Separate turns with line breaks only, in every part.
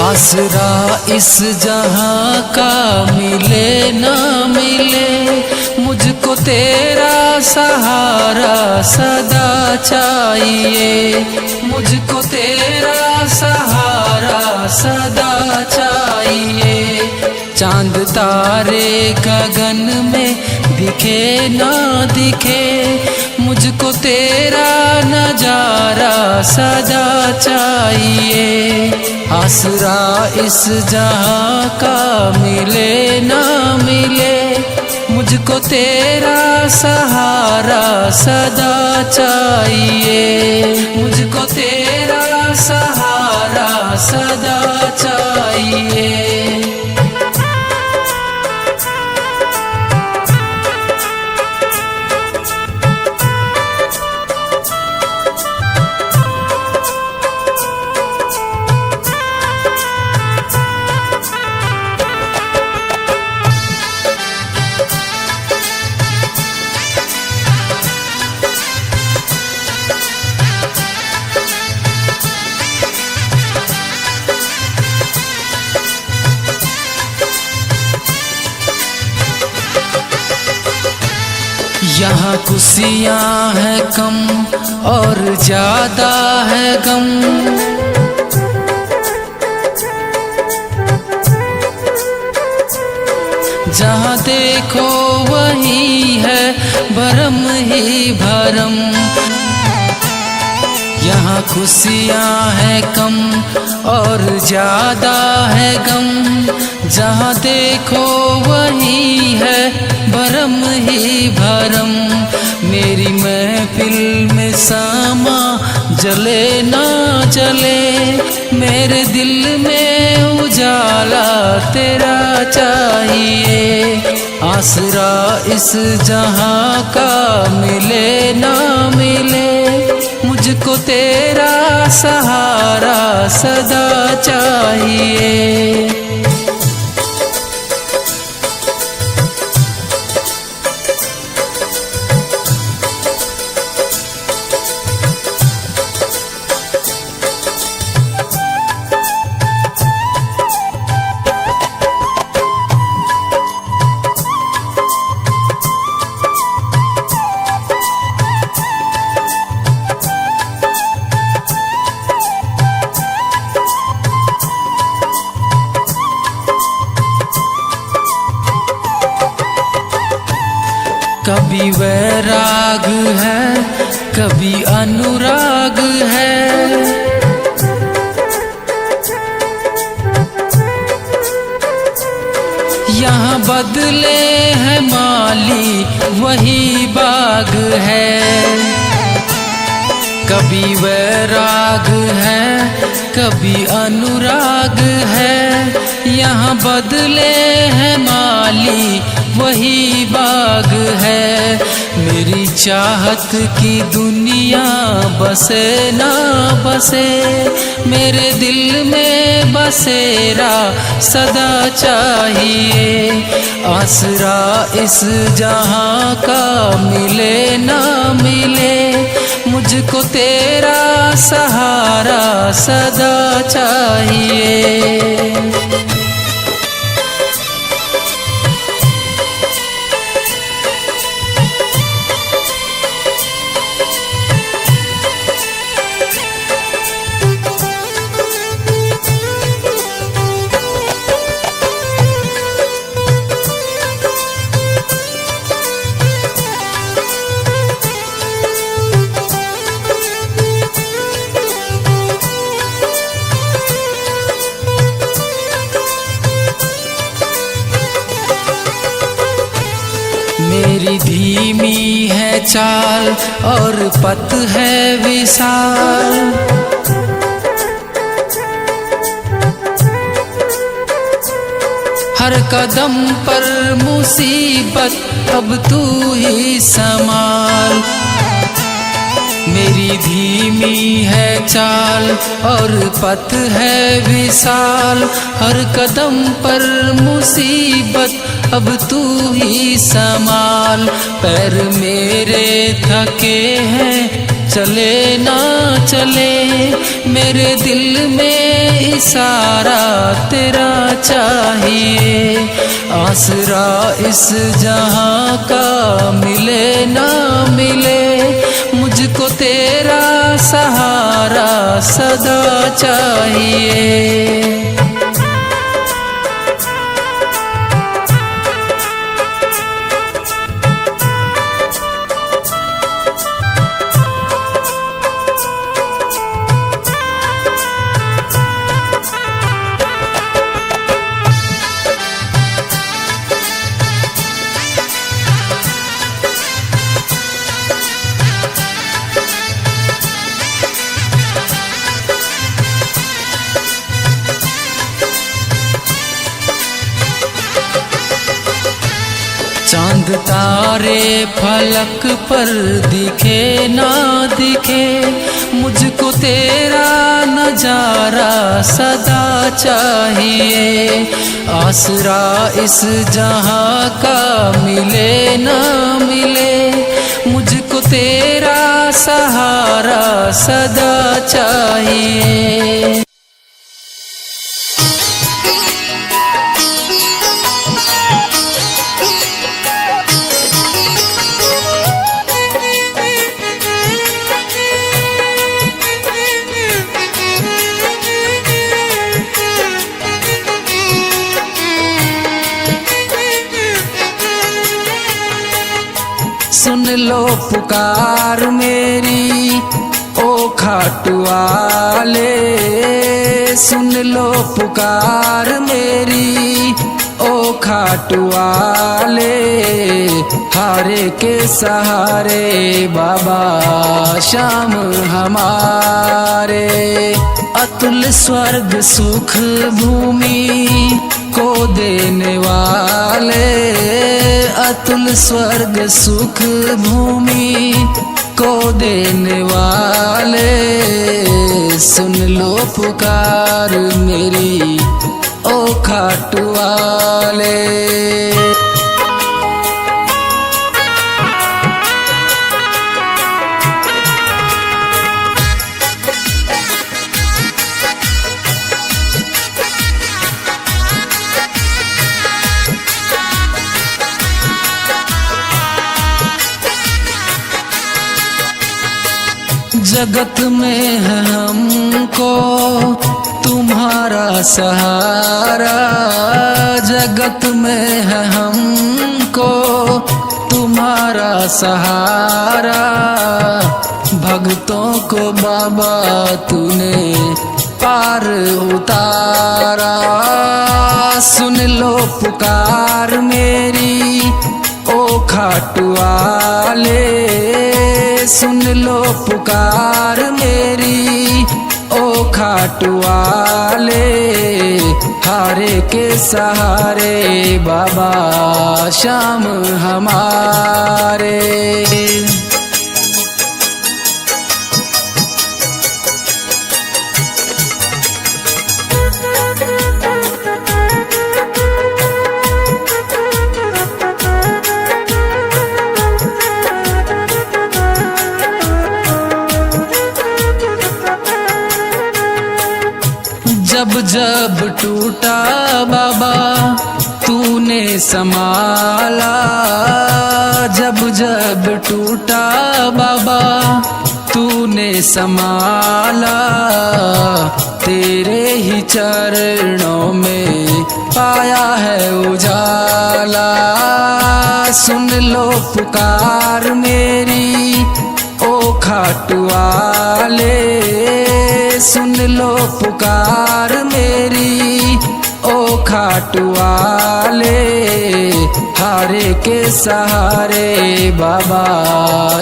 आसरा इस जहां का मिले ना मिले, मुझको तेरा सहारा सदा चाहिए। मुझको तेरा सहारा सदा चाहिए। चांद तारे गगन में दिखे ना दिखे, मुझको तेरा नजारा सदा चाहिए। आसरा इस जहां का मिले ना मिले, मुझको तेरा सहारा सदा चाहिए। मुझको तेरा सहारा सदा चाहिए। यहाँ खुशियाँ है कम और ज्यादा है गम, जहाँ देखो वही है भरम ही भरम। यहाँ खुशियाँ है कम और ज्यादा है गम, जहाँ देखो वही है भरम ही भरम। मेरी महफिल में सामा जले ना जले, मेरे दिल में उजाला तेरा चाहिए। आसरा इस जहां का मिले ना मिले, मुझको तेरा सहारा सदा चाहिए। कभी वैराग है कभी अनुराग है, यहाँ बदले है माली वही बाग है। कभी वैराग है कभी अनुराग है, यहाँ बदले है माली वही बाग है। मेरी चाहत की दुनिया बसे ना बसे, मेरे दिल में बसेरा सदा चाहिए। आसरा इस जहां का मिले ना मिले, मुझको तेरा सहारा सदा चाहिए। मेरी धीमी है चाल और पथ है विशाल, हर कदम पर मुसीबत अब तू ही संभाल। मेरी धीमी है चाल और पथ है विशाल, हर कदम पर मुसीबत अब तू ही संभाल। पैर मेरे थके हैं चले ना चले, मेरे दिल में इशारा तेरा चाहिए। आसरा इस जहां का मिले ना मिले, मुझको तेरा सहारा सदा चाहिए। चांद तारे फलक पर दिखे ना दिखे, मुझको तेरा नजारा सदा चाहिए। आसरा इस जहां का मिले ना मिले, मुझको तेरा सहारा सदा चाहिए। सुन लो पुकार मेरी ओ खाटू वाले, सुन लो पुकार मेरी ओ खाटू वाले। हारे के सहारे बाबा श्याम हमारे, अतुल स्वर्ग सुख भूमि को देने वाले, अतुल स्वर्ग सुख भूमि को देने वाले। सुन लो पुकार मेरी ओ खाटू वाले। जगत में है हमको तुम्हारा सहारा, जगत में है हमको तुम्हारा सहारा। भक्तों को बाबा तूने पार उतारा। सुन लो पुकार मेरी ओ खाटू वाले, सुन लो पुकार मेरी ओ खाटू वाले। हारे के सहारे बाबा श्याम हमारे। जब जब टूटा बाबा तूने संभाला, जब जब टूटा बाबा तूने संभाला। तेरे ही चरणों में पाया है उजाला। सुन लो पुकार मेरी ओ खाटू वाले, सुन लो पुकार मेरी ओ खाटू वाले। हारे के सहारे बाबा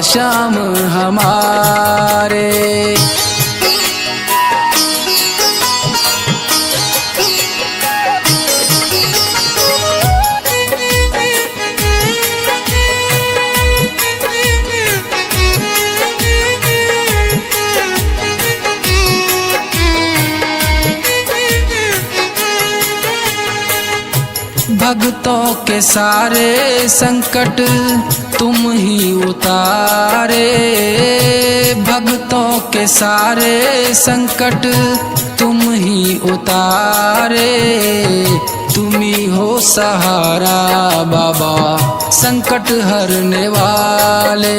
श्याम हमारे। भक्तों के सारे संकट तुम ही उतारे, भक्तों भक्तों के सारे संकट तुम ही उतारे, तुम ही हो सहारा बाबा संकट हरने वाले।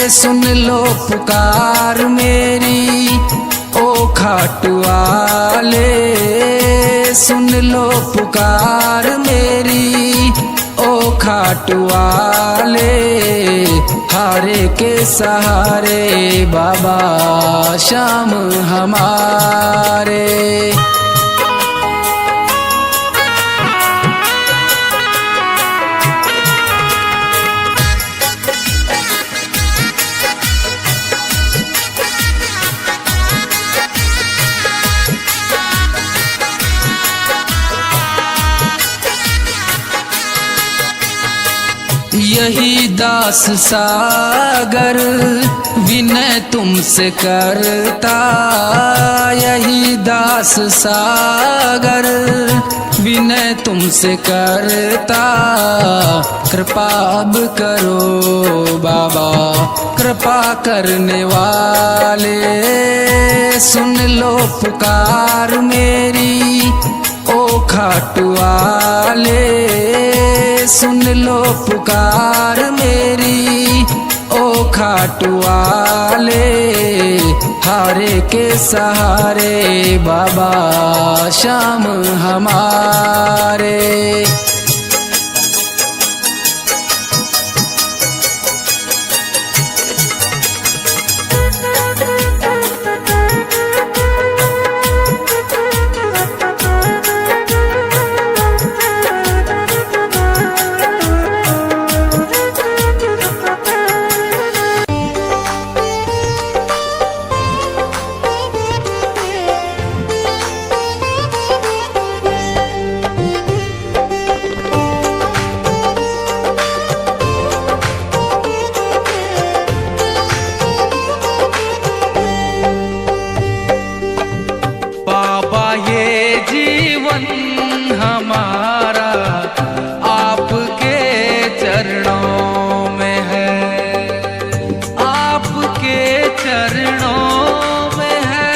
सुन लो पुकार मेरी ओ खाटू वाले, सुन लो पुकार मेरी ओ खाटू वाले। हारे के सहारे बाबा श्याम हमारे। यही दास सागर विनय तुमसे करता, यही दास सागर विनय तुमसे करता। कृपा अब करो बाबा कृपा करने वाले, सुन लो पुकार मेरी ओ खाटू वाले। सुन लो पुकार मेरी ओ खाटू वाले। हारे के सहारे बाबा श्याम हमारे। हमारा आपके चरणों में है, आपके चरणों में है,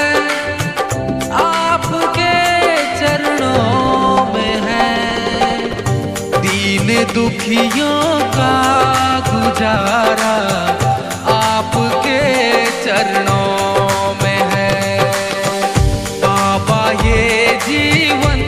आपके चरणों में है। दीन दुखियों का गुजारा आपके चरणों में है। बाबा ये जीवन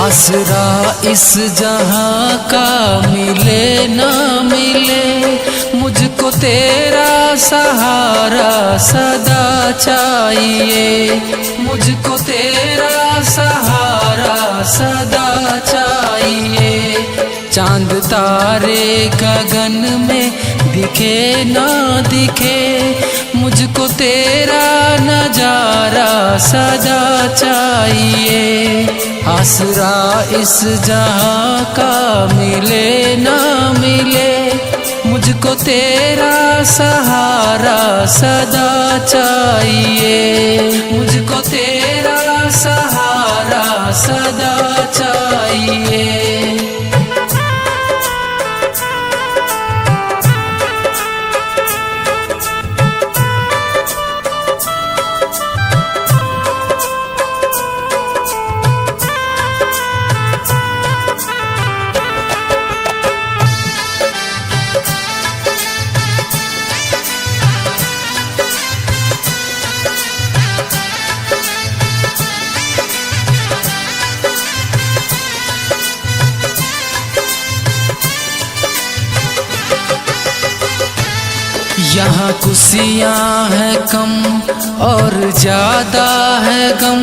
आसरा इस जहां का मिले ना मिले, मुझको तेरा सहारा सदा चाहिए, मुझको तेरा सहारा सदा चाहिए। चांद तारे गगन में दिखे ना दिखे, मुझको तेरा नजारा सदा चाहिए। आसरा इस जहां का मिले ना मिले, मुझको तेरा सहारा सदा चाहिए, मुझको तेरा सहारा सदा चाहिए। यहाँ खुशियाँ है कम और ज्यादा है गम,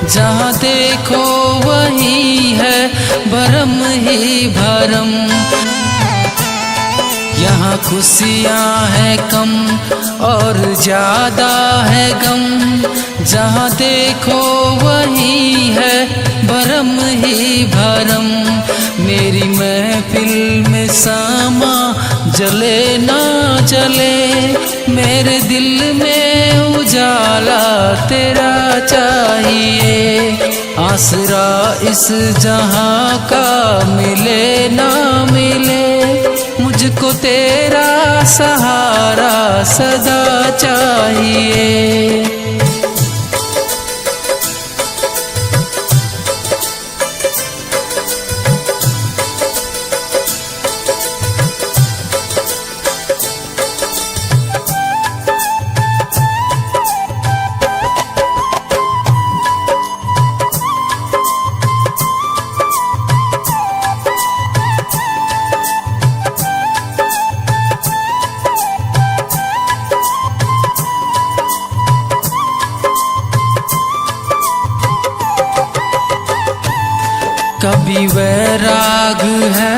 जहाँ देखो वही है भरम ही भरम। यहाँ खुशियाँ है कम और ज्यादा है गम, जहाँ देखो वही है भरम ही भरम। मेरी महफिल में सामा जले ना जले, मेरे दिल में उजाला तेरा चाहिए। आसरा इस जहां का मिले ना मिले, मुझको तेरा सहारा सदा चाहिए। कभी वैराग है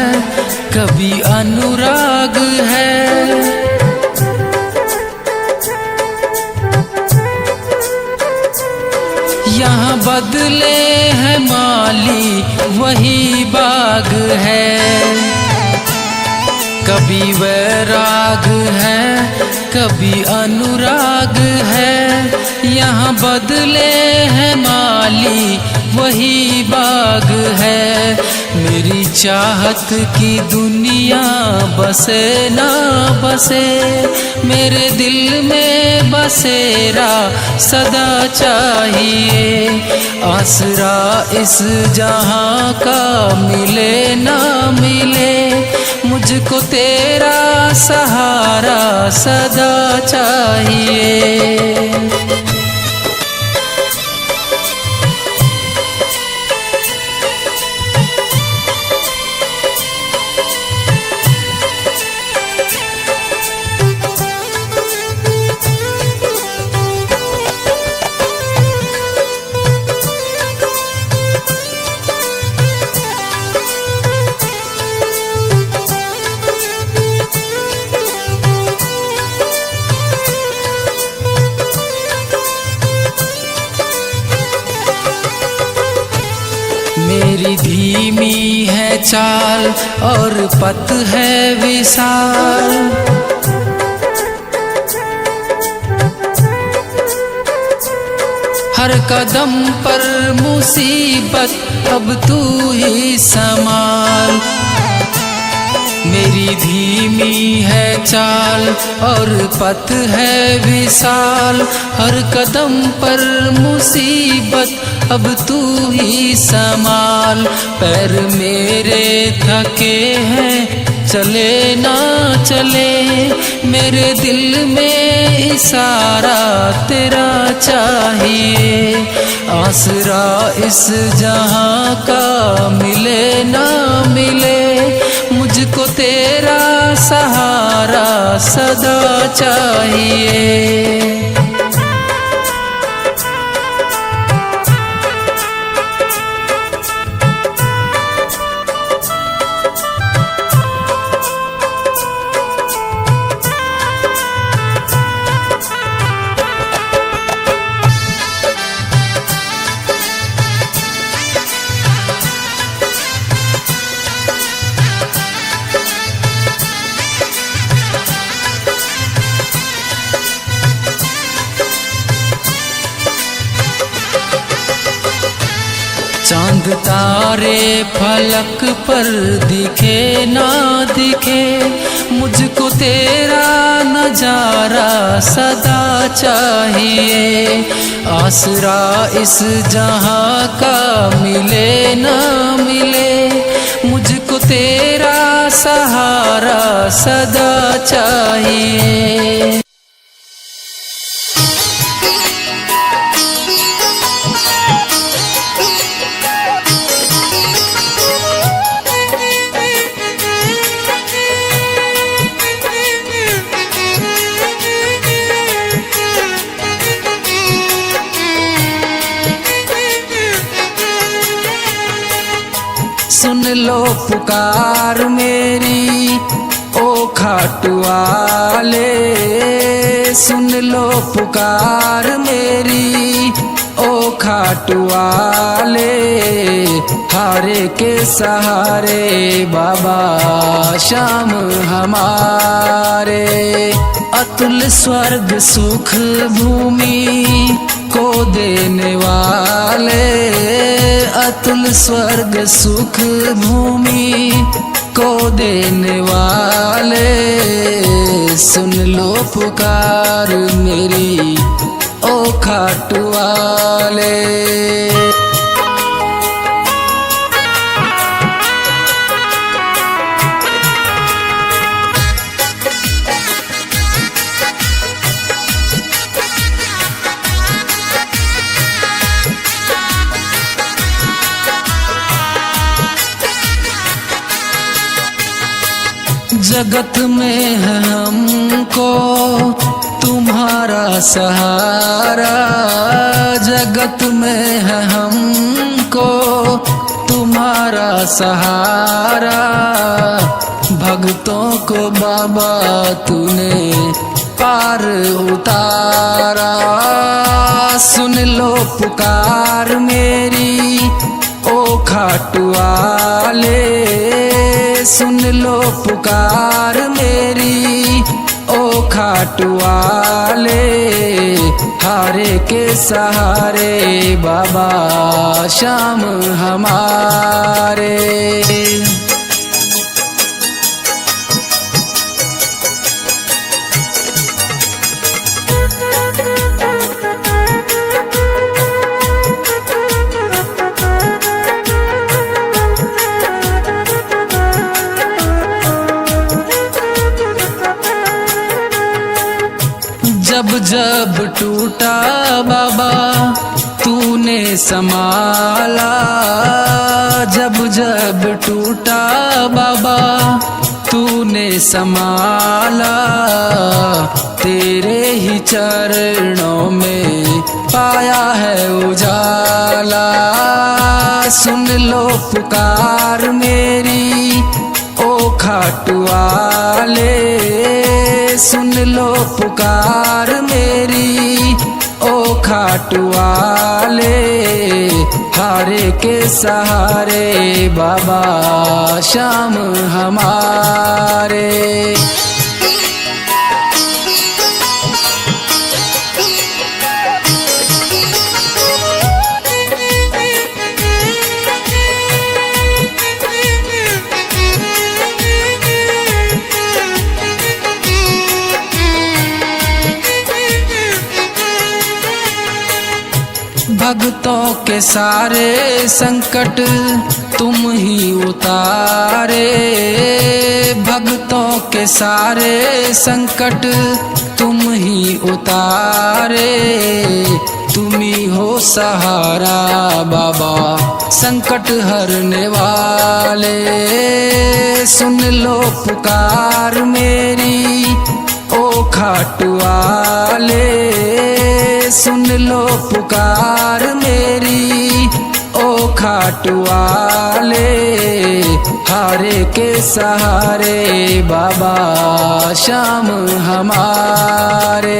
कभी अनुराग है, यहाँ बदले है माली वही बाग है। कभी वैराग है कभी अनुराग है, यहाँ बदले है माली वही बाग है। मेरी चाहत की दुनिया बसे ना बसे, मेरे दिल में बसेरा सदा चाहिए। आसरा इस जहां का मिले ना मिले, मुझको तेरा सहारा सदा चाहिए। मेरी धीमी है चाल और पथ है विशाल, हर कदम पर मुसीबत अब तू ही संभाल। मेरी धीमी है चाल और पथ है विशाल, हर कदम पर मुसीबत अब तू ही संभाल। पैर मेरे थके हैं चले ना चले, मेरे दिल में इशारा तेरा चाहिए। आसरा इस जहां का मिले ना मिले, मुझको तेरा सहारा सदा चाहिए। चांद तारे फलक पर दिखे ना दिखे, मुझको तेरा नजारा सदा चाहिए। आसरा इस जहां का मिले ना मिले, मुझको तेरा सहारा सदा चाहिए। सुन लो पुकार मेरी ओ खाटू वाले, सुन लो पुकार मेरी ओ खाटू वाले। हारे के सहारे बाबा श्याम हमारे, अतुल स्वर्ग सुख भूमि को देने वाले, अतुल स्वर्ग सुख भूमि को देने वाले। सुन लो पुकार मेरी ओ खाटू वाले। जगत में है हमको तुम्हारा सहारा, जगत में है हमको तुम्हारा सहारा। भक्तों को बाबा तूने पार उतारा। सुन लो पुकार मेरी ओ खाटू वाले, सुन लो पुकार मेरी ओ खाटू वाले। हारे के सहारे बाबा श्याम हमारे। जब जब टूटा बाबा तूने संभाला, जब जब टूटा बाबा तूने संभाला। तेरे ही चरणों में पाया है उजाला। सुन लो पुकार मेरी ओ खाटू वाले, सुन लो पुकार मेरी ओ खाटू वाले। हारे के सहारे बाबा श्याम हमारे। भक्तों के सारे संकट तुम ही उतारे, भक्तों के सारे संकट तुम ही उतारे। तुम ही हो सहारा बाबा संकट हरने वाले, सुन लो पुकार मेरी ओ खाटू वाले, सुन लो पुकार मेरी ओ खाटू वाले। हारे के सहारे बाबा श्याम हमारे।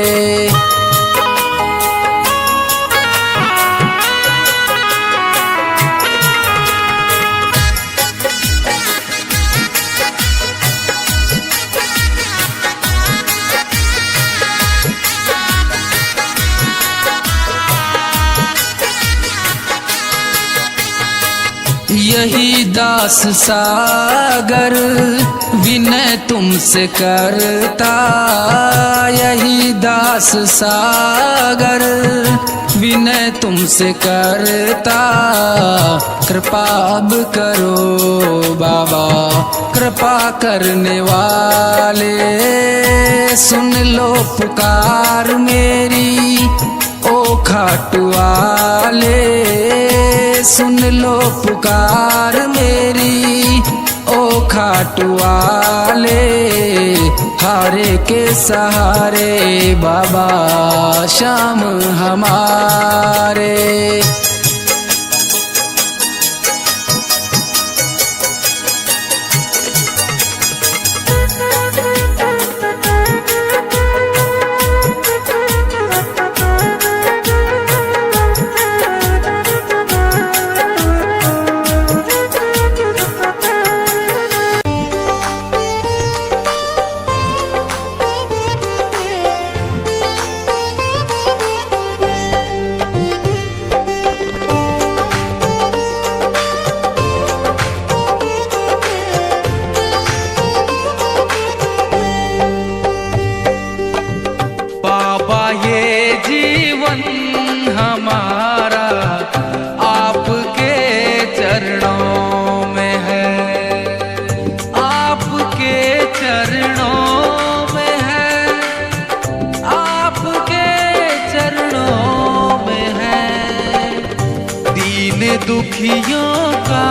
यही दास सागर विनय तुमसे करता, यही दास सागर विनय तुमसे करता। कृपा अब करो बाबा कृपा करने वाले, सुन लो पुकार मेरी ओ खाटू वाले, सुन लो पुकार मेरी ओ खाटू वाले। हारे के सहारे बाबा श्याम हमारे। हमारा आपके चरणों में है, आपके चरणों में है, आपके चरणों में है। दीन दुखियों का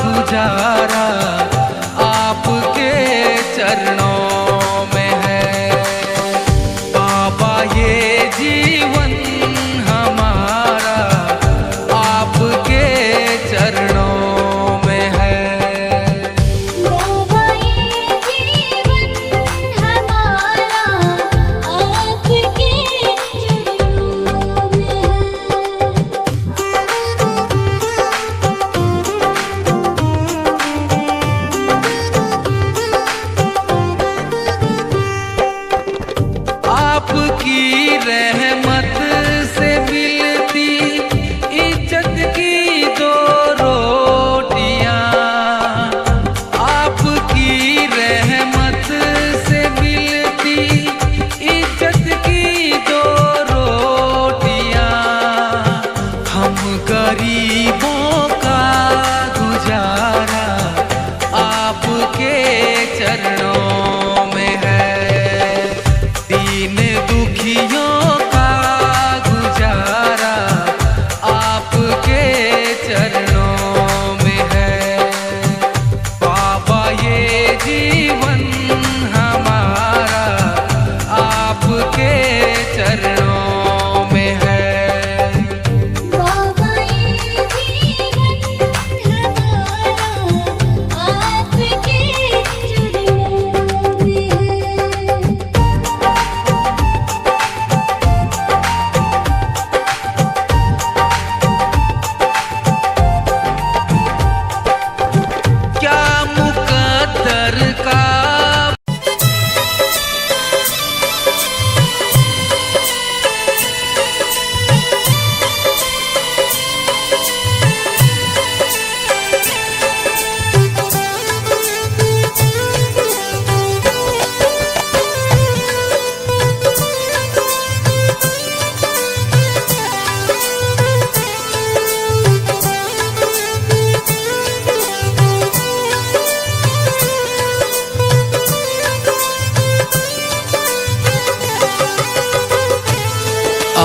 गुजारा आपके चरणों में है। बाबा ये जीवन आपकी रहमत से मिलती इज्जत की दो रोटियां, आपकी रहमत से मिलती इज्जत की दो रोटियां। हम गरीबों का गुजारा आपके चरणों में है। दीन दुखियों का गुजारा आपके चरणों में है। बाबा ये जीवन हमारा आपके चरणों में है।
बाबा ये जीवन हमारा आपके चरणों में है।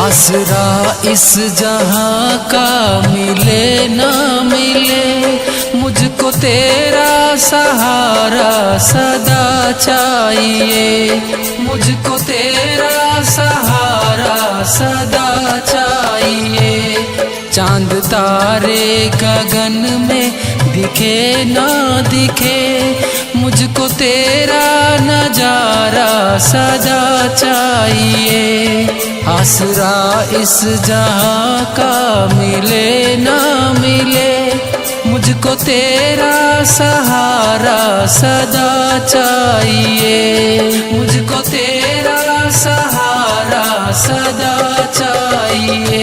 आसरा इस जहां का मिले ना मिले, मुझको तेरा सहारा सदा चाहिए, मुझको तेरा सहारा सदा चाहिए। चांद तारे गगन में दिखे ना दिखे, मुझको तेरा नजारा सदा चाहिए। आसरा इस जहां का मिले ना मिले, मुझको तेरा सहारा सदा चाहिए, मुझको तेरा सहारा सदा चाहिए।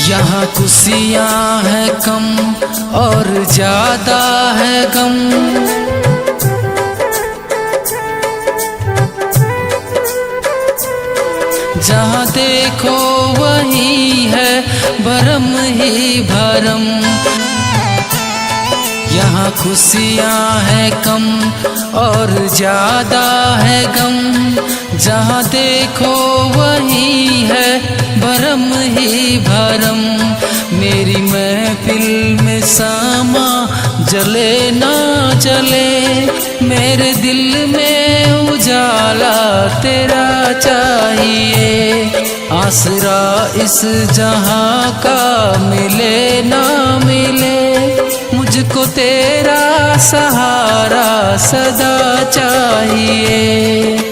यहाँ खुशियाँ है कम और ज्यादा है गम, जहाँ देखो वही है भरम ही भरम। यहाँ खुशियाँ है कम और ज्यादा है गम, जहाँ देखो वही है भरम ही भरम। मेरी महफिल में सामा जले ना जले, मेरे दिल में उजाला तेरा चाहिए। आसरा इस जहां का मिले ना मिले, मुझको तेरा सहारा सदा चाहिए।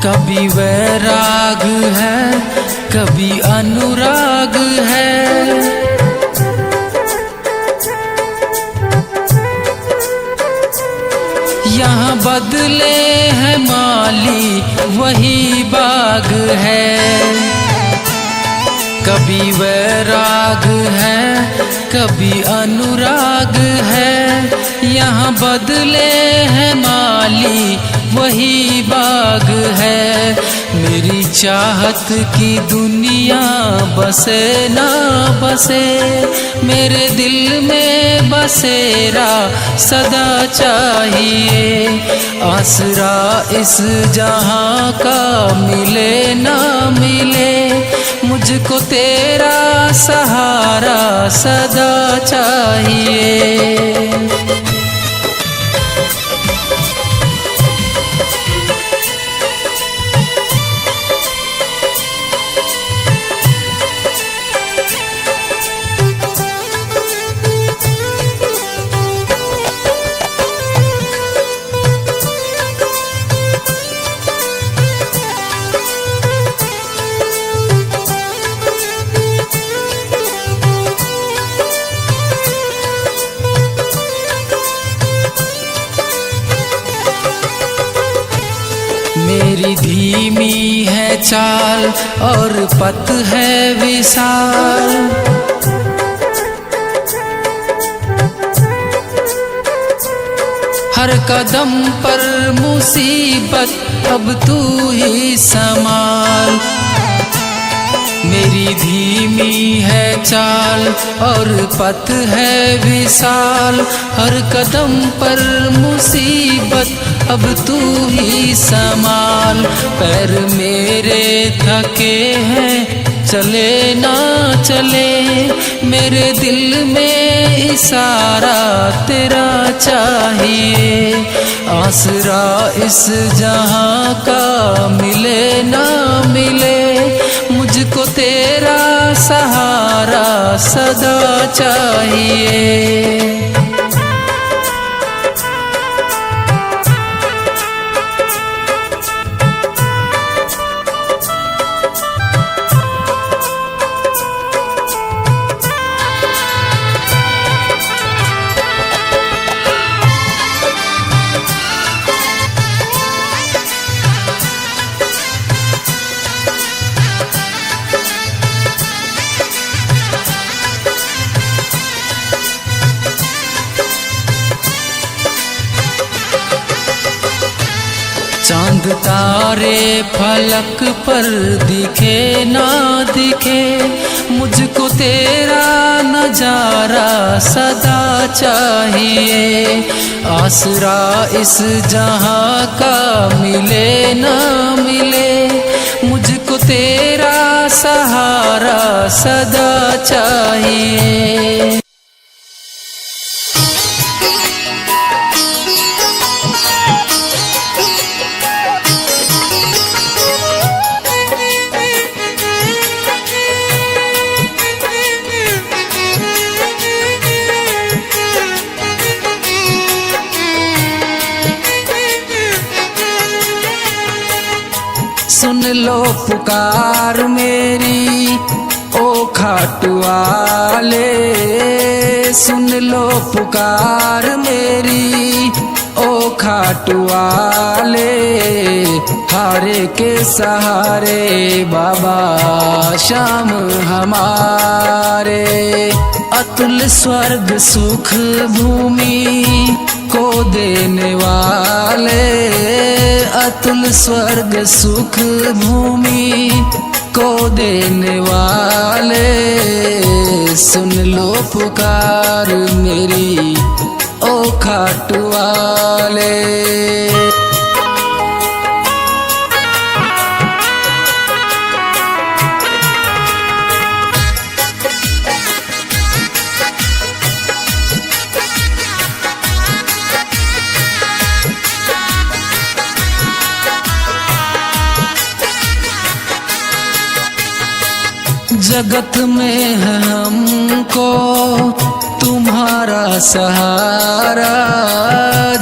कभी वैराग है कभी अनुराग है, यहाँ बदले है माली वही बाग है। कभी वैराग है कभी अनुराग है, यहाँ बदले है माली वही बाग है। मेरी चाहत की दुनिया बसे ना बसे, मेरे दिल में बसेरा सदा चाहिए। आसरा इस जहां का मिले ना मिले, मुझको तेरा सहारा सदा चाहिए। मेरी धीमी है चाल और पथ है विशाल, हर कदम पर मुसीबत अब तू ही संभाल। मेरी धीमी है चाल और पथ है विशाल, हर कदम पर मुसीबत अब तू ही संभाल। पैर मेरे थके हैं चले ना चले, मेरे दिल में इशारा तेरा चाहिए। आसरा इस जहां का मिले ना मिले, मुझको तेरा सहारा सदा चाहिए। चांद तारे फलक पर दिखे ना दिखे, मुझको तेरा नजारा सदा चाहिए। आसरा इस जहां का मिले ना मिले, मुझको तेरा सहारा सदा चाहिए। सुन लो पुकार मेरी ओ खाटू वाले, सुन लो पुकार मेरी ओ खाटू वाले। हारे के सहारे बाबा श्याम हमारे, अतुल स्वर्ग सुख भूमि को देने वाले, अतुल स्वर्ग सुख भूमि को देने वाले। सुन लो पुकार मेरी ओ खाटू वाले। जगत में है हमको तुम्हारा सहारा,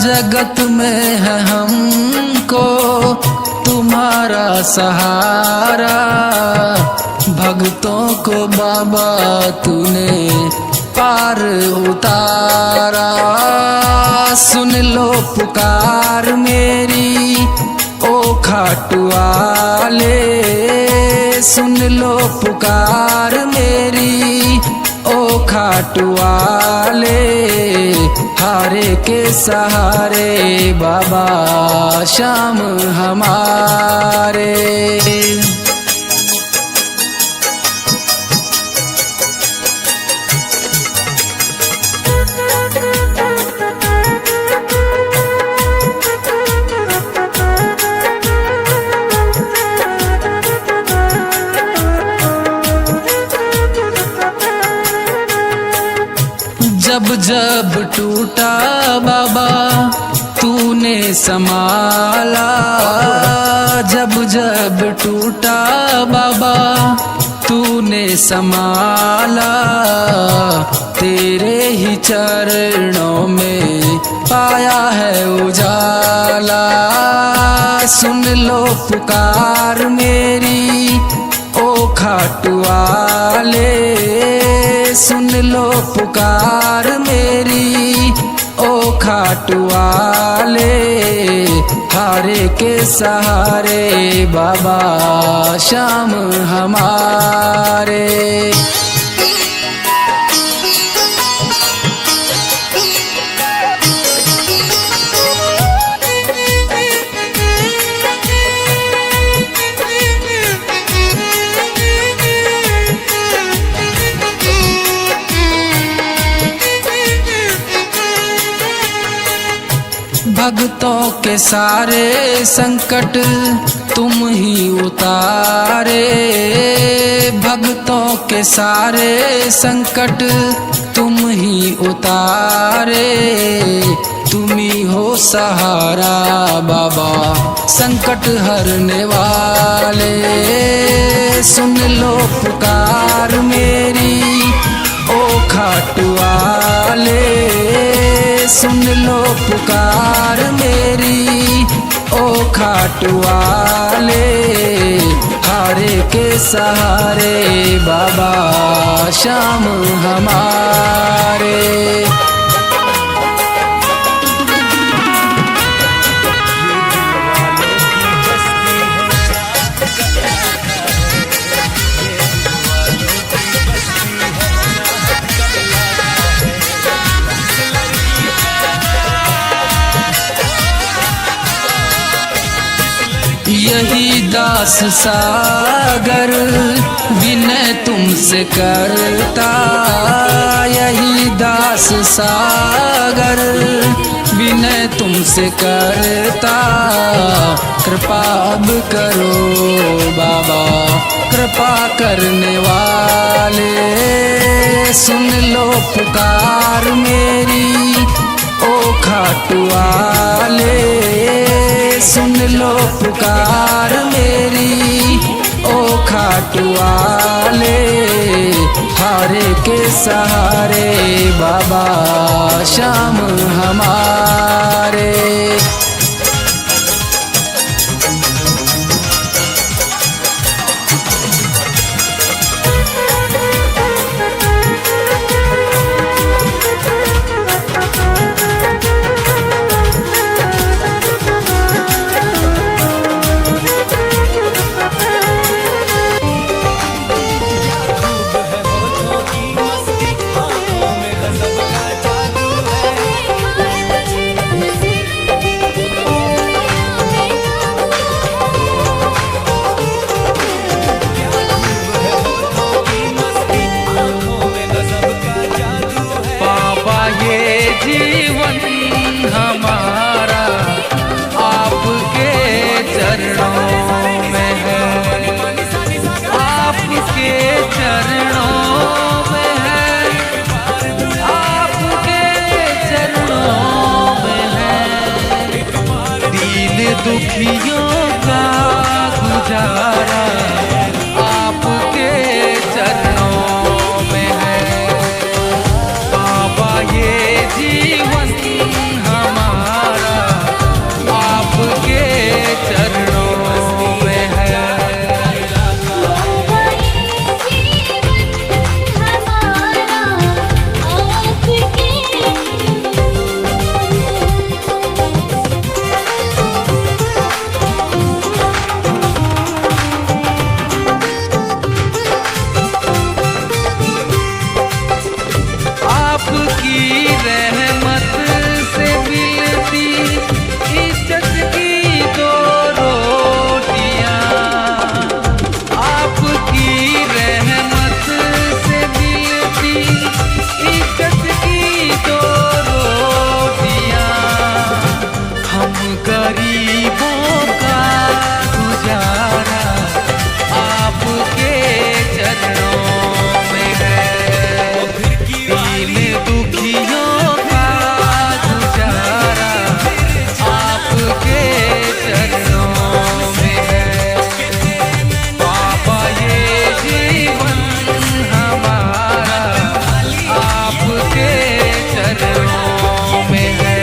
जगत में है हमको तुम्हारा सहारा। भक्तों को बाबा तूने पार उतारा। सुन लो पुकार मेरी ओ खाटू वाले, सुन लो पुकार मेरी ओ खाटू वाले। हारे के सहारे बाबा श्याम हमारे। जब जब टूटा बाबा तूने संभाला, जब जब टूटा बाबा तूने संभाला। तेरे ही चरणों में पाया है उजाला। सुन लो पुकार मेरी ओ खाटू वाले, सुन लो पुकार मेरी ओ खाटू वाले। हारे के सहारे बाबा श्याम हमारे। भक्तों के सारे संकट तुम ही उतारे, भक्तों के सारे संकट तुम ही उतारे। तुम ही हो सहारा बाबा संकट हरने वाले, सुन लो पुकार मेरी ओ खाटू वाले, सुन लो पुकार मेरी ओ खाटू वाले। हारे के सहारे बाबा श्याम हमारे। यही दास सागर विनय तुमसे करता, यही दास सागर विनय तुमसे करता। कृपा अब करो बाबा कृपा करने वाले, सुन लो पुकार मेरी ओ खाटू वाले, सुन लो पुकार मेरी ओ खाटू वाले। हारे के सहारे बाबा श्याम हमारे। जीवन हमारा आपके चरणों में है, आपके चरणों में है, आपके चरणों में है। दीन दुखियों का गुजारा आपके चरणों में है। बाबा ये जीवन हमारा आपके चरणों में है। आपकी रहमत से मिलती इज्जत की दो रोटियां, आपकी रहमत से मिलती इज्जत की दो रोटियां। हम गरीबों का गुजारा आपके चरणों में है। दीन दुखियों का गुजारा आपके चरणों में है। बाबा ये जीवन हमारा आपके चरणों में है।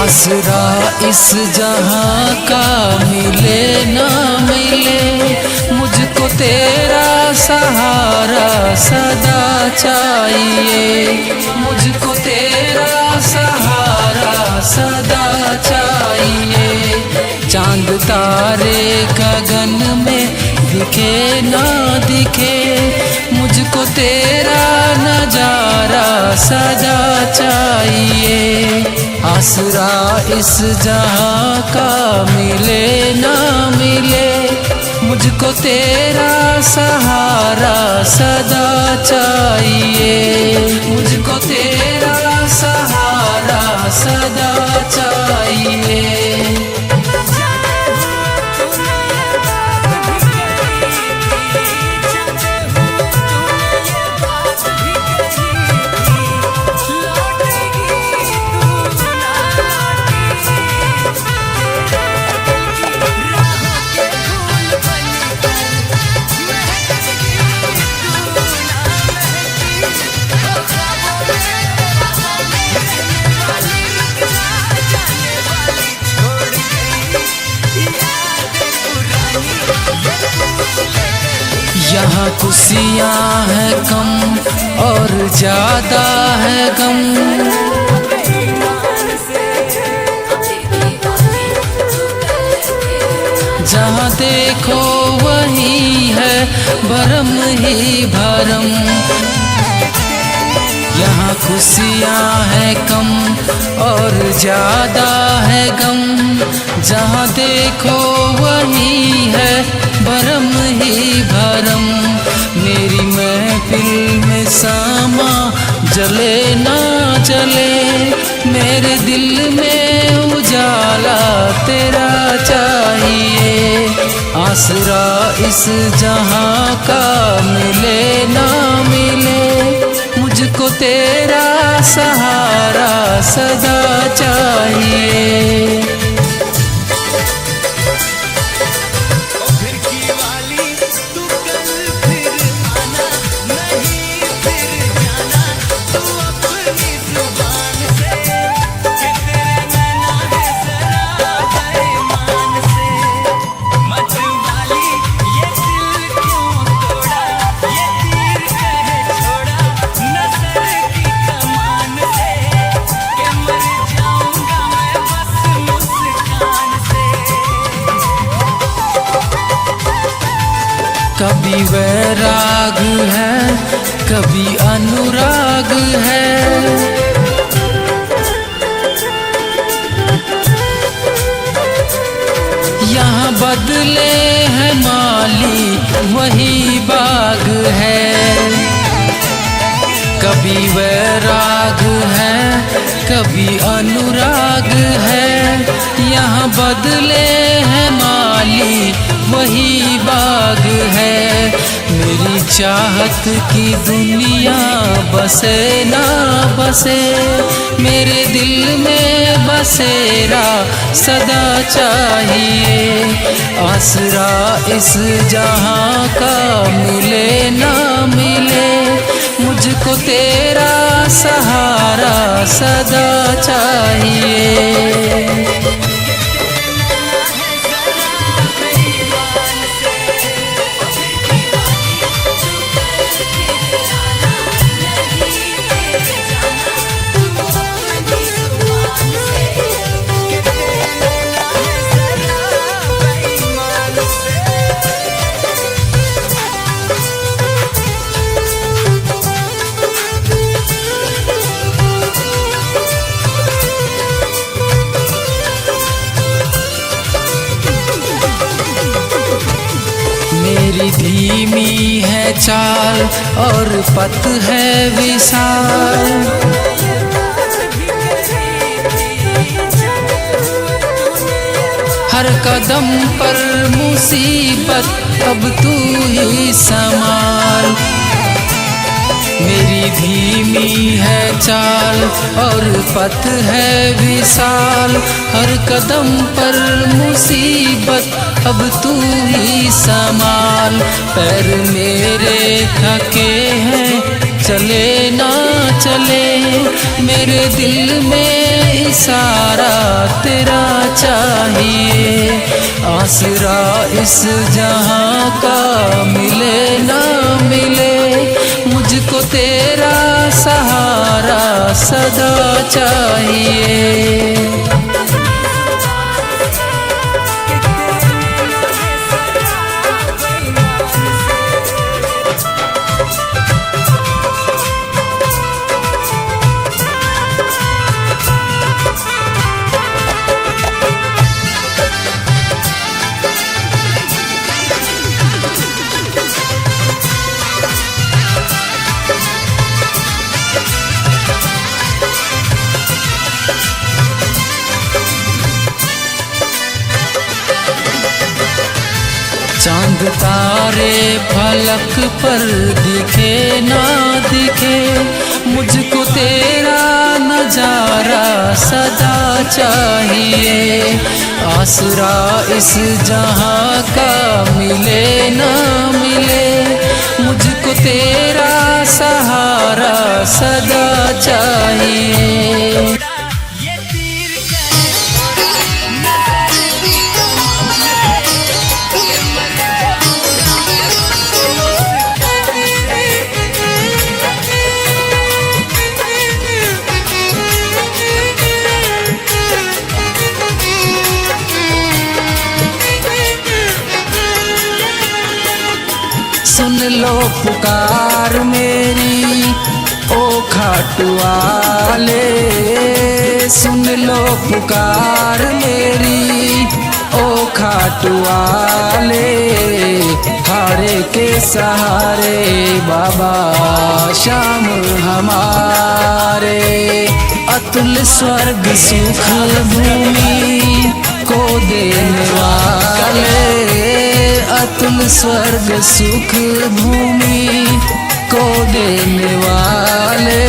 आसरा इस जहां का मिले ना मिले, मुझको तेरा सहारा सदा चाहिए, मुझको तेरा सहारा सदा चाहिए। चांद तारे गगन में दिखे ना दिखे, मुझको तेरा नजारा सदा चाहिए। आसरा इस जहां का मिले ना मिले, मुझको तेरा सहारा सदा चाहिए, मुझको तेरा सहारा सदा चाहिए। यहाँ खुशियाँ हैं कम और ज्यादा है गम, जहाँ देखो वही है भरम ही भरम। यहाँ खुशियाँ हैं कम और ज्यादा है गम, जहाँ देखो वही है भरम ही भरम। मेरी महफिल में सामा जले ना जले, मेरे दिल में उजाला तेरा चाहिए। आसरा इस जहां का मिले ना मिले, मुझको तेरा सहारा सदा चाहिए। कभी वैराग है कभी अनुराग है, यहाँ बदले हैं माली वही बाग है। कभी वैराग है कभी अनुराग है, यहाँ बदले हैं माली वही बाग है। मेरी चाहत की दुनिया बसे ना बसे, मेरे दिल में बसेरा सदा चाहिए। आसरा इस जहां का मिले ना मिले, मुझको तेरा सहारा सदा चाहिए। मेरी धीमी है चाल और पथ है विशाल, हर कदम पर मुसीबत अब तू ही संभाल। मेरी धीमी है चाल और पथ है विशाल, हर कदम पर मुसीबत अब तू ही संभाल। पैर मेरे थके हैं चले ना चले, मेरे दिल में सारा तेरा चाहिए। आसरा इस जहां का मिले ना मिले, मुझको तेरा सहारा सदा चाहिए। चांद तारे फलक पर दिखे ना दिखे, मुझको तेरा नजारा सदा चाहिए। आसरा इस जहां का मिले ना मिले, मुझको तेरा सहारा सदा चाहिए। सुन लो पुकार मेरी ओ खाटू वाले, सुन लो पुकार मेरी ओ खाटू वाले। हारे के सहारे बाबा श्याम हमारे, अतुल स्वर्ग सुख भूमि को देने वाले, अतुल स्वर्ग सुख भूमि को देने वाले।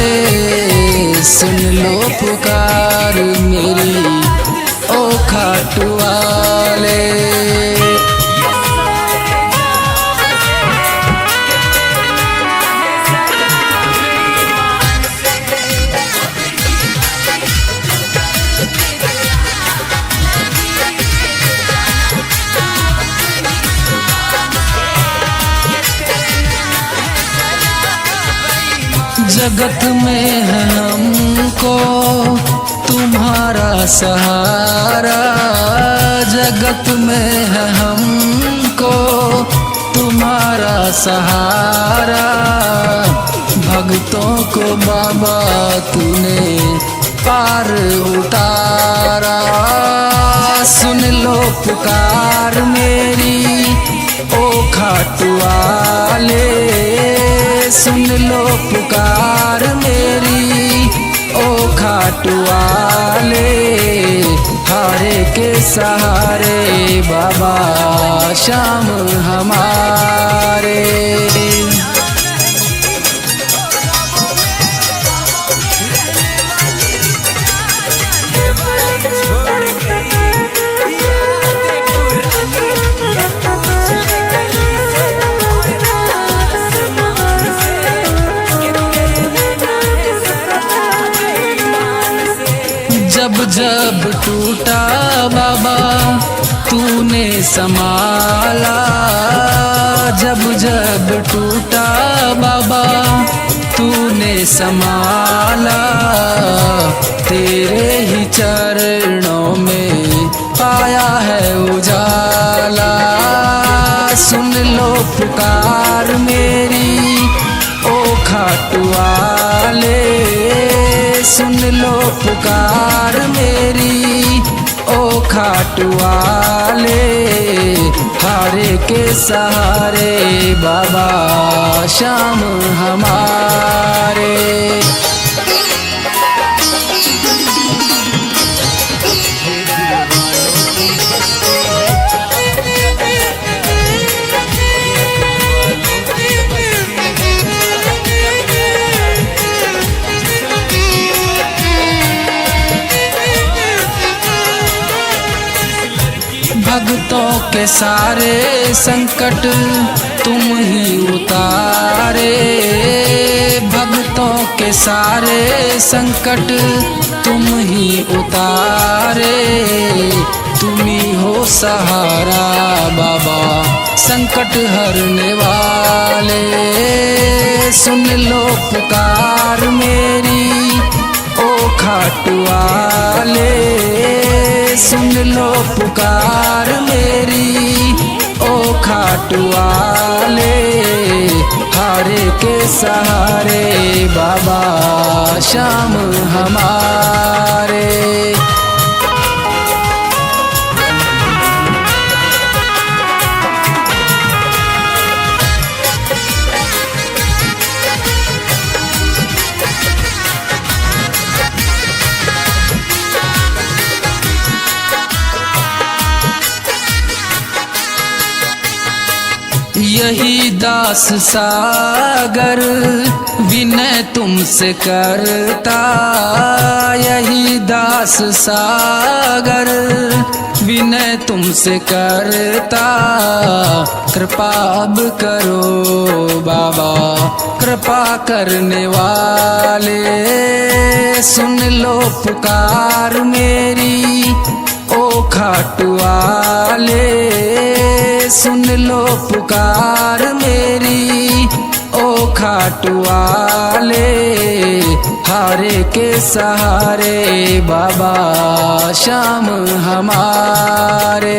सुन लो पुकार मेरी ओ खाटू वाले। जगत में है हमको तुम्हारा सहारा, जगत में है हमको तुम्हारा सहारा। भक्तों को बाबा तूने पार उतारा। सुन लो पुकार मेरी ओ खाटू वाले, सुन लो पुकार मेरी ओ खाटू वाले। हारे के सहारे बाबा श्याम हमारे। जब जब टूटा बाबा तूने संभाला, जब जब टूटा बाबा तूने संभाला। तेरे ही चरणों में पाया है उजाला। सुन लो पुकार मेरी ओ खाटू वाले, सुन लो पुकार मेरी ओ खाटू वाले। हारे के सहारे बाबा श्याम हमारे। भक्तों के सारे संकट तुम ही उतारे, भक्तों के सारे संकट तुम ही उतारे। तुम ही हो सहारा बाबा संकट हरने वाले, सुन लो पुकार मेरी ओ खाटू वाले, सुन लो पुकार मेरी ओ खाटू वाले। हारे के सहारे बाबा श्याम हमारे। यही दास सागर विनय तुमसे करता, यही दास सागर विनय तुमसे करता। कृपा अब करो बाबा कृपा करने वाले, सुन लो पुकार मेरी ओ खाटू वाले, सुन लो पुकार मेरी ओ खाटू वाले। हारे के सहारे बाबा श्याम हमारे।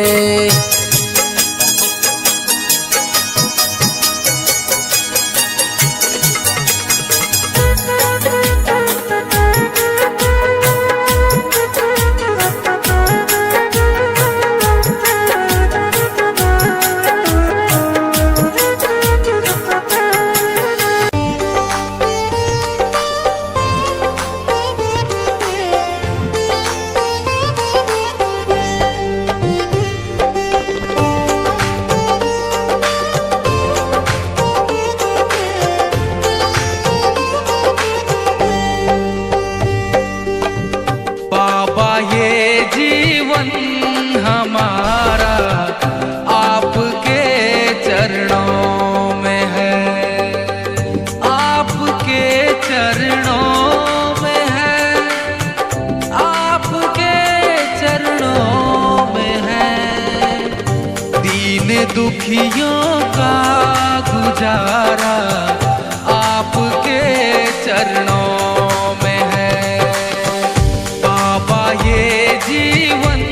हमारा आपके चरणों में है, आपके चरणों में है, आपके चरणों में है। दीन दुखियों का गुजारा आपके चरणों में है। बाबा ये जीवन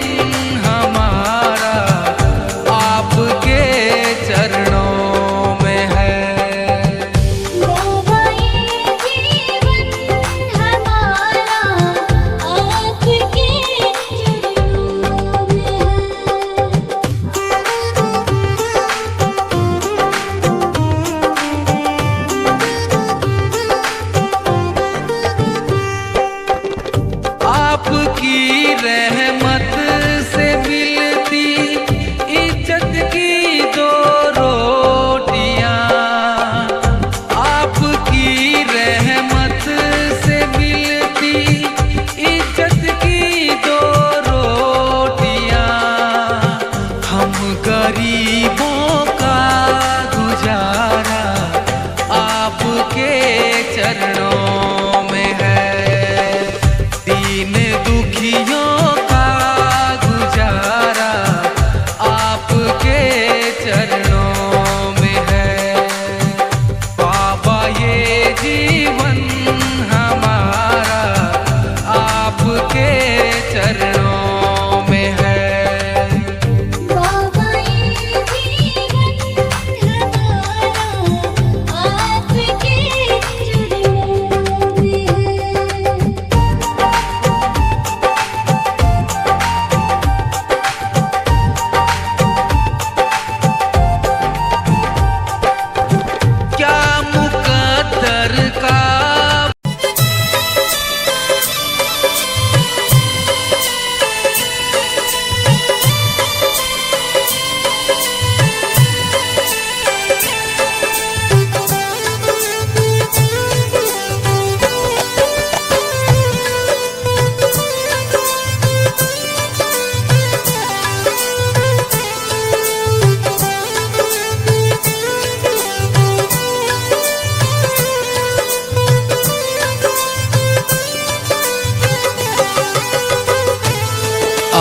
आपकी रहमत से मिलती इज्जत की दो रोटियां, आपकी रहमत से मिलती इज्जत की दो रोटियां। हम गरीबों का गुजारा आपके चरणों में है। दीन दुखियों का गुजारा आपके चरणों में है। बाबा ये जीवन हमारा आपके चरणों में है।
बाबा ये जीवन हमारा आपके चरणों में है।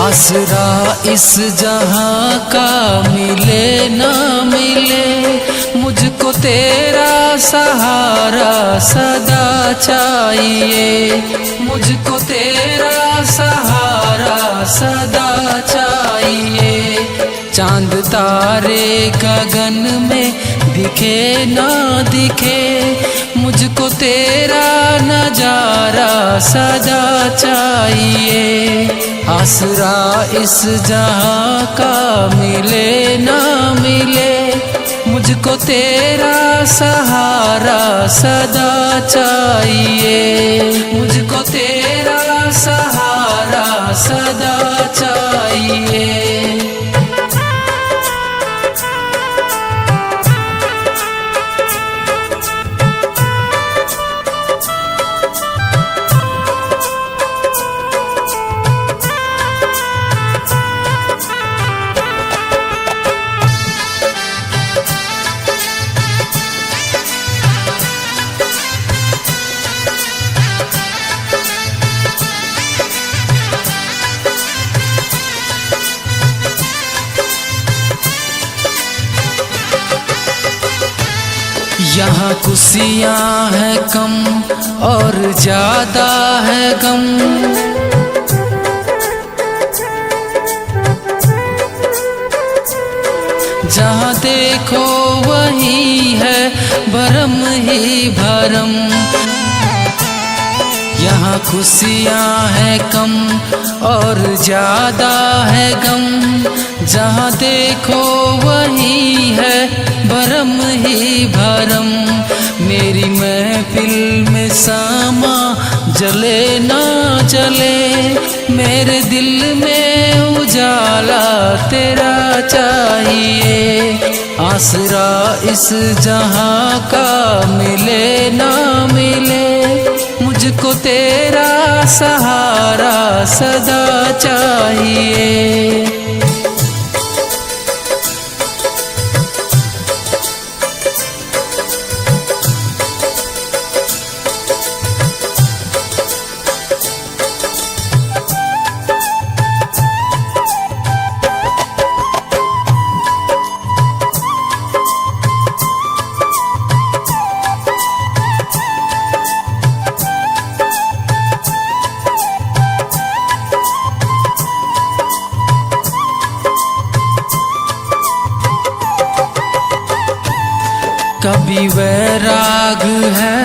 आसरा इस जहां का मिले ना मिले, मुझको तेरा सहारा सदा चाहिए, मुझको तेरा सहारा सदा चाहिए। चांद तारे गगन में दिखे ना दिखे, मुझको तेरा नजारा सदा चाहिए। आसरा इस जहां का मिले ना मिले, मुझको तेरा सहारा सदा चाहिए, मुझको तेरा सहारा सदा चाहिए। यहाँ खुशियाँ है कम और ज्यादा है गम, जहाँ देखो वही है भरम ही भरम। यहाँ खुशियाँ है कम और ज्यादा है गम, जहाँ देखो वही है भरम ही भरम। मेरी महफिल में सामा जले ना जले, मेरे दिल में उजाला तेरा चाहिए। आसरा इस जहां का मिले ना मिले, मुझको तेरा सहारा सदा चाहिए। कभी वैराग है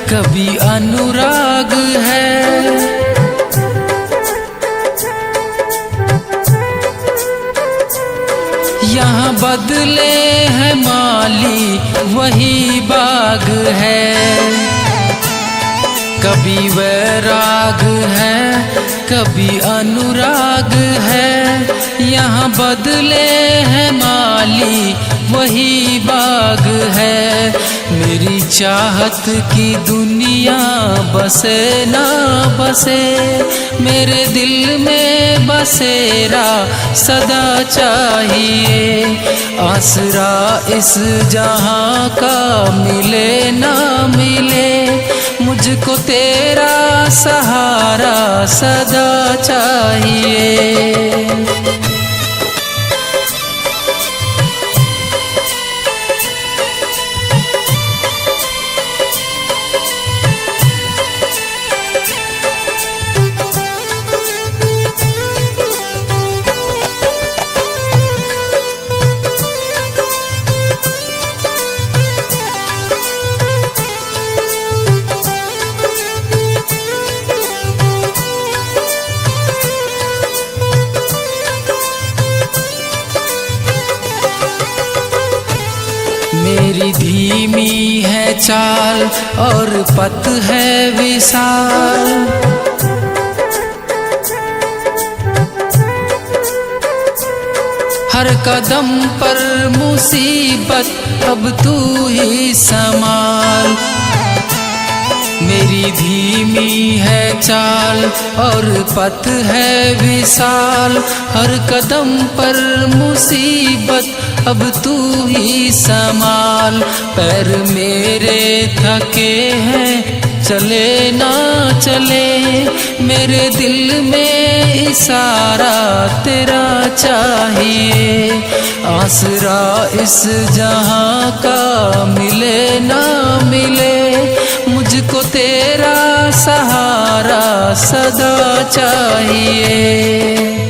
कभी अनुराग है, यहाँ बदले है माली वही बाग है। कभी वैराग है कभी अनुराग है, यहाँ बदले है माली वही बाग है। मेरी चाहत की दुनिया बसे ना बसे, मेरे दिल में बसेरा सदा चाहिए। आसरा इस जहां का मिले ना मिले, मुझको तेरा सहारा सदा चाहिए। मेरी धीमी है चाल और पथ है विशाल, हर कदम पर मुसीबत अब तू ही संभाल। मेरी धीमी है चाल और पथ है विशाल, हर कदम पर मुसीबत अब तू ही संभाल। पैर मेरे थके हैं चले ना चले, मेरे दिल में इशारा तेरा चाहिए। आसरा इस जहां का मिले ना मिले, मुझको तेरा सहारा सदा चाहिए।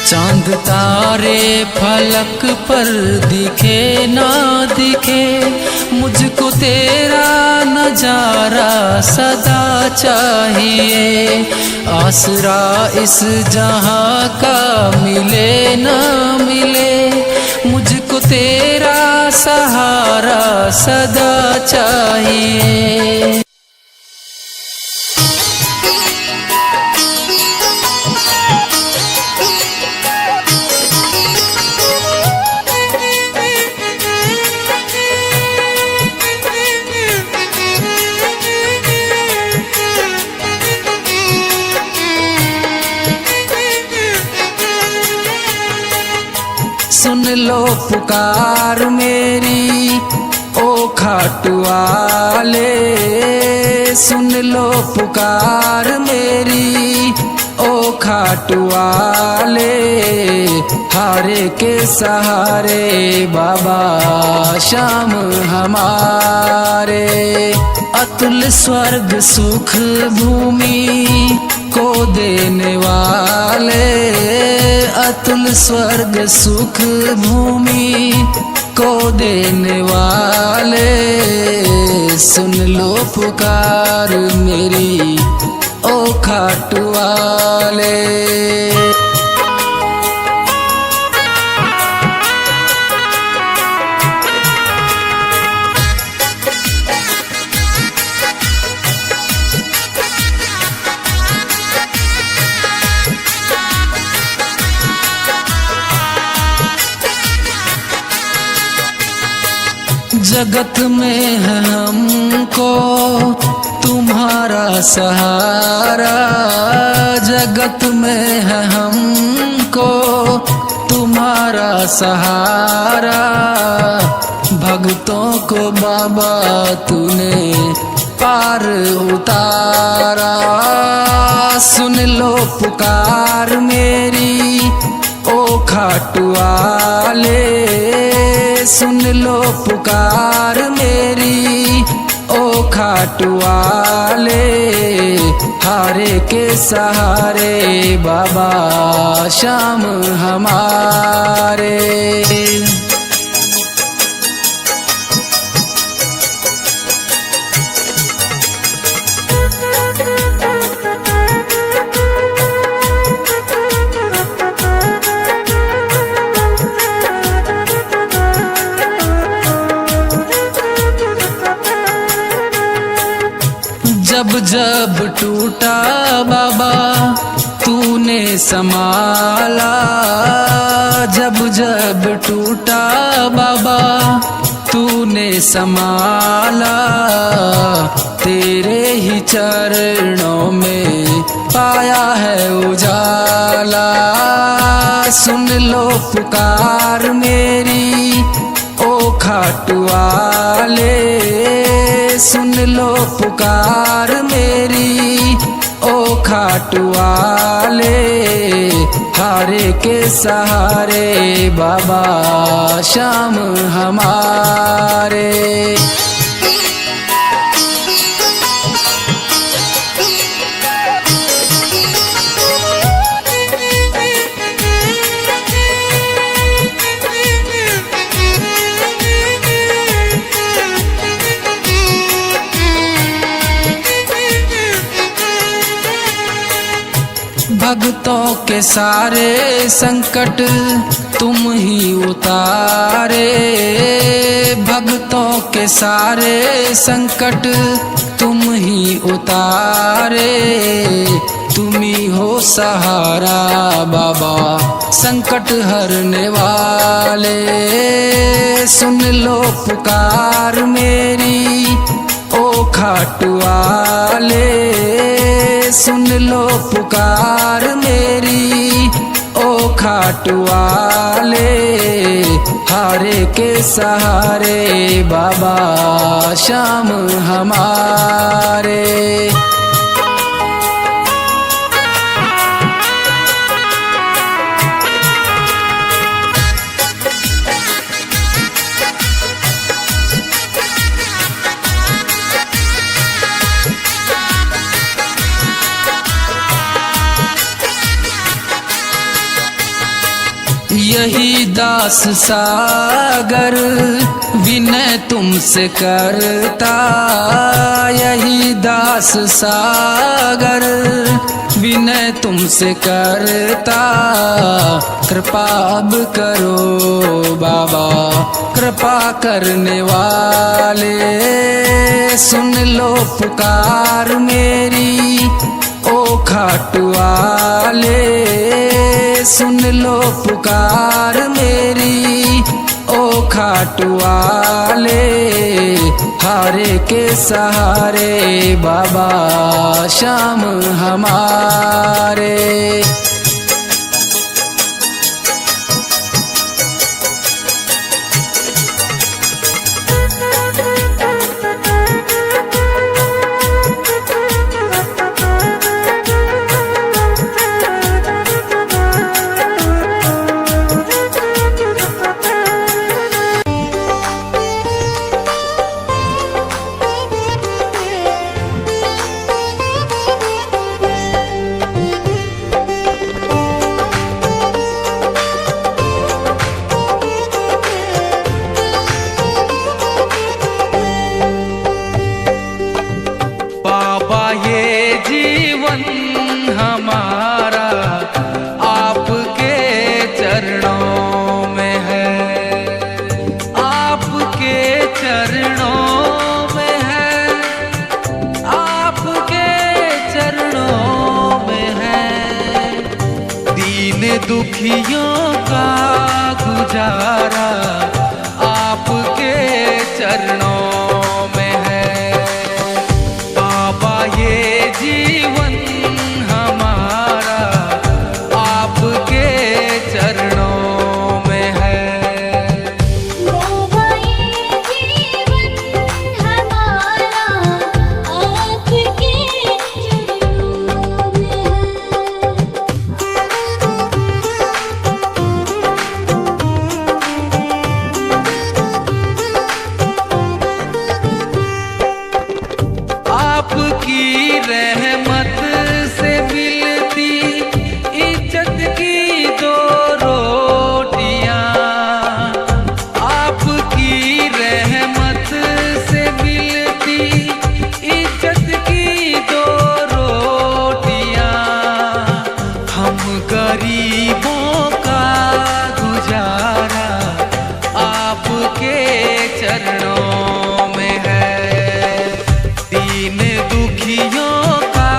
चांद तारे फलक पर दिखे ना दिखे, मुझको तेरा नजारा सदा चाहिए। आसरा इस जहां का मिले ना मिले, मुझको तेरा सहारा सदा चाहिए। सुन लो पुकार मेरी ओ खाटू वाले, सुन लो पुकार मेरी ओ खाटू वाले। हारे के सहारे बाबा श्याम हमारे, अतुल स्वर्ग सुख भूमि को देने वाले, अतुल स्वर्ग सुख भूमि को देने वाले। सुन लो पुकार मेरी ओ खाटू वाले। जगत में है हमको तुम्हारा सहारा, जगत में है हमको तुम्हारा सहारा। भक्तों को बाबा तूने पार उतारा। सुन लो पुकार मेरी ओ खाटू वाले, सुन लो पुकार मेरी ओ खाटू वाले। हारे के सहारे बाबा श्याम हमारे। जब जब टूटा बाबा तूने संभाला, जब जब टूटा बाबा तूने संभाला। तेरे ही चरणों में पाया है उजाला। सुन लो पुकार मेरी ओ खाटू वाले, सुन लो पुकार मेरी ओ खाटू वाले। हारे के सहारे बाबा श्याम हमारे। भक्तों के सारे संकट तुम ही उतारे, भक्तों के सारे संकट तुम ही उतारे। तुम ही हो सहारा बाबा संकट हरने वाले, सुन लो पुकार मेरी ओ खाटू वाले, सुन लो पुकार मेरी ओ खाटू वाले। हारे के सहारे बाबा श्याम हमारे। यही दास सागर विनय तुमसे करता, यही दास सागर विनय तुमसे करता। कृपा अब करो बाबा कृपा करने वाले, सुन लो पुकार मेरी ओ खाटू वाले, सुन लो पुकार मेरी ओ खाटू वाले। हारे के सहारे बाबा श्याम हमारे। हमारा आपके चरणों में है, आपके चरणों में है, आपके चरणों में है। दीन दुखियों का गुजारा आपके चरणों में है। बाबा ये जीवन हमारा आपके चरणों में है।
बाबा ये जीवन हमारा आपके चरणों में
आपकी रहमत से मिलती इज्जत की दो रोटियां, आपकी रहमत से मिलती इज्जत की दो रोटियां। हम गरीबों का गुजारा आपके चरणों में है। दीन दुखियों का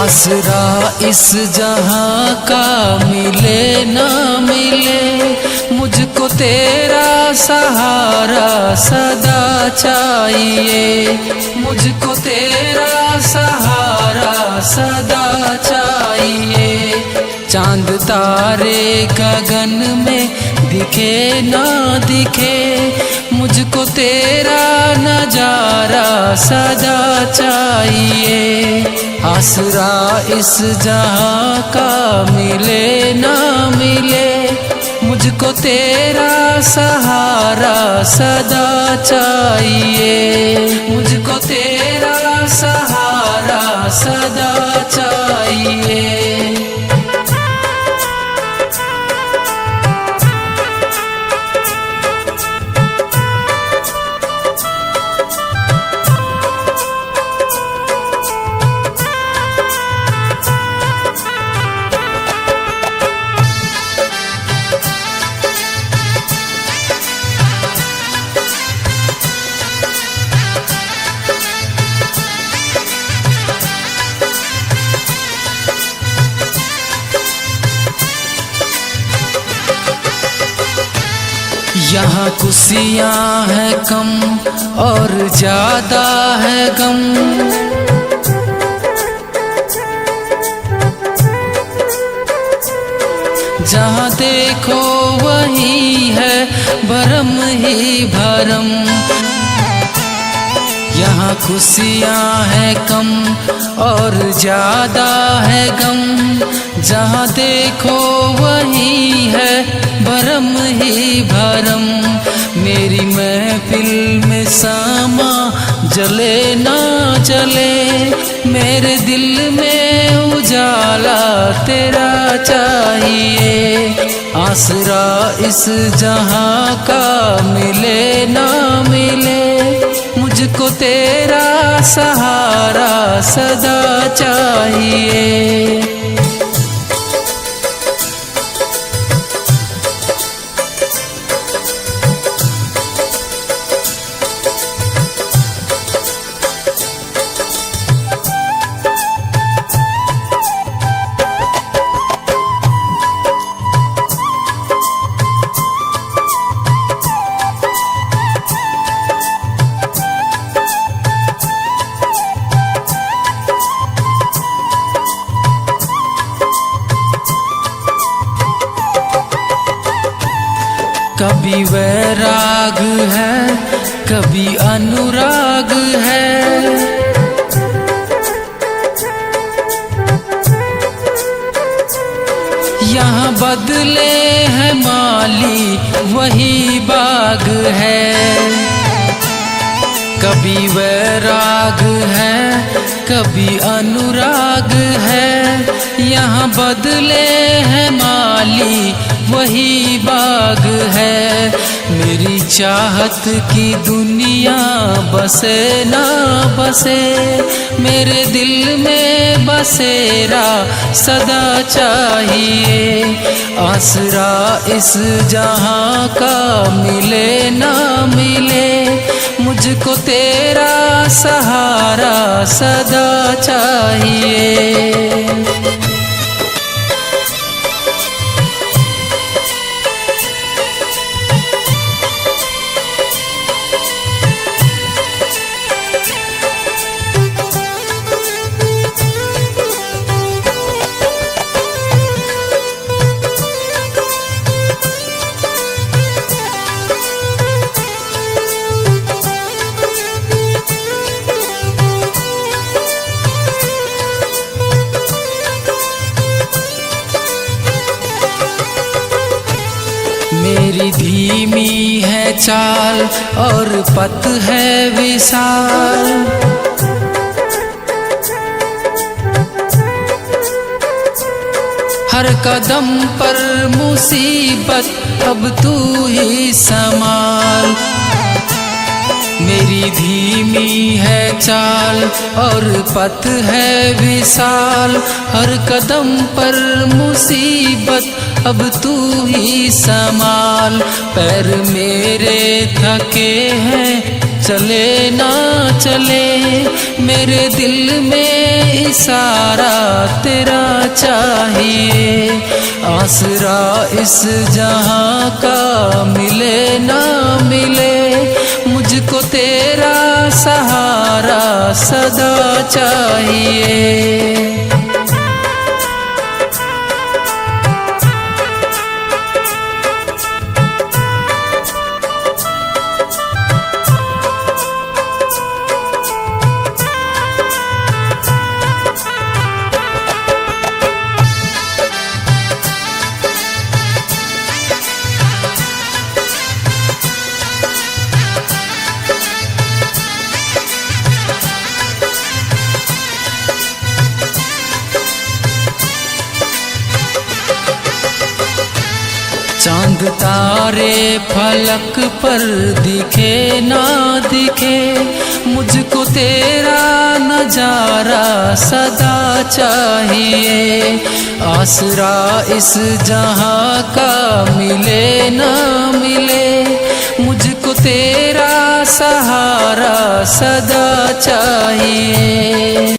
आसरा इस जहां का मिले ना मिले, मुझको तेरा सहारा सदा चाहिए, मुझको तेरा सहारा सदा चाहिए। चांद तारे गगन में दिखे ना दिखे, मुझको तेरा नजारा सदा चाहिए। आसरा इस जहां का मिले ना मिले, मुझको तेरा सहारा सदा चाहिए, मुझको तेरा सहारा सदा चाहिए। यहाँ खुशियाँ है कम और ज्यादा है गम, जहाँ देखो वही है भरम ही भरम। यहाँ खुशियाँ है कम और ज्यादा है गम, जहाँ देखो वही है भरम ही भरम। मेरी महफिल में सामा जले ना जले, मेरे दिल में उजाला तेरा चाहिए। आसरा इस जहां का मिले ना मिले, मुझको तेरा सहारा सदा चाहिए। कभी वैराग है कभी अनुराग है, यहाँ बदले है माली वही बाग है। कभी वैराग है कभी अनुराग है, यहाँ बदले है माली वही बाग है। मेरी चाहत की दुनिया बसे ना बसे, मेरे दिल में बसेरा सदा चाहिए। आसरा इस जहां का मिले ना मिले, मुझको तेरा सहारा सदा चाहिए। मेरी धीमी है चाल और पथ है विशाल, हर कदम पर मुसीबत अब तू ही संभाल। मेरी धीमी है चाल और पथ है विशाल, हर कदम पर मुसीबत अब तू ही संभाल। पैर मेरे थके हैं चले ना चले, मेरे दिल में इशारा तेरा चाहिए। आसरा इस जहां का मिले ना मिले, मुझको तेरा सहारा सदा चाहिए। चांद तारे फलक पर दिखे ना दिखे, मुझको तेरा नजारा सदा चाहिए। आसरा इस जहां का मिले ना मिले, मुझको तेरा सहारा सदा चाहिए।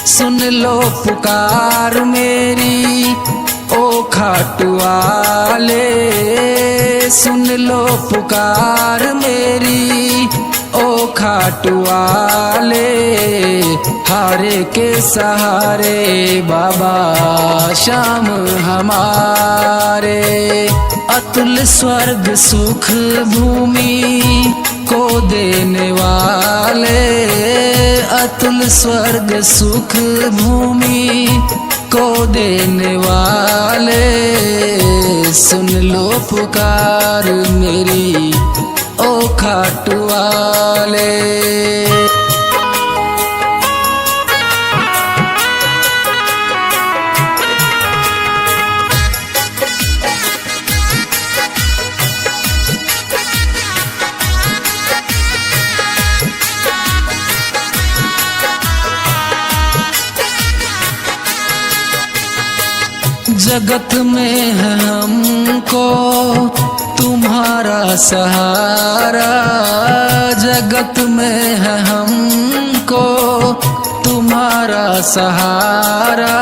सुन लो पुकार मेरी ओ खाटू वाले, सुन लो पुकार मेरी ओ खाटू वाले। हारे के सहारे बाबा श्याम हमारे, अतुल स्वर्ग सुख भूमि को देने वाले, अतुल स्वर्ग सुख भूमि को देने वाले। सुन लो पुकार मेरी ओ खाटू वाले। जगत में है हमको तुम्हारा सहारा, जगत में है हमको तुम्हारा सहारा।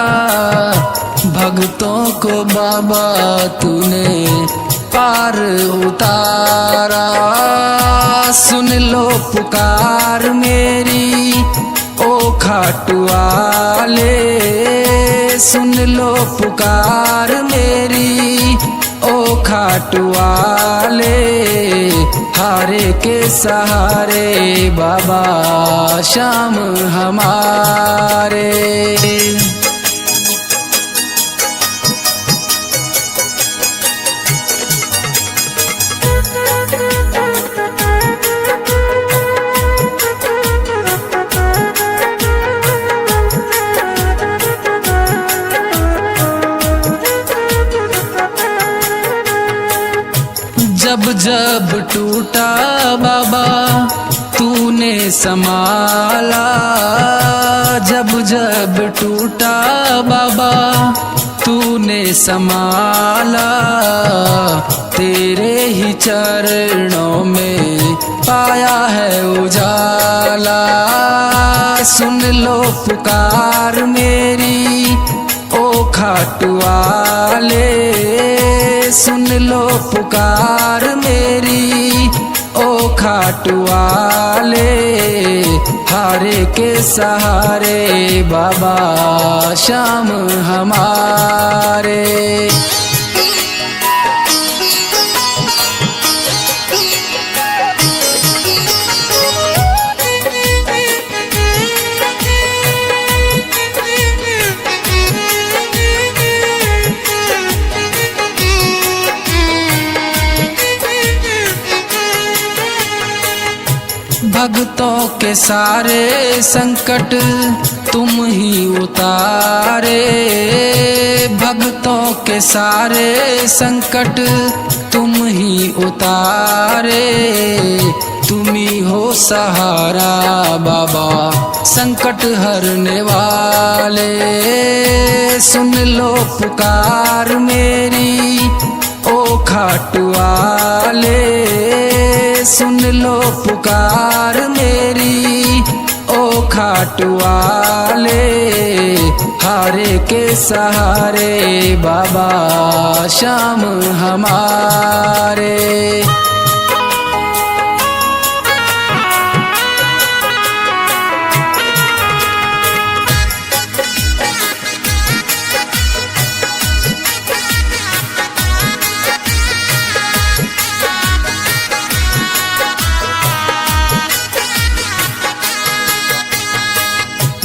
भक्तों को बाबा तूने पार उतारा। सुन लो पुकार मेरी ओ खाटू वाले, सुन लो पुकार मेरी ओ खाटू वाले। हारे के सहारे बाबा श्याम हमारे। जब जब टूटा बाबा तूने संभाला, जब जब टूटा बाबा तूने संभाला। तेरे ही चरणों में पाया है उजाला। सुन लो पुकार मेरी ओ खाटू वाले, सुन लो पुकार मेरी ओ खाटू वाले। हारे के सहारे बाबा श्याम हमारे। भक्तों के सारे संकट तुम ही उतारे, भक्तों के सारे संकट तुम ही उतारे। तुम ही हो सहारा बाबा संकट हरने वाले, सुन लो पुकार मेरी ओ खाटू वाले, सुन लो पुकार मेरी ओ खाटू वाले। हारे के सहारे बाबा श्याम हमारे।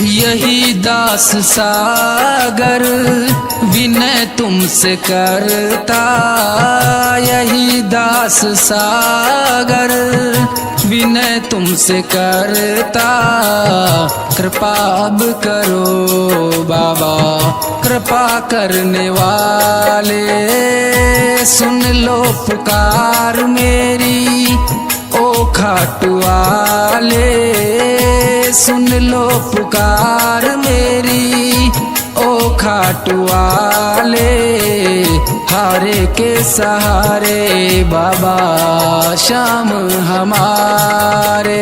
यही दास सागर विनय तुमसे करता, यही दास सागर विनय तुमसे करता। कृपा अब करो बाबा कृपा करने वाले, सुन लो पुकार मेरी ओ खाटू वाले, सुन लो पुकार मेरी ओ खाटू वाले। हारे के सहारे बाबा श्याम हमारे।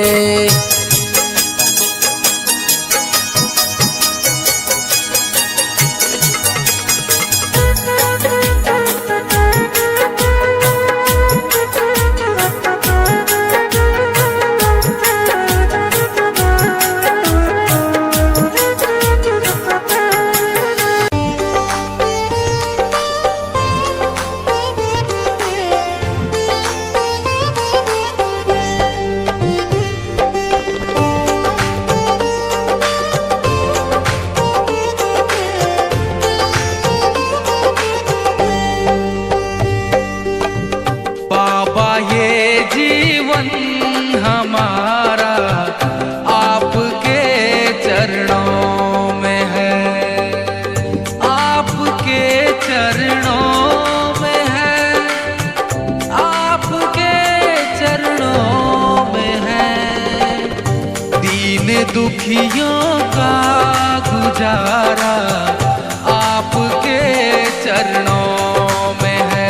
हमारा आपके चरणों में है, आपके चरणों में है, आपके चरणों में है। दीन दुखियों का गुजारा आपके चरणों में है।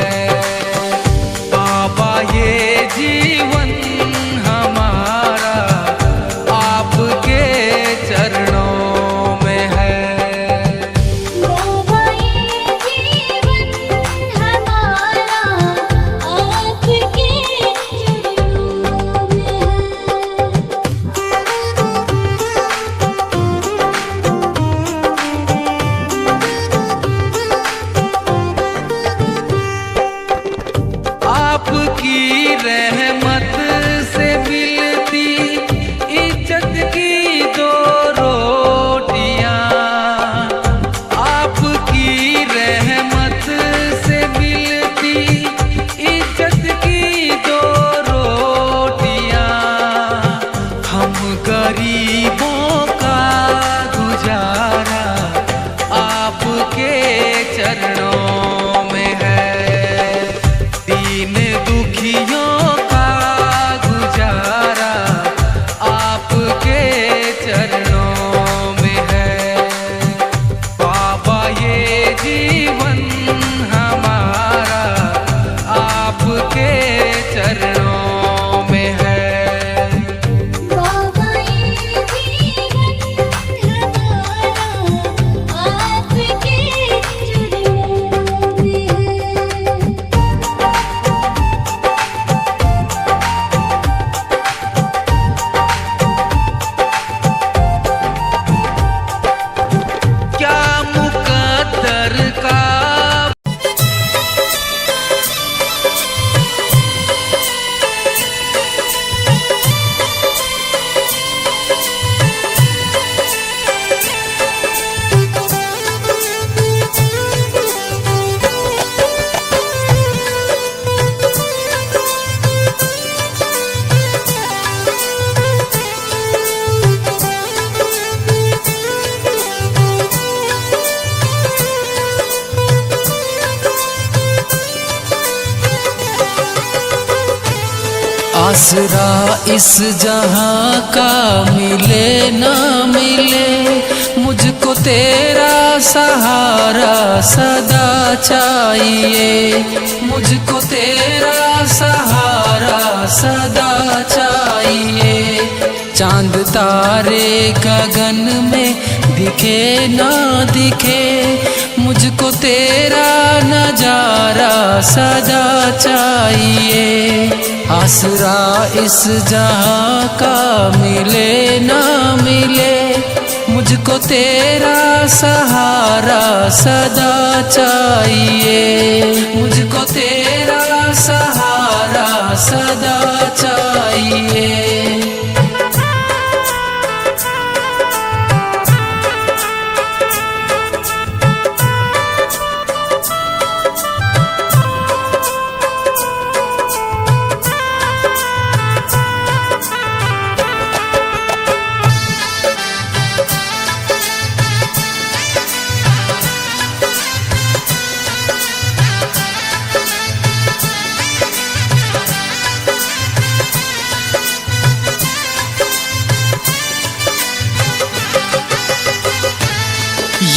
बाबा ये जीवन आपकी रहमत से मिलती इज्जत की दो रोटियां, आपकी रहमत से मिलती इज्जत की दो रोटियां। हम गरीबों का गुजारा आपके चरणों में है। दीन दुखियों का गुजारा आपके चरणों में है। बाबा ये जीवन हमारा आपके चरणों में है।
बाबा ये जीवन हमारा आपके चरणों में है।
आसरा इस जहां का मिले ना मिले, मुझको तेरा सहारा सदा चाहिए, मुझको तेरा सहारा सदा चाहिए। चांद तारे गगन में दिखे ना दिखे, मुझको तेरा नजारा सदा चाहिए। आसरा इस जहां का मिले ना मिले, मुझको तेरा सहारा सदा चाहिए, मुझको तेरा सहारा सदा चाहिए।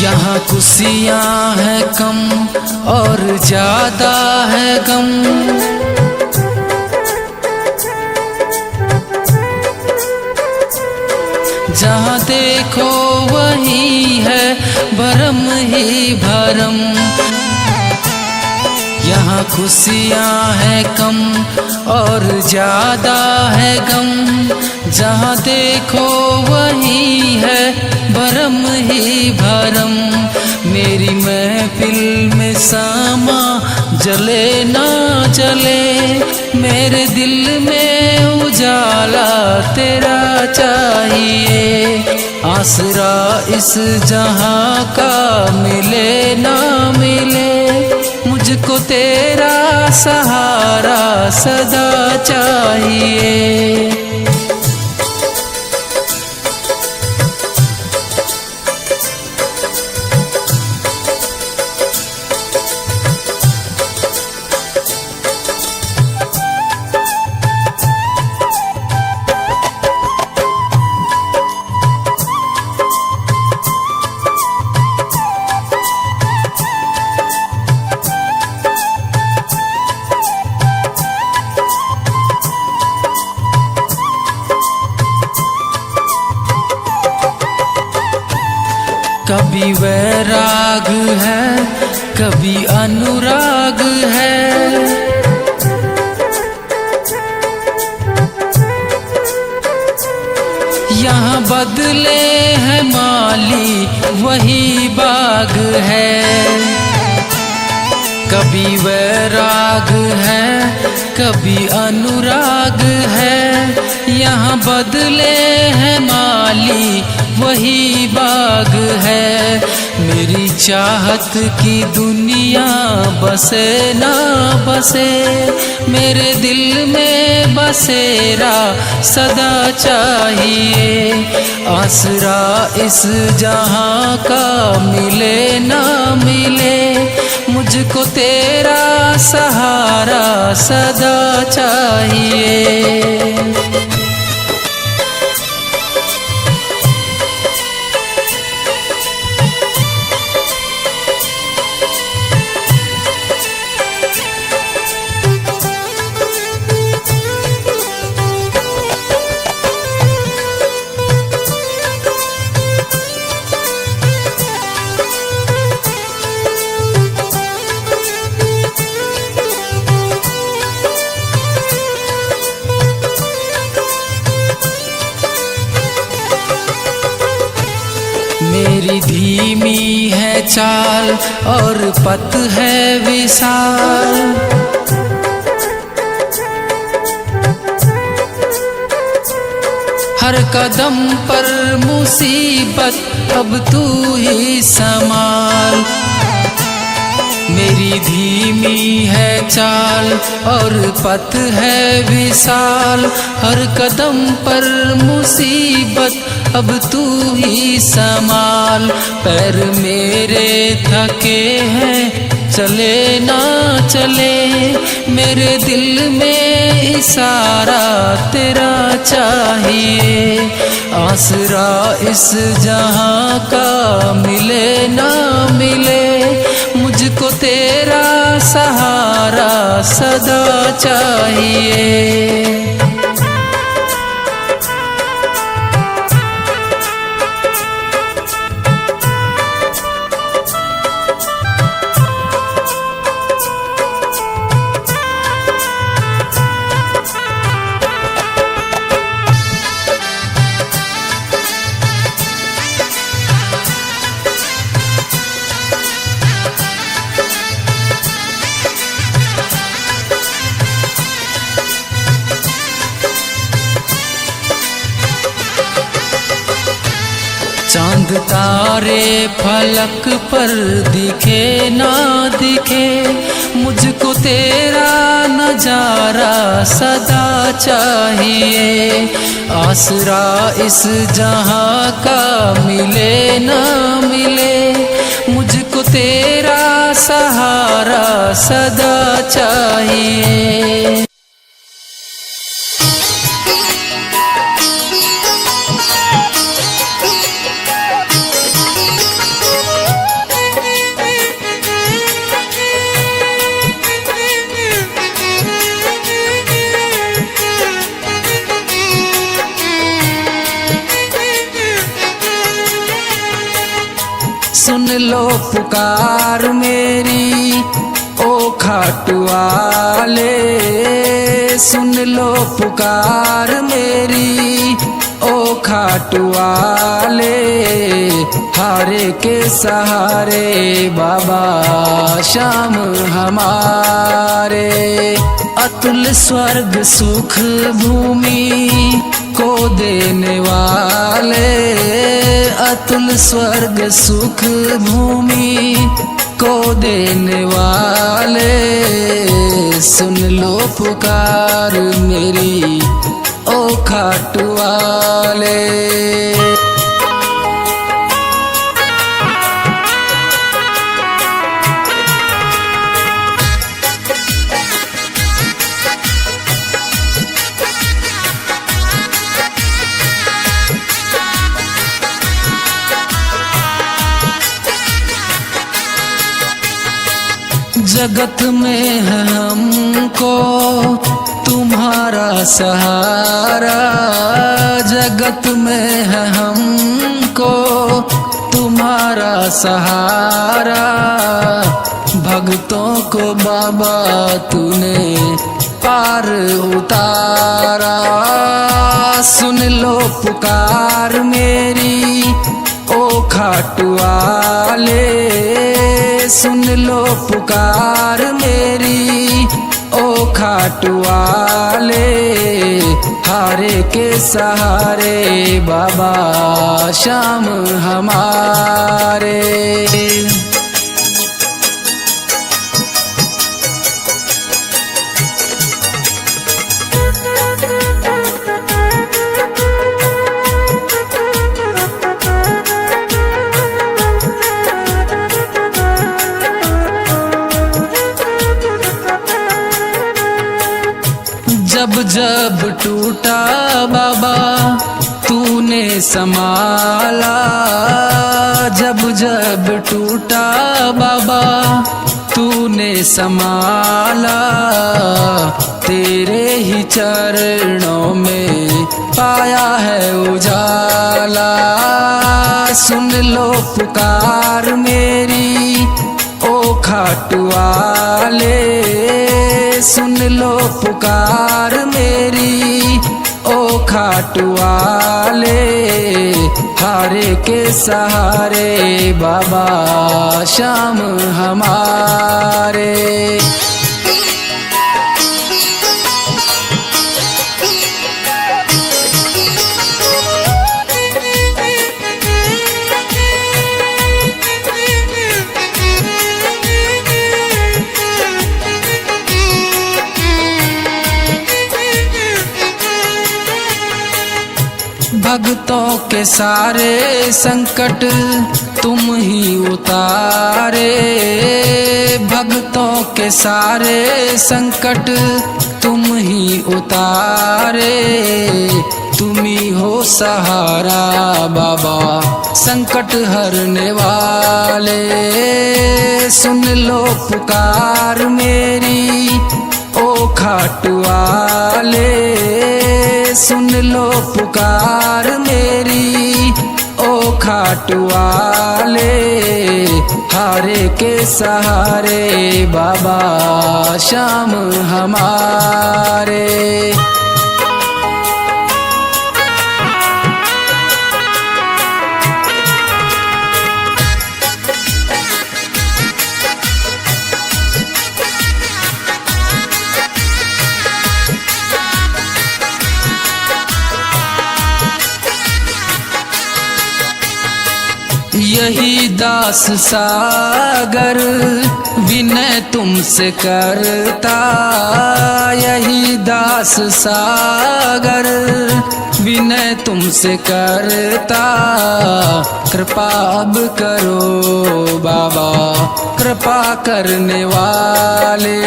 यहाँ खुशियाँ है कम और ज्यादा है गम, जहाँ देखो वही है भरम ही भरम। यहाँ खुशियाँ है कम और ज्यादा है गम, जहाँ देखो वही है भरम ही भरम। मेरी महफिल में सामा जले ना जले, मेरे दिल में उजाला तेरा चाहिए। आसरा इस जहां का मिले ना मिले, मुझको तेरा सहारा सदा चाहिए। कभी वैराग है कभी अनुराग है, यहाँ बदले है माली वही बाग है। कभी वैराग है कभी अनुराग है, यहाँ बदले है माली वही बाग है। मेरी चाहत की दुनिया बसे ना बसे, मेरे दिल में बसेरा सदा चाहिए। आसरा इस जहां का मिले ना मिले, मुझको तेरा सहारा सदा चाहिए। मेरी धीमी है चाल और पथ है विशाल, हर कदम पर मुसीबत अब तू ही संभाल। मेरी धीमी है चाल और पथ है विशाल, हर कदम पर मुसीबत अब तू ही संभाल। पैर मेरे थके हैं चले ना चले, मेरे दिल में इशारा तेरा चाहिए। आसरा इस जहां का मिले ना मिले, मुझको तेरा सहारा सदा चाहिए। चांद तारे फलक पर दिखे ना दिखे, मुझको तेरा नजारा सदा चाहिए। आसरा इस जहां का मिले ना मिले, मुझको तेरा सहारा सदा चाहिए। सुन लो पुकार मेरी ओ खाटू वाले, सुन लो पुकार मेरी ओ खाटू वाले। हारे के सहारे बाबा श्याम हमारे, अतुल स्वर्ग सुख भूमि को देने वाले, अतुल स्वर्ग सुख भूमि को देने वाले। सुन लो पुकार मेरी ओ खाटू वाले। जगत में है हमको तुम्हारा सहारा, जगत में है हमको तुम्हारा सहारा। भक्तों को बाबा तूने पार उतारा। सुन लो पुकार मेरी ओ खाटू वाले, सुन लो पुकार मेरी ओ खाटू वाले। हारे के सहारे बाबा श्याम हमारे। जब जब टूटा बाबा तूने संभाला, जब जब टूटा बाबा तूने संभाला। तेरे ही चरणों में पाया है उजाला। सुन लो पुकार मेरी ओ खाटू वाले, सुन लो पुकार मेरी ओ खाटू वाले। हारे के सहारे बाबा श्याम हमारे। भक्तों के सारे संकट तुम ही उतारे भक्तों के सारे संकट, तुम ही उतारे, तुम ही हो सहारा बाबा संकट हरने वाले। सुन लो पुकार मेरी ओ खाटू वाले, सुन लो पुकार मेरी ओ खाटू वाले। हारे के सहारे बाबा श्याम हमारे। यही दास सागर विनय तुमसे करता, यही दास सागर विनय तुमसे करता। कृपा अब करो बाबा कृपा करने वाले,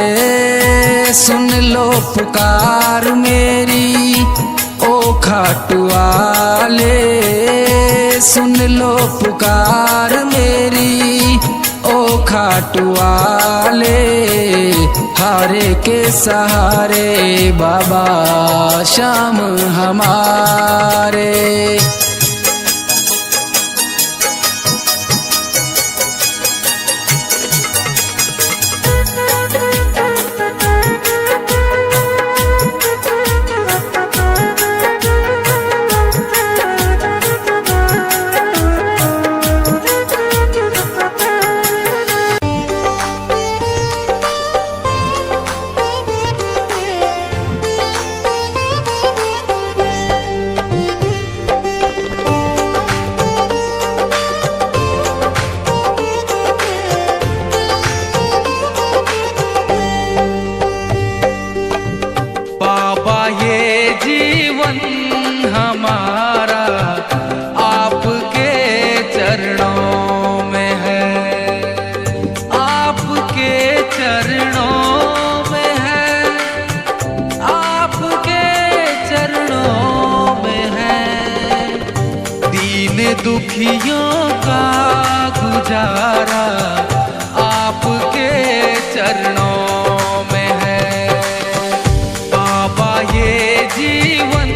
सुन लो पुकार मेरी ओ खाटू वाले। सुन लो पुकार मेरी ओ खाटू वाले। हारे के सहारे बाबा श्याम हमारे। हमारा आपके चरणों में है, आपके चरणों में है, आपके चरणों में है। दीन दुखियों का गुजारा आपके चरणों में है। बाबा ये जीवन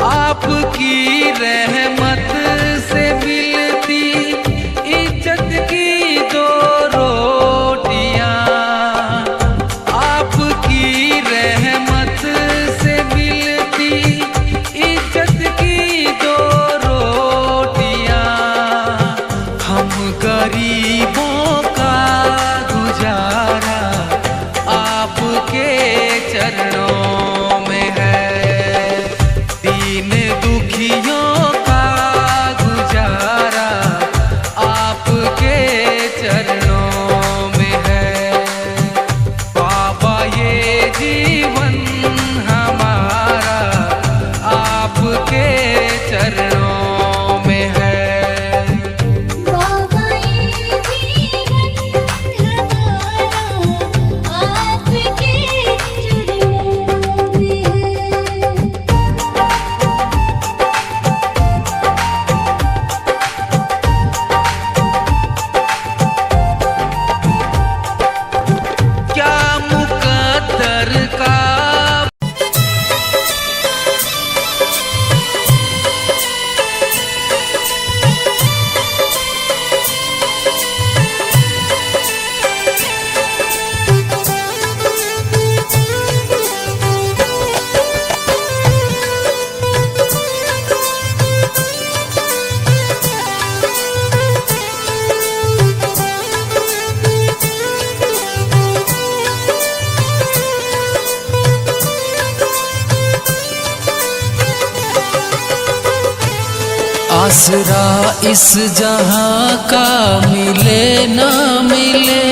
आपकी रहमत से मिलती इज्जत की दो रोटियां, आपकी रहमत से मिलती इज्जत की दो रोटियां। हम गरीबों का गुजारा आपके चरणों में है। दीन दुखियों का गुजारा आपके चरणों में है। बाबा ये जीवन हमारा आपके चरणों में है।
बाबा ये जीवन हमारा आपके चरणों में है।
आसरा इस जहां का मिले ना मिले,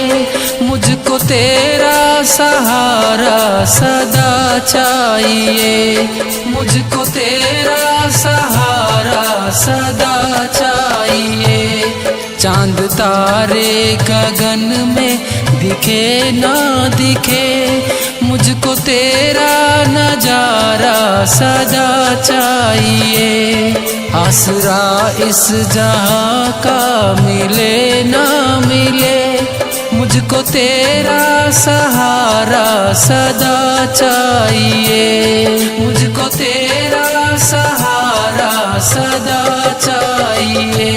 मुझको तेरा सहारा सदा चाहिए, मुझको तेरा सहारा सदा चाहिए। चांद तारे गगन में दिखे ना दिखे, मुझको तेरा नजारा सदा चाहिए। आसरा इस जहां का मिले ना मिले, मुझको तेरा सहारा सदा चाहिए, मुझको तेरा सहारा सदा चाहिए।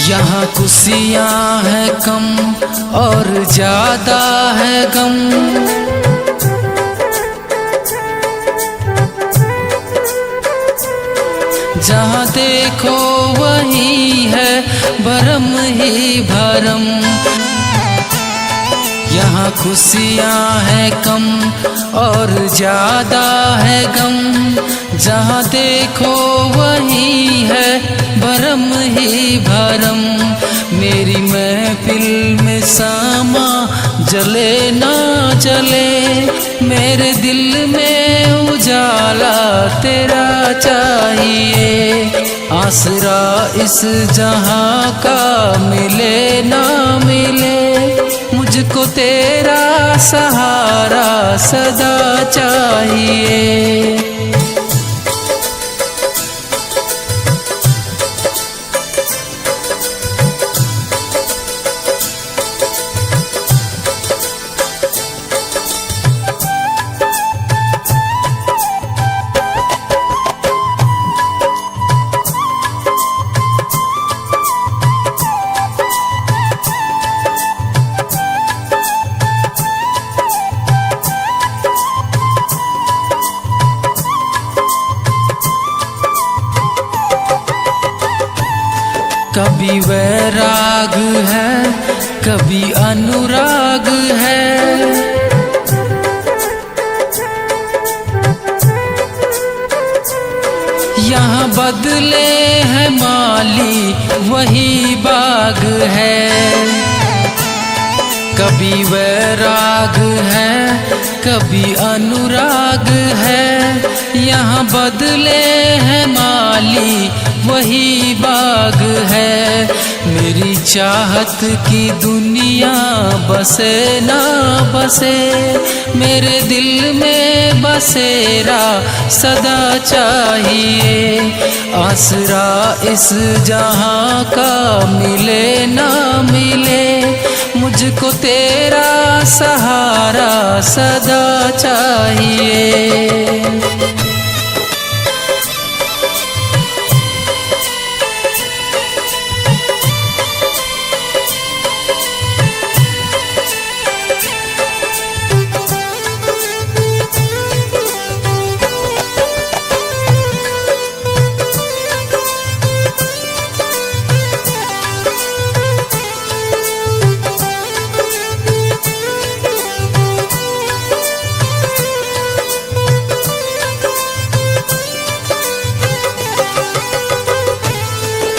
यहाँ खुशियाँ है कम और ज्यादा है गम, जहाँ देखो वही है भरम ही भरम। यहाँ खुशियाँ है कम और ज्यादा है गम, जहाँ देखो वही है भरम ही भरम। मेरी महफिल में सामा जले ना जले, मेरे दिल में उजाला तेरा चाहिए। आसरा इस जहां का मिले ना मिले, मुझको तेरा सहारा सदा चाहिए। कभी वैराग है कभी अनुराग है, यहाँ बदले है माली वही बाग है। कभी वैराग है कभी अनुराग है, यहाँ बदले है माली वही बाग है। मेरी चाहत की दुनिया बसे ना बसे, मेरे दिल में बसेरा सदा चाहिए। आसरा इस जहां का मिले ना मिले, मुझको तेरा सहारा सदा चाहिए।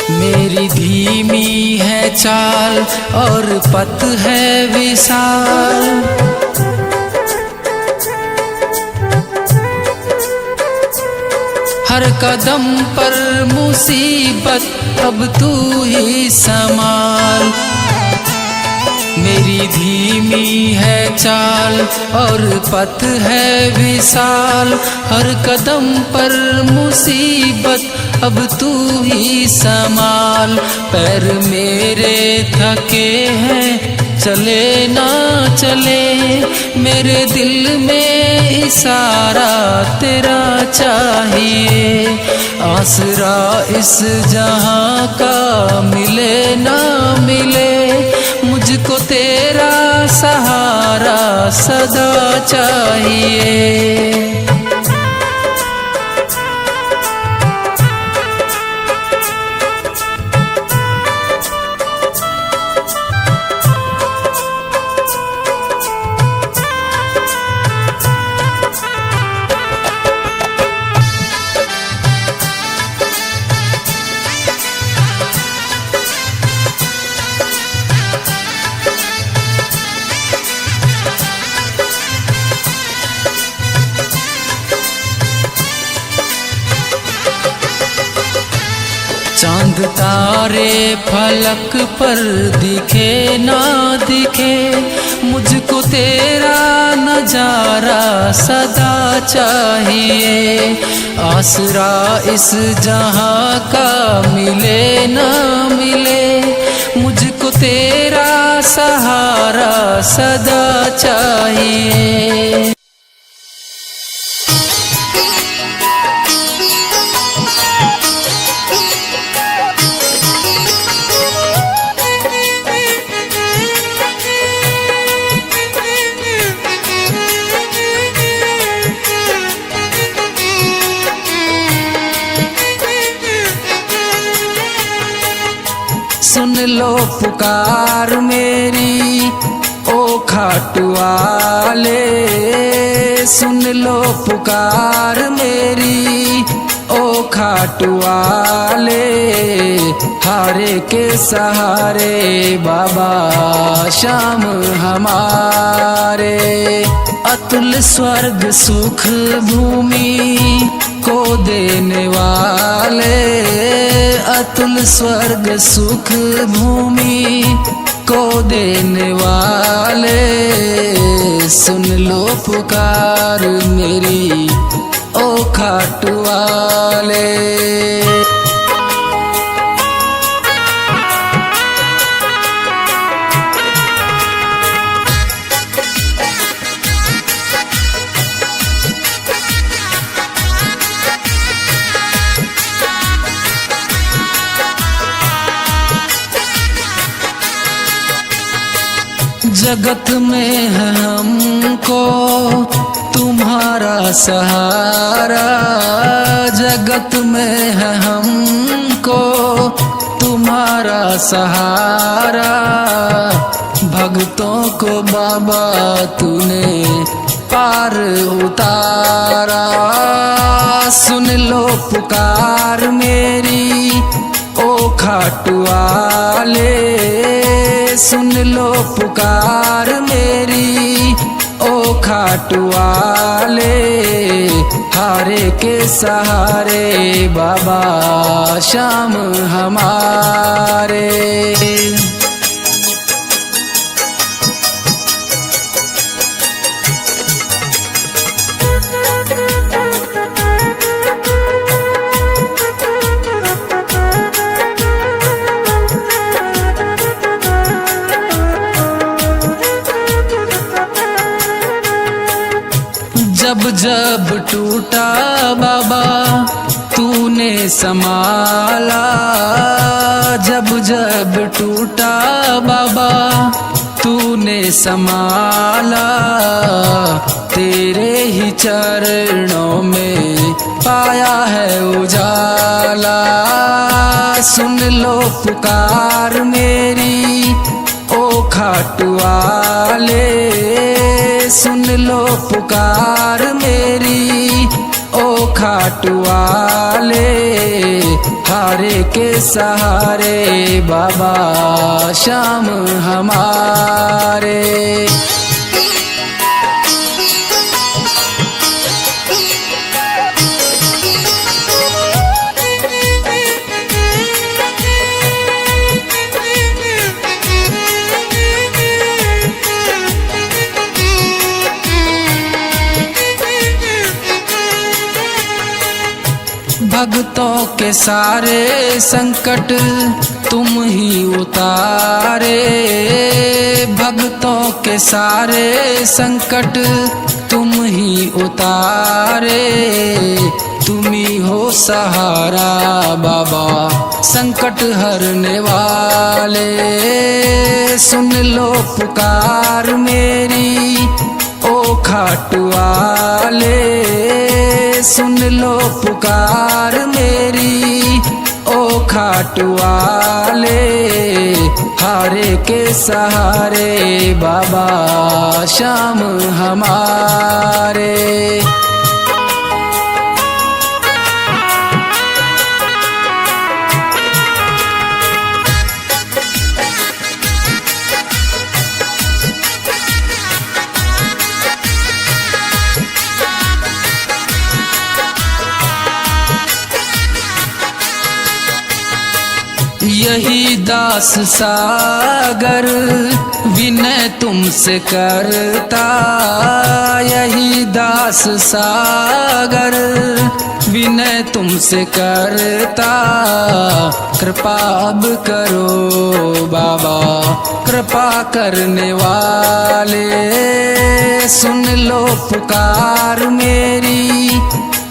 मेरी धीमी है चाल और पथ है विशाल, हर कदम पर मुसीबत अब तू ही संभाल। मेरी धीमी है चाल और पथ है विशाल, हर कदम पर मुसीबत अब तू ही संभाल। पैर मेरे थके हैं चले ना चले, मेरे दिल में इशारा तेरा चाहिए। आसरा इस जहां का मिले ना मिले, मुझको तेरा सहारा सदा चाहिए। चांद तारे फलक पर दिखे ना दिखे, मुझको तेरा नजारा सदा चाहिए। आसरा इस जहां का मिले ना मिले, मुझको तेरा सहारा सदा चाहिए। सुन लो पुकार मेरी ओ खाटू वाले, सुन लो पुकार मेरी ओ खाटू वाले। हारे के सहारे बाबा श्याम हमारे, अतुल स्वर्ग सुख भूमि को देने वाले, अतुल स्वर्ग सुख भूमि को देने वाले। सुन लो पुकार मेरी ओ खाटू वाले। जगत में है हमको तुम्हारा सहारा, जगत में है हमको तुम्हारा सहारा। भक्तों को बाबा तूने पार उतारा। सुन लो पुकार मेरी ओ खाटू वाले, सुन लो पुकार मेरी ओ खाटू वाले। हारे के सहारे बाबा श्याम हमारे। जब जब टूटा बाबा तूने संभाला, जब जब टूटा बाबा तूने संभाला। तेरे ही चरणों में पाया है उजाला। सुन लो पुकार मेरी ओ खाटू वाले, सुन लो पुकार मेरी ओ खाटू वाले। हारे के सहारे बाबा श्याम हमारे। भक्तों के सारे संकट तुम ही उतारे, भक्तों के सारे संकट तुम ही उतारे। तुम ही हो सहारा बाबा संकट हरने वाले, सुन लो पुकार मेरी ओ खाटू वाले, सुन लो पुकार मेरी ओ खाटू वाले। हारे के सहारे बाबा श्याम हमारे। यही दास सागर विनय तुमसे करता, यही दास सागर विनय तुमसे करता। कृपा अब करो बाबा कृपा करने वाले, सुन लो पुकार मेरी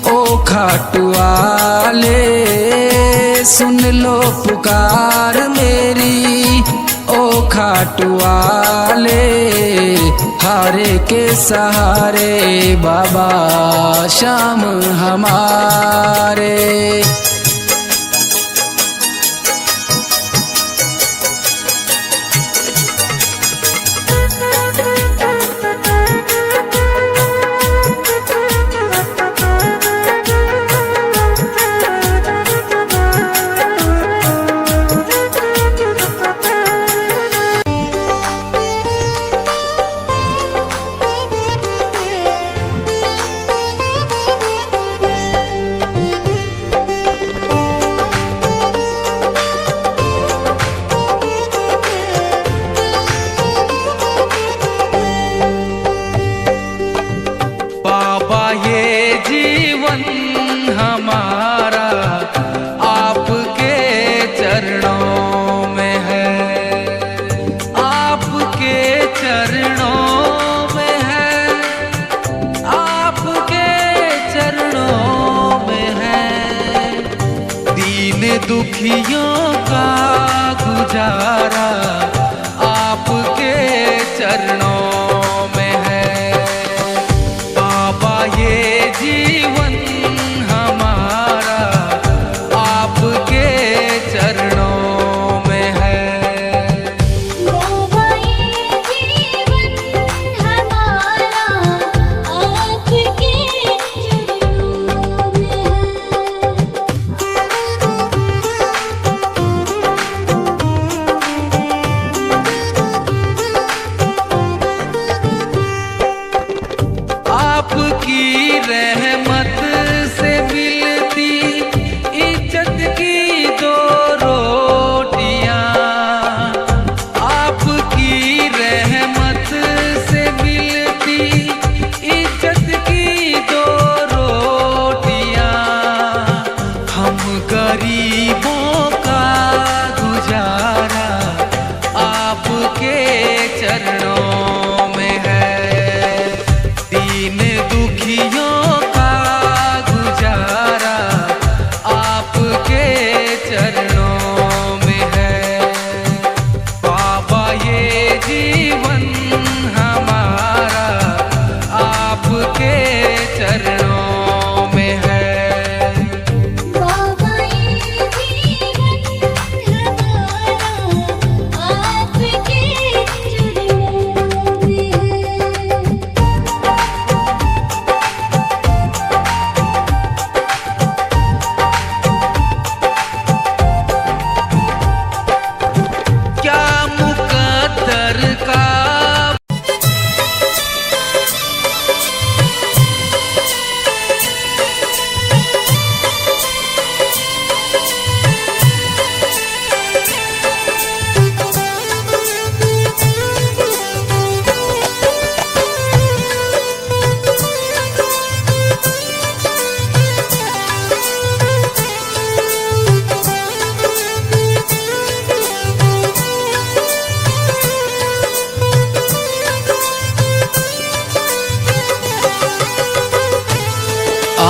ओ खाटू वाले, सुन लो पुकार मेरी ओ खाटू वाले। हारे के सहारे बाबा श्याम हमारे। हमारा आपके चरणों में है, आपके चरणों में है, आपके चरणों में है। दीन दुखियों का गुजारा आपके चरणों में है। बाबा ये जीवन आपकी रहमत से मिलती इज्जत की दो रोटियां, आपकी रहमत से मिलती इज्जत की दो रोटियां। हम गरीबों का गुजारा आपके चरणों में है। दीन दुखियों का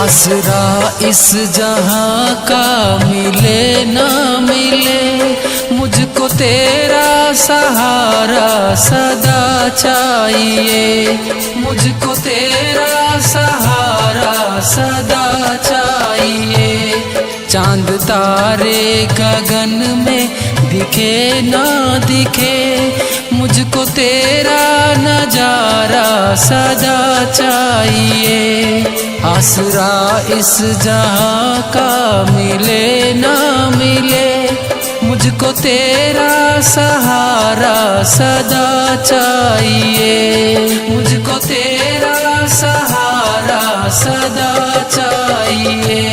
आसरा इस जहां का मिले ना मिले, मुझको तेरा सहारा सदा चाहिए, मुझको तेरा सहारा सदा चाहिए। चांद तारे गगन में दिखे ना दिखे, मुझको तेरा नजारा सदा चाहिए। आसरा इस जहां का मिले ना मिले, मुझको तेरा सहारा सदा चाहिए, मुझको तेरा सहारा सदा चाहिए।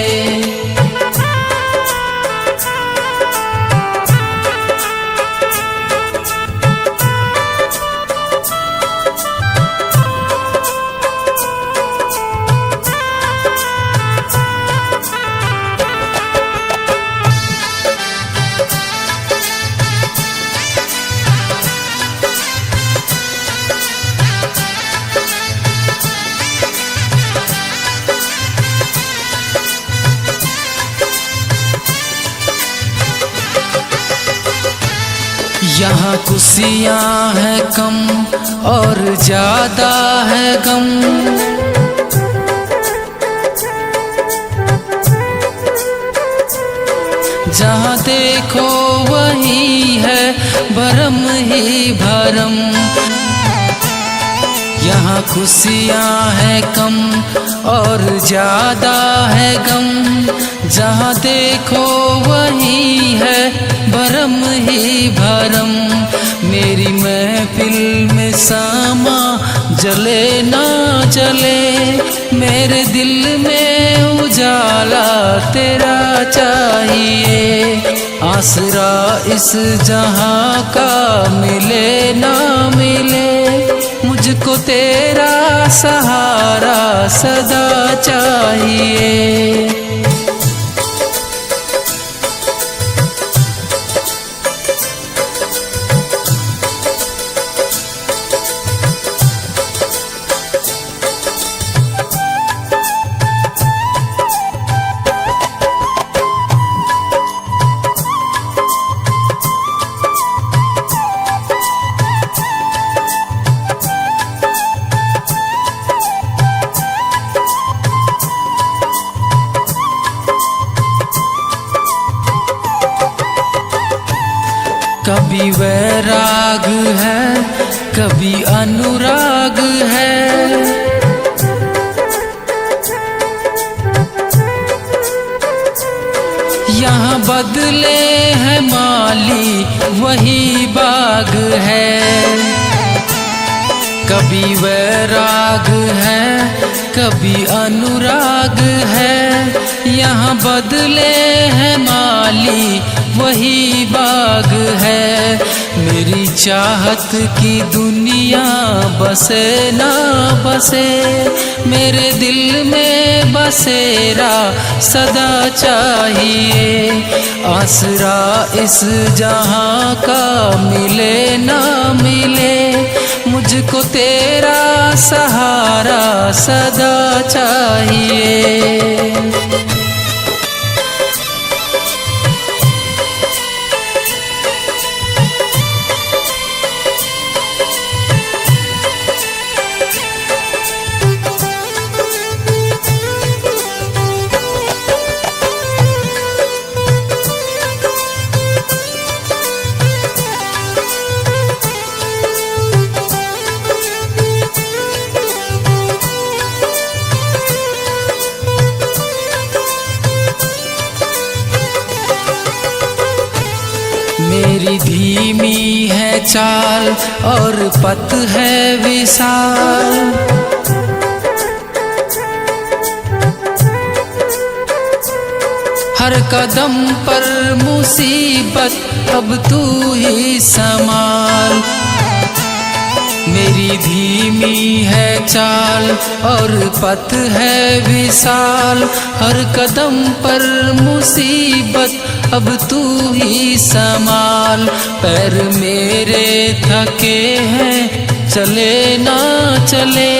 यहाँ खुशियाँ है कम और ज्यादा है गम, जहाँ देखो वही है भरम ही भरम। यहाँ खुशियाँ है कम और ज्यादा है गम, जहाँ देखो वही है भरम ही भरम। मेरी महफिल में सामा जले ना जले, मेरे दिल में उजाला तेरा चाहिए। आसरा इस जहां का मिले ना मिले, मुझको तेरा सहारा सदा चाहिए। कभी वैराग है कभी अनुराग है, यहाँ बदले है माली वही बाग है। कभी वैराग है कभी अनुराग है, यहाँ बदले है माली वही बाग है। मेरी चाहत की दुनिया बसे ना बसे, मेरे दिल में बसेरा सदा चाहिए। आसरा इस जहां का मिले ना मिले, मुझको तेरा सहारा सदा चाहिए। मेरी धीमी है चाल और पथ है विशाल, हर कदम पर मुसीबत अब तू ही संभाल। मेरी धीमी है चाल और पथ है विशाल, हर कदम पर मुसीबत अब तू ही संभाल। पैर मेरे थके हैं चले ना चले,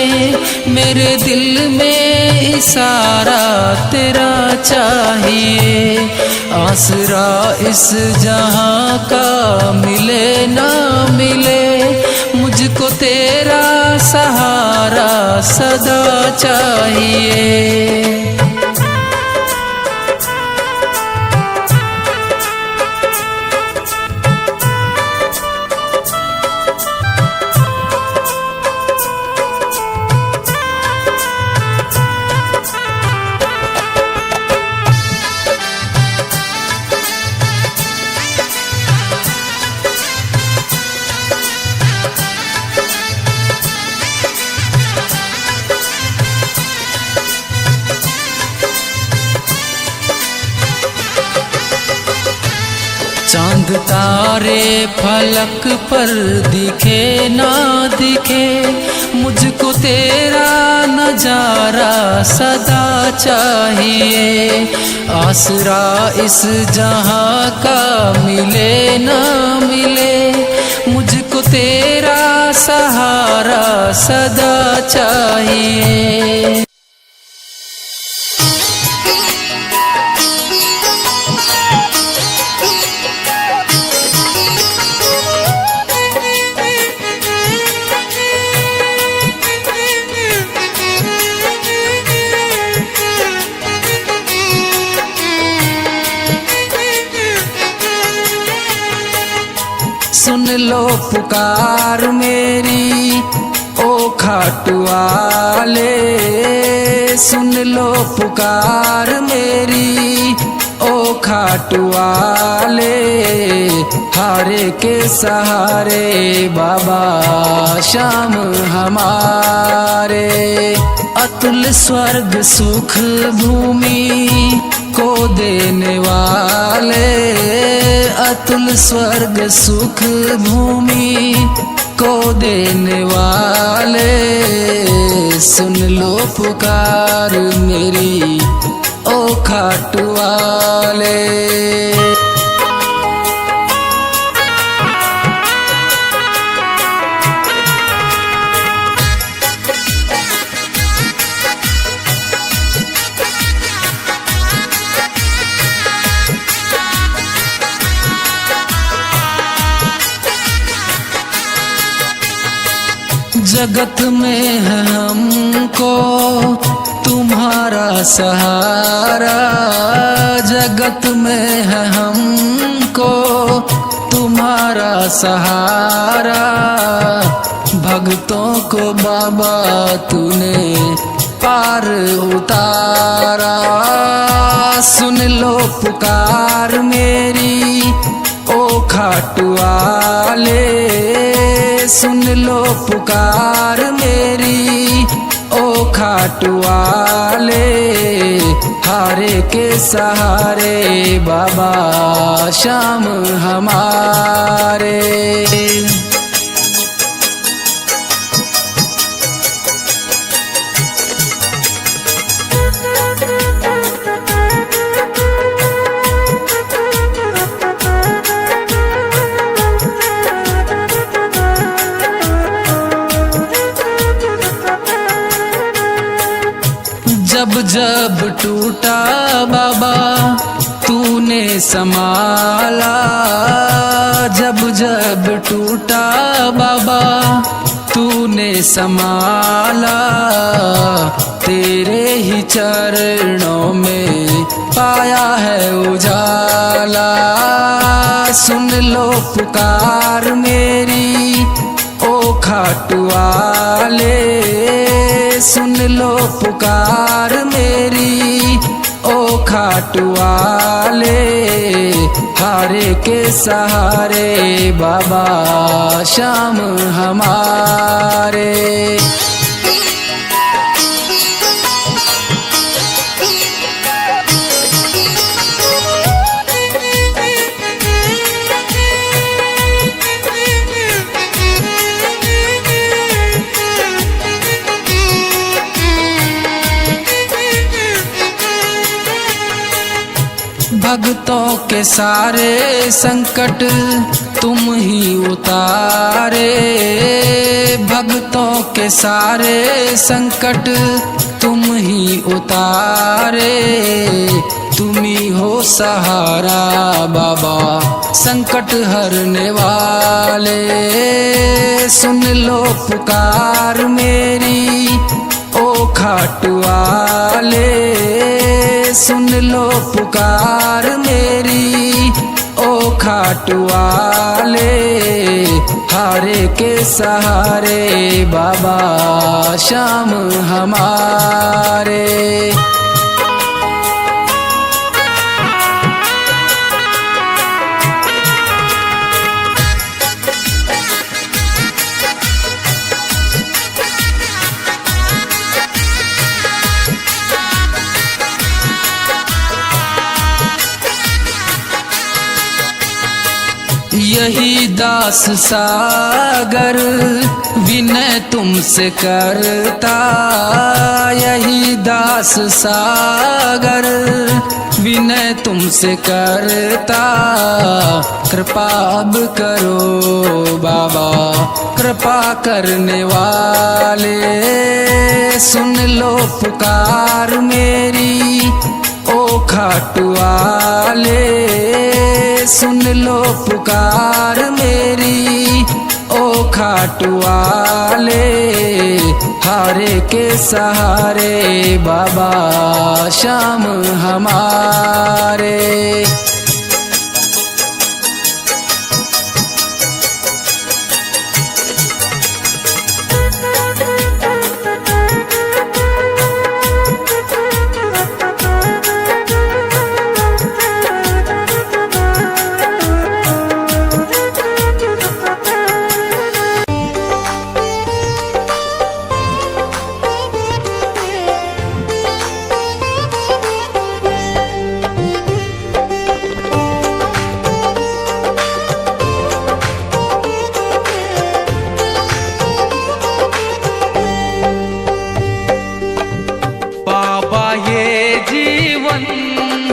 मेरे दिल में इशारा तेरा चाहिए। आसरा इस जहां का मिले ना मिले, मुझको तेरा सहारा सदा चाहिए। चांद तारे फलक पर दिखे ना दिखे, मुझको तेरा नजारा सदा चाहिए। आसरा इस जहां का मिले ना मिले, मुझको तेरा सहारा सदा चाहिए। सुन लो पुकार मेरी ओ खाटू वाले, सुन लो पुकार मेरी ओ खाटू वाले। हारे के सहारे बाबा श्याम हमारे, अतुल स्वर्ग सुख भूमि को देने वाले, अतुल स्वर्ग सुख भूमि को देने वाले। सुन लो पुकार मेरी ओ खाटू वाले। जगत में है हमको तुम्हारा सहारा, जगत में है हमको तुम्हारा सहारा। भक्तों को बाबा तूने पार उतारा। सुन लो पुकार मेरी ओ खाटू वाले, सुन लो पुकार मेरी ओ खाटू वाले। हारे के सहारे बाबा श्याम हमारे। जब जब टूटा बाबा तूने संभाला, जब जब टूटा बाबा तूने संभाला। तेरे ही चरणों में पाया है उजाला। सुन लो पुकार मेरी ओ खाटू वाले, सुन लो पुकार मेरी ओ खाटू वाले। हारे के सहारे बाबा श्याम हमारे। भक्तों के सारे संकट तुम ही उतारे, भक्तों के सारे संकट तुम ही उतारे। तुम ही हो सहारा बाबा संकट हरने वाले, सुन लो पुकार मेरी ओ खाटू वाले, सुन लो पुकार मेरी ओ खाटू वाले। हारे के सहारे बाबा श्याम हमारे। यही दास सागर विनय तुमसे करता, यही दास सागर विनय तुमसे करता। कृपा अब करो बाबा कृपा करने वाले, सुन लो पुकार मेरी ओ खाटू वाले, सुन लो पुकार मेरी ओ खाटू वाले। हारे के सहारे बाबा श्याम हमारे।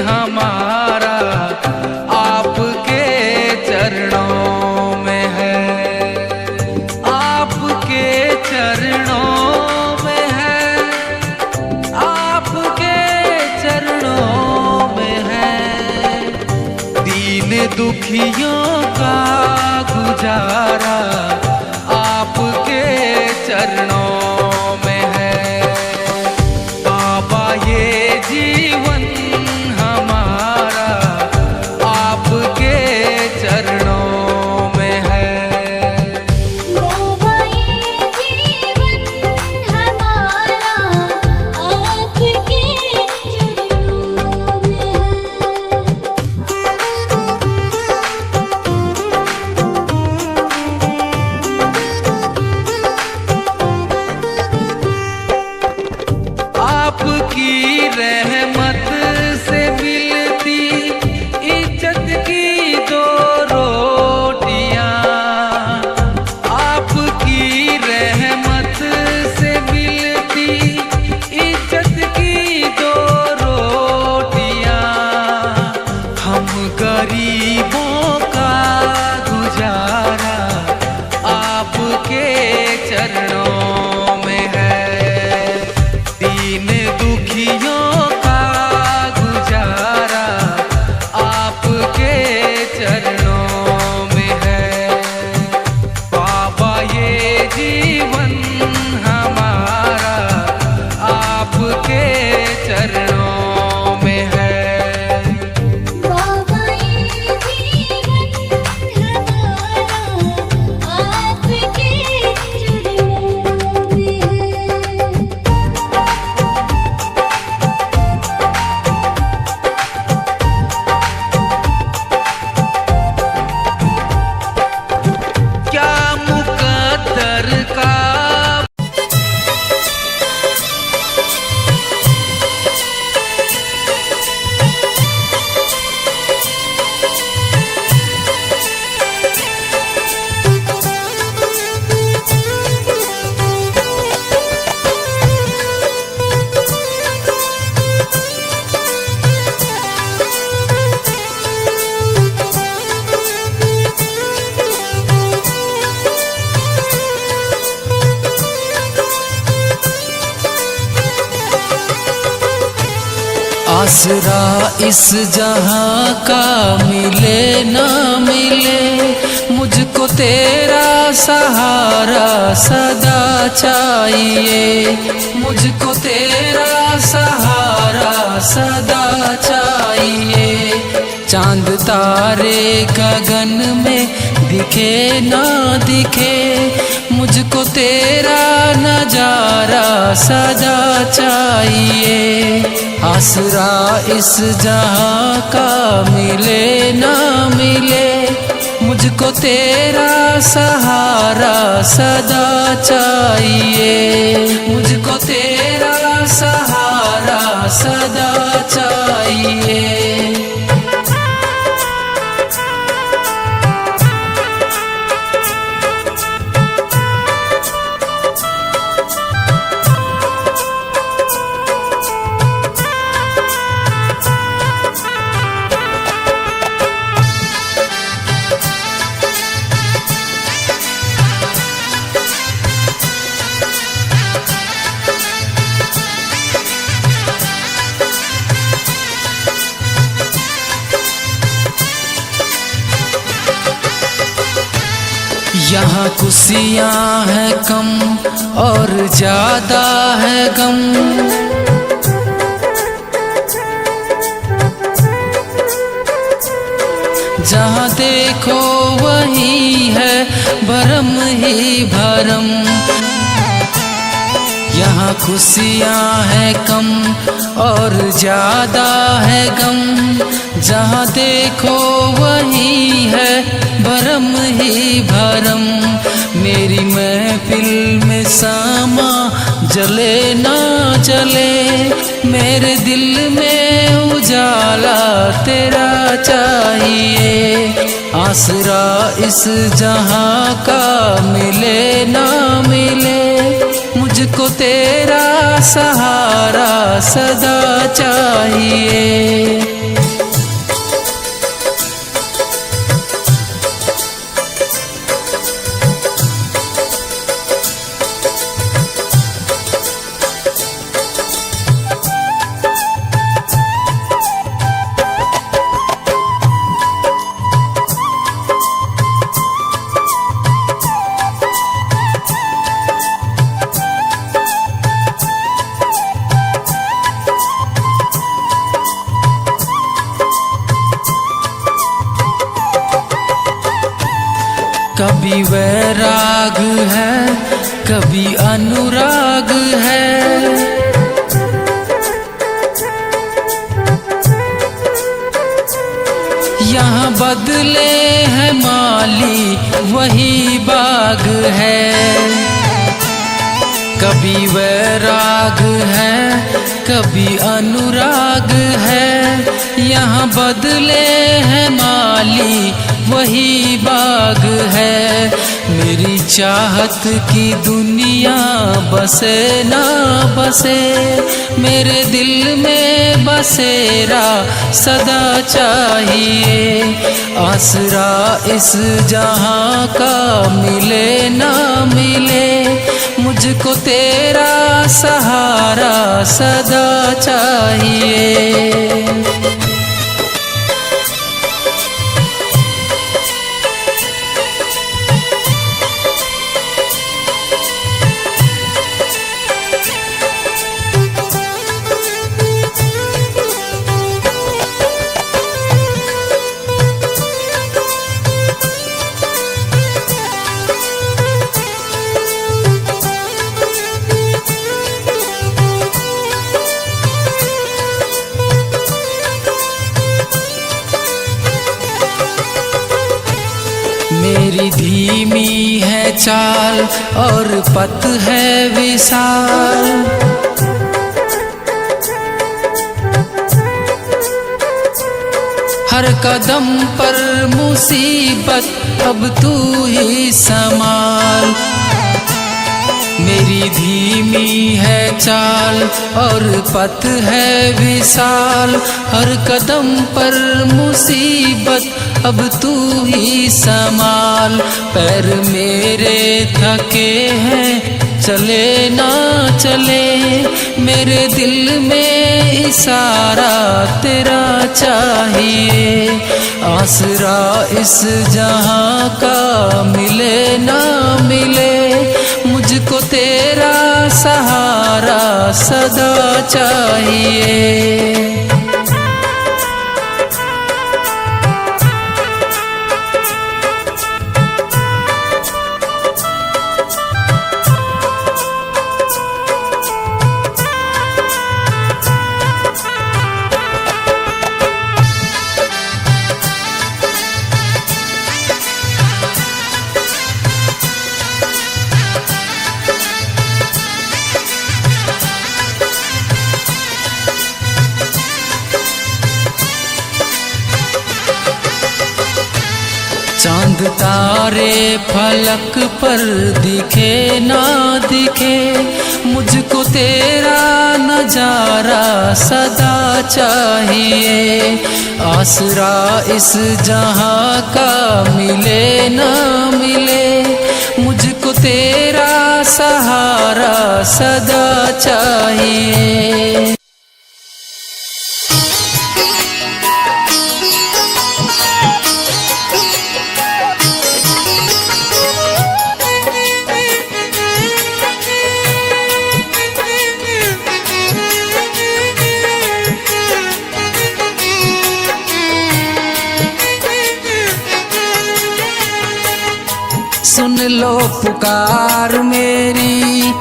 हमारा आपके चरणों में है, आपके चरणों में है, आपके चरणों में है। दीन दुखियों का गुजारा आपके चरणों में है। बाबा ये जीवन आपकी रहमत से मिलती इज्जत की दो रोटियां, आपकी रहमत से मिलती इज्जत की दो रोटियां। हम गरीबों का गुजारा आपके चरणों में है। दीन दुखियों का गुजारा आपके चरणों में है। बाबा ये जीवन हमारा आपके चरणों में है।
बाबा ये जीवन हमारा आपके चरणों में है।
आसरा इस जहां का मिले ना मिले, मुझको तेरा सहारा सदा चाहिए, मुझको तेरा सहारा सदा चाहिए। चांद तारे गगन में दिखे ना दिखे, मुझको तेरा नजारा सदा चाहिए। आसरा इस जहां का मिले ना मिले, मुझको तेरा सहारा सदा चाहिए, मुझको तेरा सहारा सदा चाहिए। यहाँ खुशियाँ हैं कम और ज्यादा है गम, जहाँ देखो वही है भरम ही भरम। यहाँ खुशियाँ हैं कम और ज्यादा है गम, जहाँ देखो वही है भरम ही भरम। मेरी महफिल में सामा जले ना जले, मेरे दिल में उजाला तेरा चाहिए। आसरा इस जहां का मिले ना मिले, मुझको तेरा सहारा सदा चाहिए। कभी वैराग है कभी अनुराग है, यहाँ बदले है माली वही बाग है। कभी वैराग है कभी अनुराग है, यहाँ बदले है माली वही बाग है। मेरी चाहत की दुनिया बसे ना बसे, मेरे दिल में बसेरा सदा चाहिए। आसरा इस जहां का मिले ना मिले, मुझको तेरा सहारा सदा चाहिए। मेरी धीमी है चाल और पथ है विशाल, हर कदम पर मुसीबत अब तू ही संभाल। मेरी धीमी है चाल और पथ है विशाल, हर कदम पर मुसीबत अब तू ही संभाल। पैर मेरे थके हैं चले ना चले, मेरे दिल में इशारा तेरा चाहिए। आसरा इस जहां का मिले ना मिले, मुझको तेरा सहारा सदा चाहिए। चांद तारे फलक पर दिखे ना दिखे, मुझको तेरा नजारा सदा चाहिए। आसरा इस जहां का मिले ना मिले, मुझको तेरा सहारा सदा चाहिए। सुन लो पुकार मेरी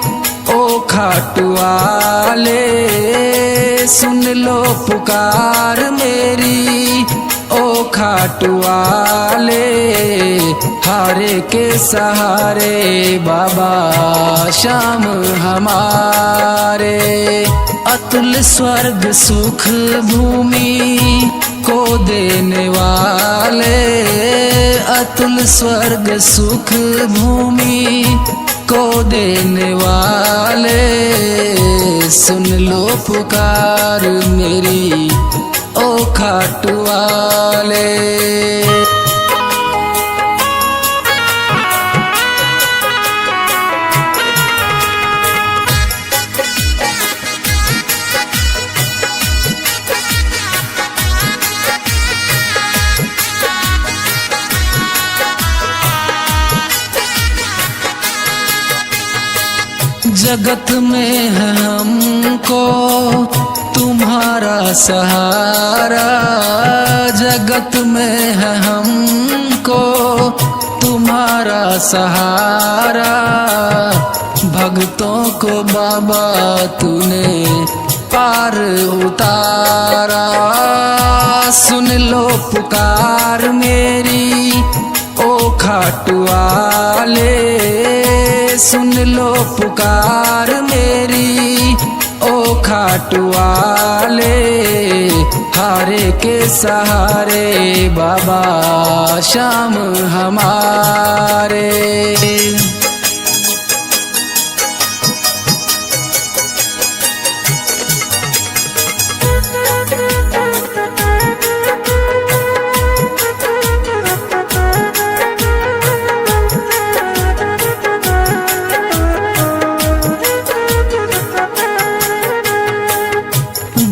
ओ खाटू वाले, सुन लो पुकार मेरी ओ खाटू वाले। हारे के सहारे बाबा श्याम हमारे, अतुल स्वर्ग सुख भूमि को देने वाले, अतुल स्वर्ग सुख भूमि को देने वाले। सुन लो पुकार मेरी ओ खाटू वाले। जगत में है हमको तुम्हारा सहारा, जगत में है हमको तुम्हारा सहारा। भक्तों को बाबा तूने पार उतारा। सुन लो पुकार मेरी ओ खाटू वाले, सुन लो पुकार मेरी ओ खाटू वाले। हारे के सहारे बाबा श्याम हमारे।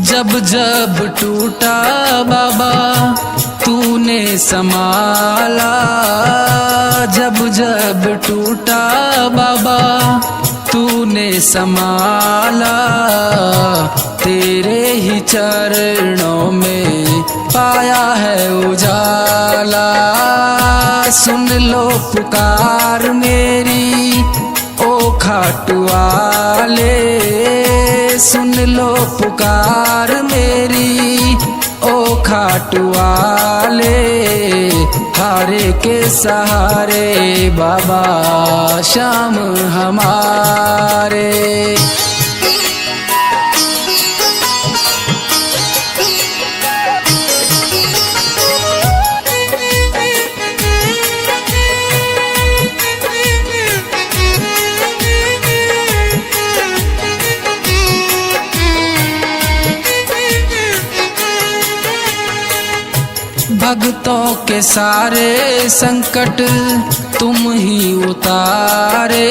जब जब टूटा बाबा तूने संभाला, जब जब टूटा बाबा तूने संभाला। तेरे ही चरणों में पाया है उजाला। सुन लो पुकार मेरी ओ खाटू वाले, सुन लो पुकार मेरी ओ खाटू वाले। हारे के सहारे बाबा श्याम हमारे। भक्तों के सारे संकट तुम ही उतारे,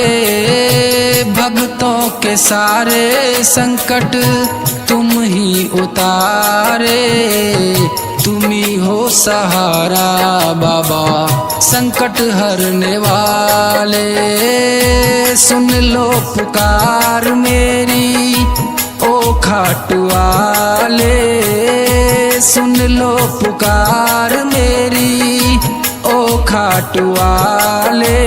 भक्तों के सारे संकट तुम ही उतारे। तुम ही हो सहारा बाबा संकट हरने वाले, सुन लो पुकार मेरी ओ खाटू वाले, सुन लो पुकार मेरी ओ खाटू वाले।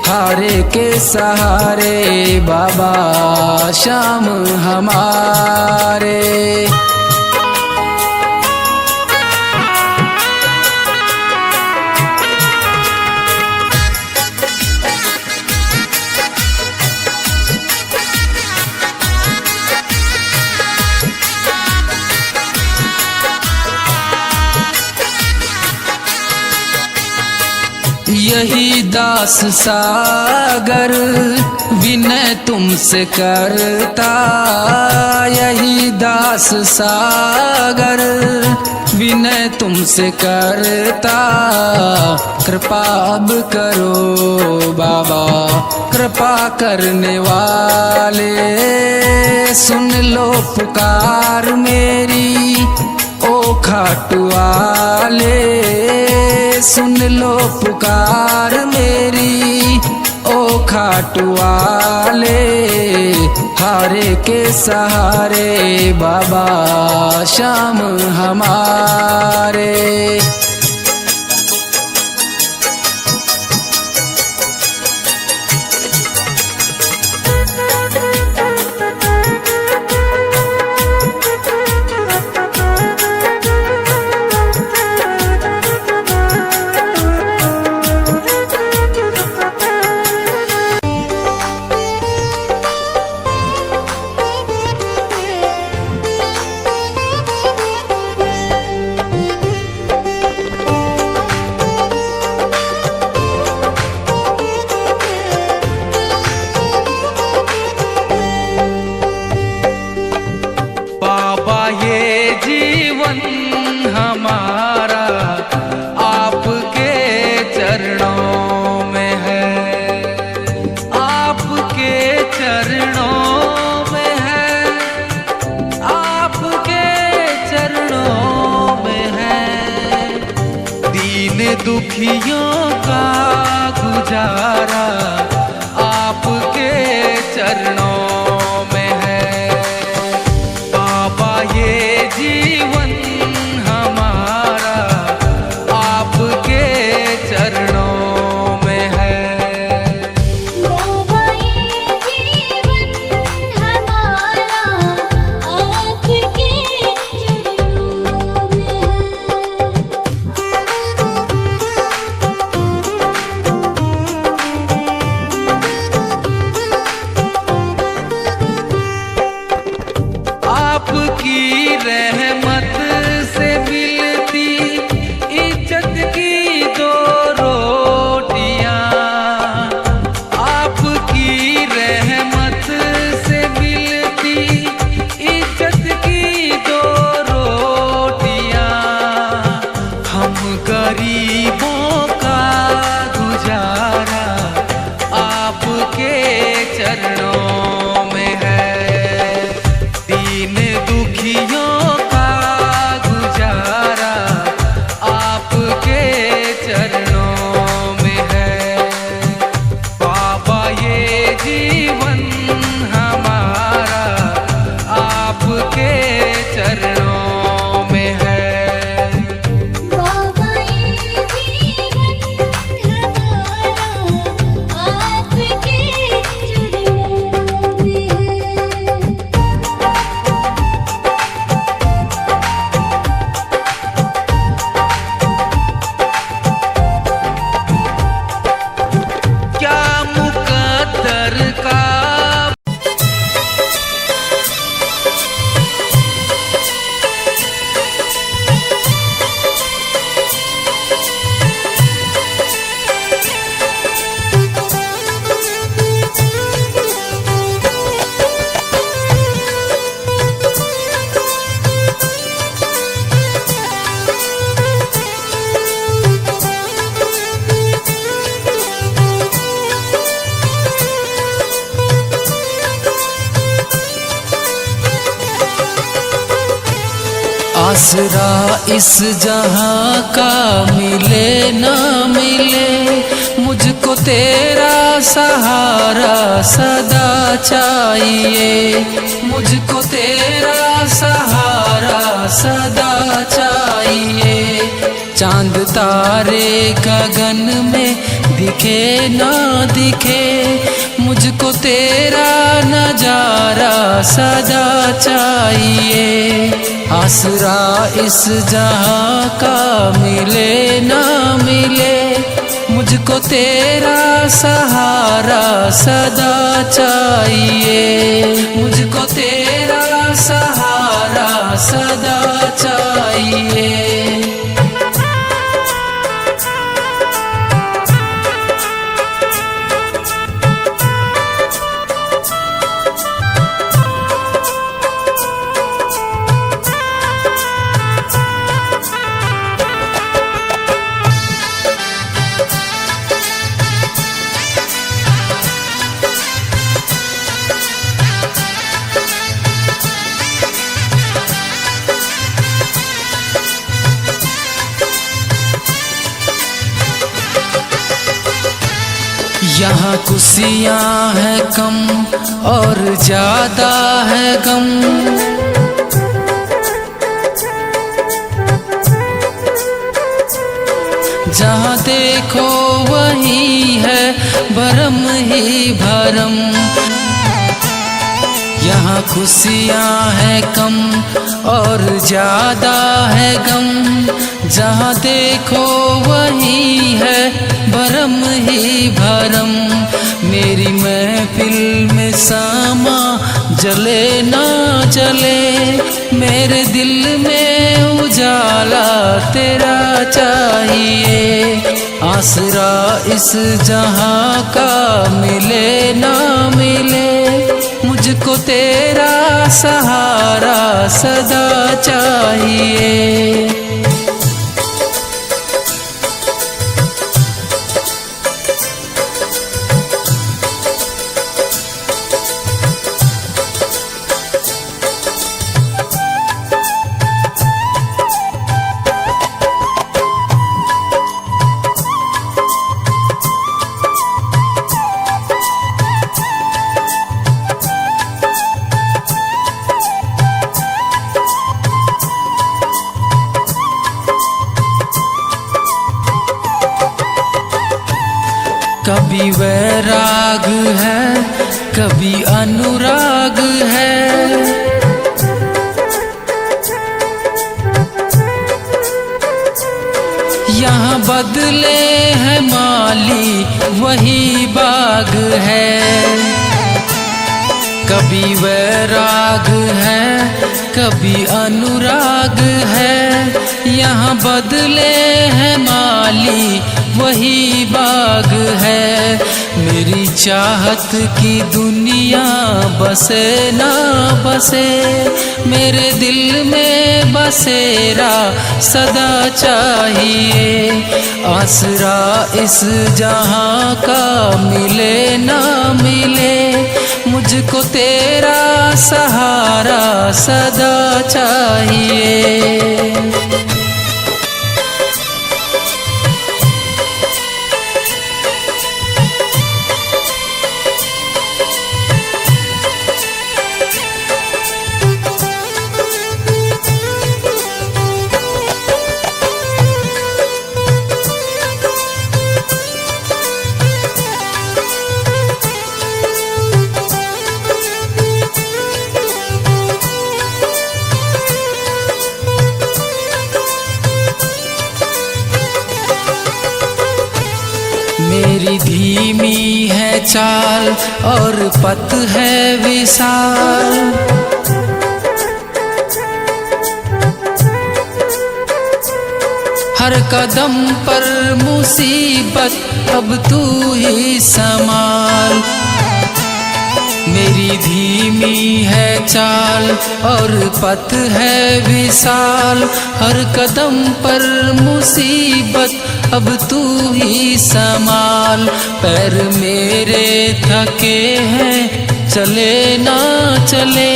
हारे के सहारे बाबा श्याम हमारे। यही दास सागर विनय तुमसे करता, यही दास सागर विनय तुमसे करता। कृपा अब करो बाबा कृपा करने वाले, सुन लो पुकार मेरी ओ खाटू वाले, सुन लो पुकार मेरी ओ खाटू वाले। हारे के सहारे बाबा श्याम हमारे। हमारा आपके चरणों में है, आपके चरणों में है, आपके चरणों में है। दीन दुखियों का गुजारा आपके चरणों में है। बाबा ये जीवन आपकी रहमत से मिलती इज्जत की दो रोटियां, आपकी रहमत से मिलती इज्जत की दो रोटियां। हम गरीबों का गुजारा आपके चरणों में है। दीन दुखियों का गुजारा आपके चरणों में है। बाबा ये जीवन हमारा आपके चरणों में है।
बाबा ये जीवन हमारा आपके चरणों में है।
आसरा इस जहां का मिले ना मिले, मुझको तेरा सहारा सदा चाहिए, मुझको तेरा सहारा सदा चाहिए। चांद तारे गगन में दिखे ना दिखे, मुझको तेरा नजारा सदा चाहिए। आसरा इस जहां का मिले ना मिले, मुझको तेरा सहारा सदा चाहिए, मुझको तेरा सहारा सदा चाहिए। यहाँ खुशियाँ है कम और ज्यादा है गम, जहाँ देखो वही है भरम ही भरम। यहाँ खुशियाँ है कम और ज्यादा है गम, जहाँ देखो वही है भरम ही भरम। मेरी महफिल में सामा जले ना जले, मेरे दिल में उजाला तेरा चाहिए। आसरा इस जहां का मिले ना मिले, मुझको तेरा सहारा सदा चाहिए। कभी वैराग है कभी अनुराग है, यहाँ बदले है माली वही बाग है। कभी वैराग है कभी अनुराग है, यहाँ बदले है माली वही बाग है। मेरी चाहत की दुनिया बसे ना बसे, मेरे दिल में बसेरा सदा चाहिए। आसरा इस जहां का मिले ना मिले, मुझको तेरा सहारा सदा चाहिए। मेरी धीमी है चाल और पथ है विशाल, हर कदम पर मुसीबत अब तू ही संभाल। मेरी धीमी है चाल और पथ है विशाल, हर कदम पर मुसीबत अब तू ही संभाल। पैर मेरे थके हैं चले ना चले,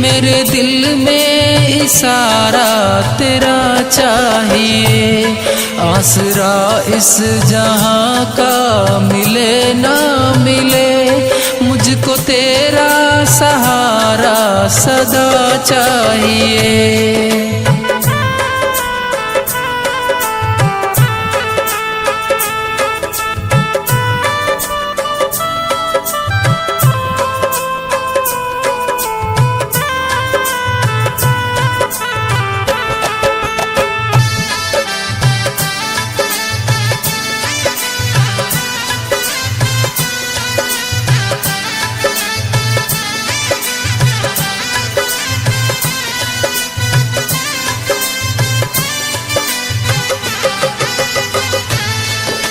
मेरे दिल में इशारा तेरा चाहिए। आसरा इस जहां का मिले ना मिले, मुझको तेरा सहारा सदा चाहिए।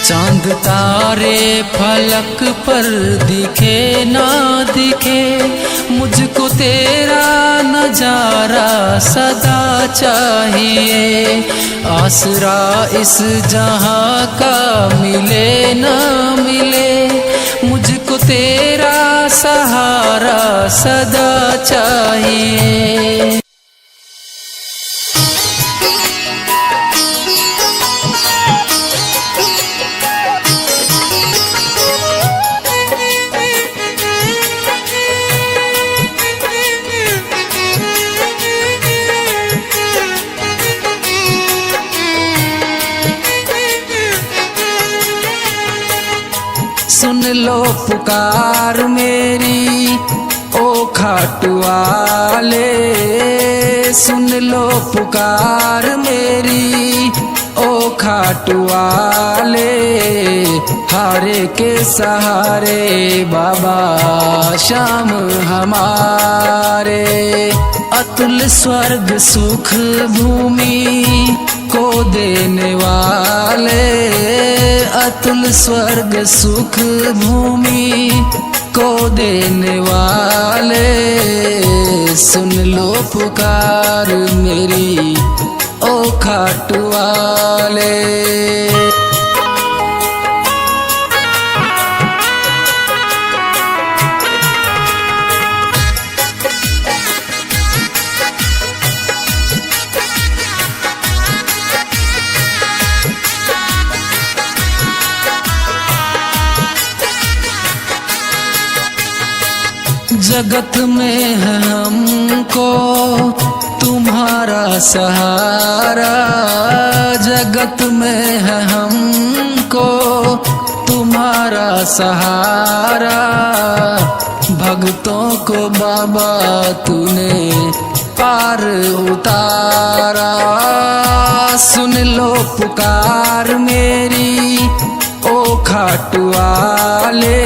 चांद तारे फलक पर दिखे ना दिखे, मुझको तेरा नजारा सदा चाहिए। आसरा इस जहां का मिले ना मिले, मुझको तेरा सहारा सदा चाहिए। सुन लो पुकार मेरी ओ खाटू वाले, सुन लो पुकार मेरी ओ खाटू वाले। हारे के सहारे बाबा श्याम हमारे, अतुल स्वर्ग सुख भूमि को देने वाले, अतुल स्वर्ग सुख भूमि को देने वाले। सुन लो पुकार मेरी ओ खाटू वाले। जगत में है हमको तुम्हारा सहारा, जगत में है हमको तुम्हारा सहारा। भक्तों को बाबा तूने पार उतारा। सुन लो पुकार मेरी ओ खाटू वाले,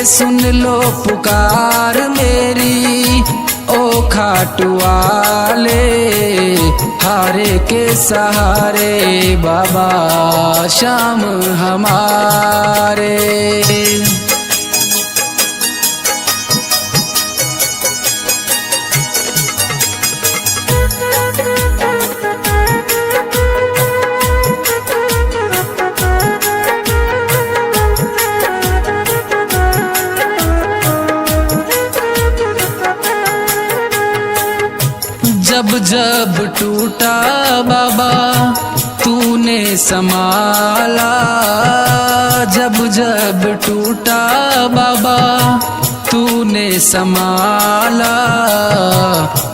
सुन लो पुकार मेरी ओ खाटू वाले। हारे के सहारे बाबा श्याम हमारे। जब जब टूटा बाबा तूने संभाला, जब जब टूटा बाबा तूने संभाला।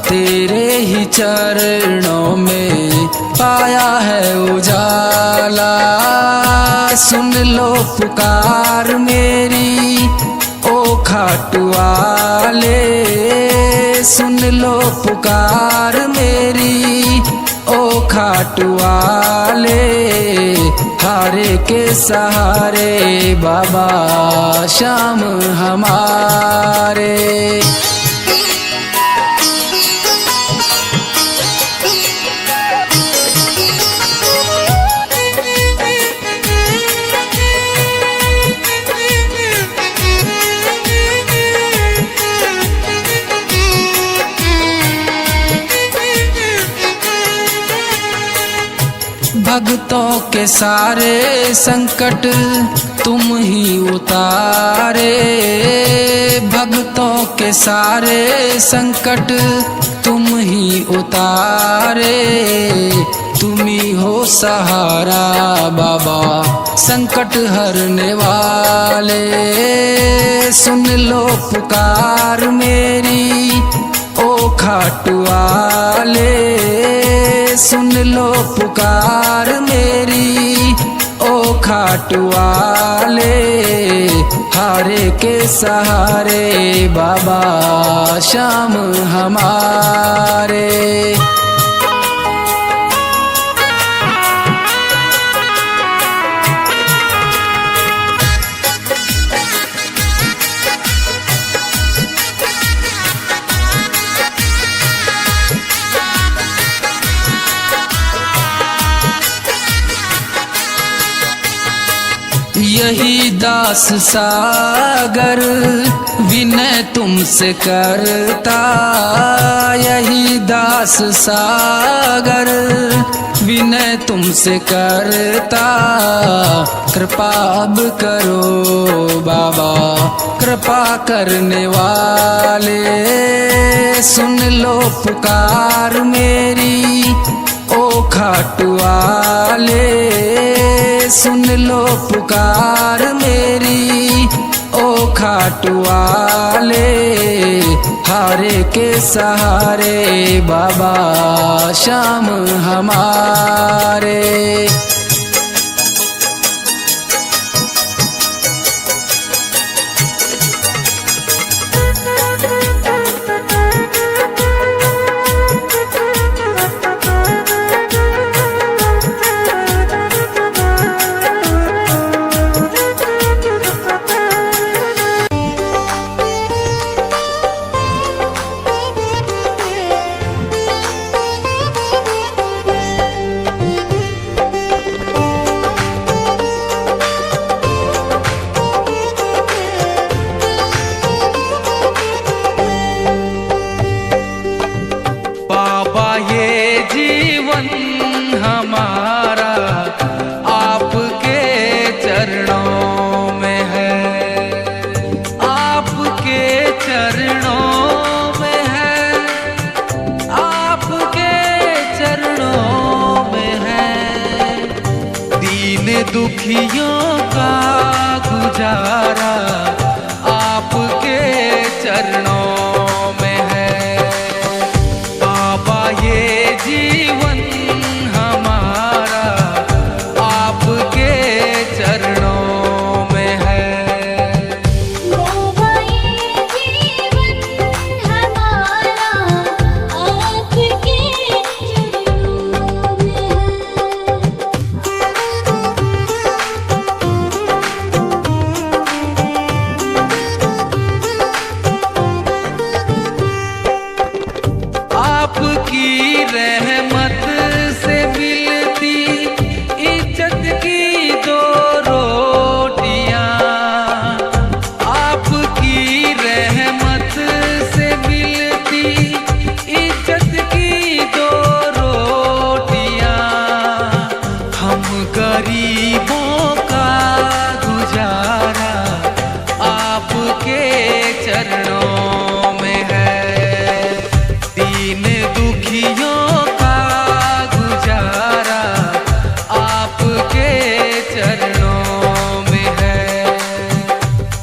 तेरे ही चरणों में पाया है उजाला। सुन लो पुकार मेरी ओ खाटू वाले, सुन लो पुकार मेरी ओ खाटू वाले। हारे के सहारे बाबा श्याम हमारे। भक्तों के सारे संकट तुम ही उतारे, भक्तों के सारे संकट तुम ही उतारे। तुम ही हो सहारा बाबा संकट हरने वाले, सुन लो पुकार मेरी ओ खाटू वाले, सुन लो पुकार मेरी ओ खाटू वाले। हारे के सहारे बाबा श्याम हमारे। यही दास सागर विनय तुमसे करता, यही दास सागर विनय तुमसे करता। कृपा अब करो बाबा कृपा करने वाले, सुन लो पुकार मेरी ओ खाटू वाले, सुन लो पुकार मेरी ओ खाटू वाले। हारे के सहारे बाबा श्याम हमारे। हमारा आपके चरणों में है, आपके चरणों में है, आपके चरणों में है। दीन दुखियों का गुजारा आपके चरणों में है। बाबा ये जीवन आपकी रहमत से मिलती इज्जत की दो रोटियां, आपकी रहमत से मिलती इज्जत की दो रोटियां। हम गरीबों का गुजारा आपके चरणों में है। दीन दुखियों का गुजारा आपके चरणों में है।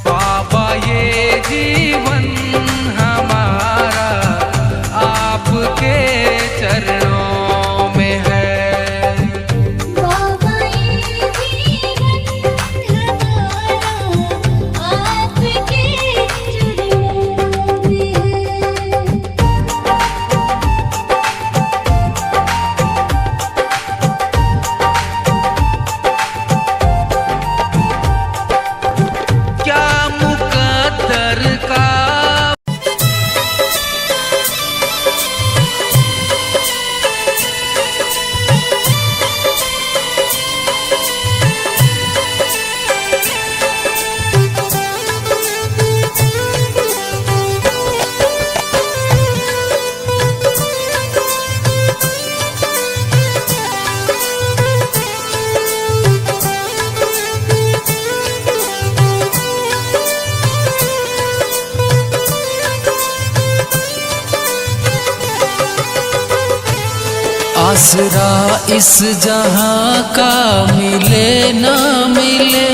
बाबा ये जीवन हमारा आपके चरणों में है।
बाबा ये जीवन हमारा आपके चरणों में है।
आसरा इस जहां का मिले ना मिले,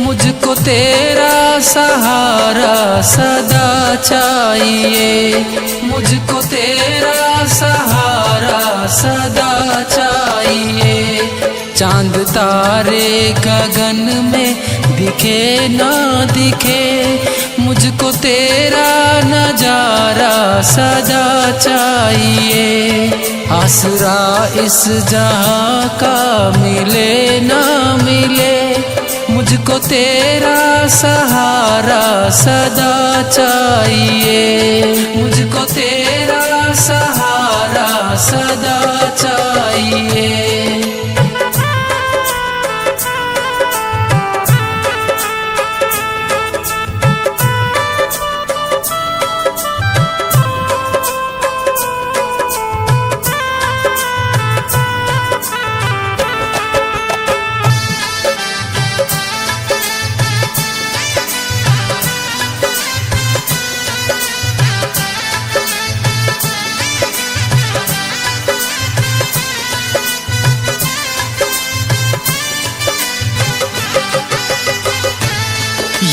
मुझको तेरा सहारा सदा चाहिए, मुझको तेरा सहारा सदा चाहिए। चांद तारे गगन में दिखे ना दिखे, मुझको तेरा नजारा सदा चाहिए। आसरा इस जहां का मिले ना मिले, मुझको तेरा सहारा सदा चाहिए, मुझको तेरा सहारा सदा चाहिए।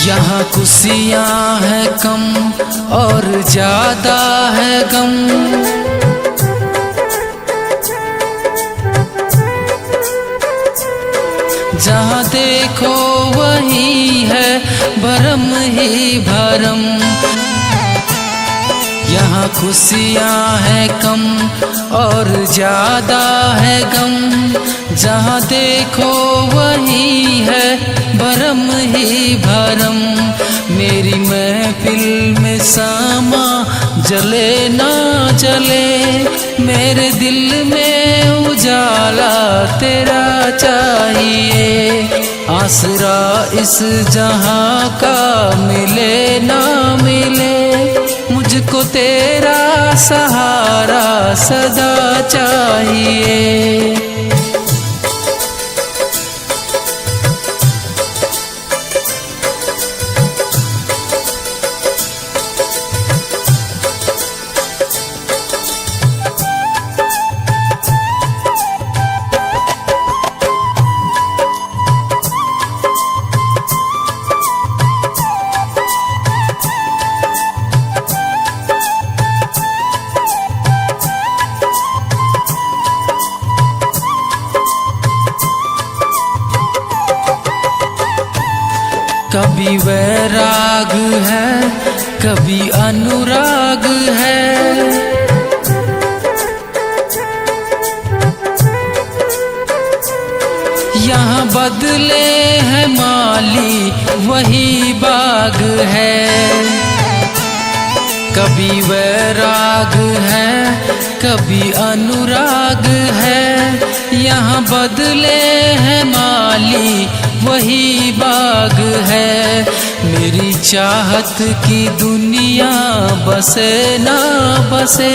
यहाँ खुशियाँ है कम और ज्यादा है गम, जहाँ देखो वही है भरम ही भरम। यहाँ खुशियाँ है कम और ज्यादा है गम, जहाँ देखो वही है भरम ही भरम। मेरी महफिल में सामा जले ना जले, मेरे दिल में उजाला तेरा चाहिए। आसरा इस जहां का मिले ना मिले, मुझको तेरा सहारा सदा चाहिए। कभी वैराग है कभी अनुराग है, यहाँ बदले है माली वही बाग है। कभी वैराग है कभी अनुराग है, यहाँ बदले है माली वही बाग है। मेरी चाहत की दुनिया बसे ना बसे,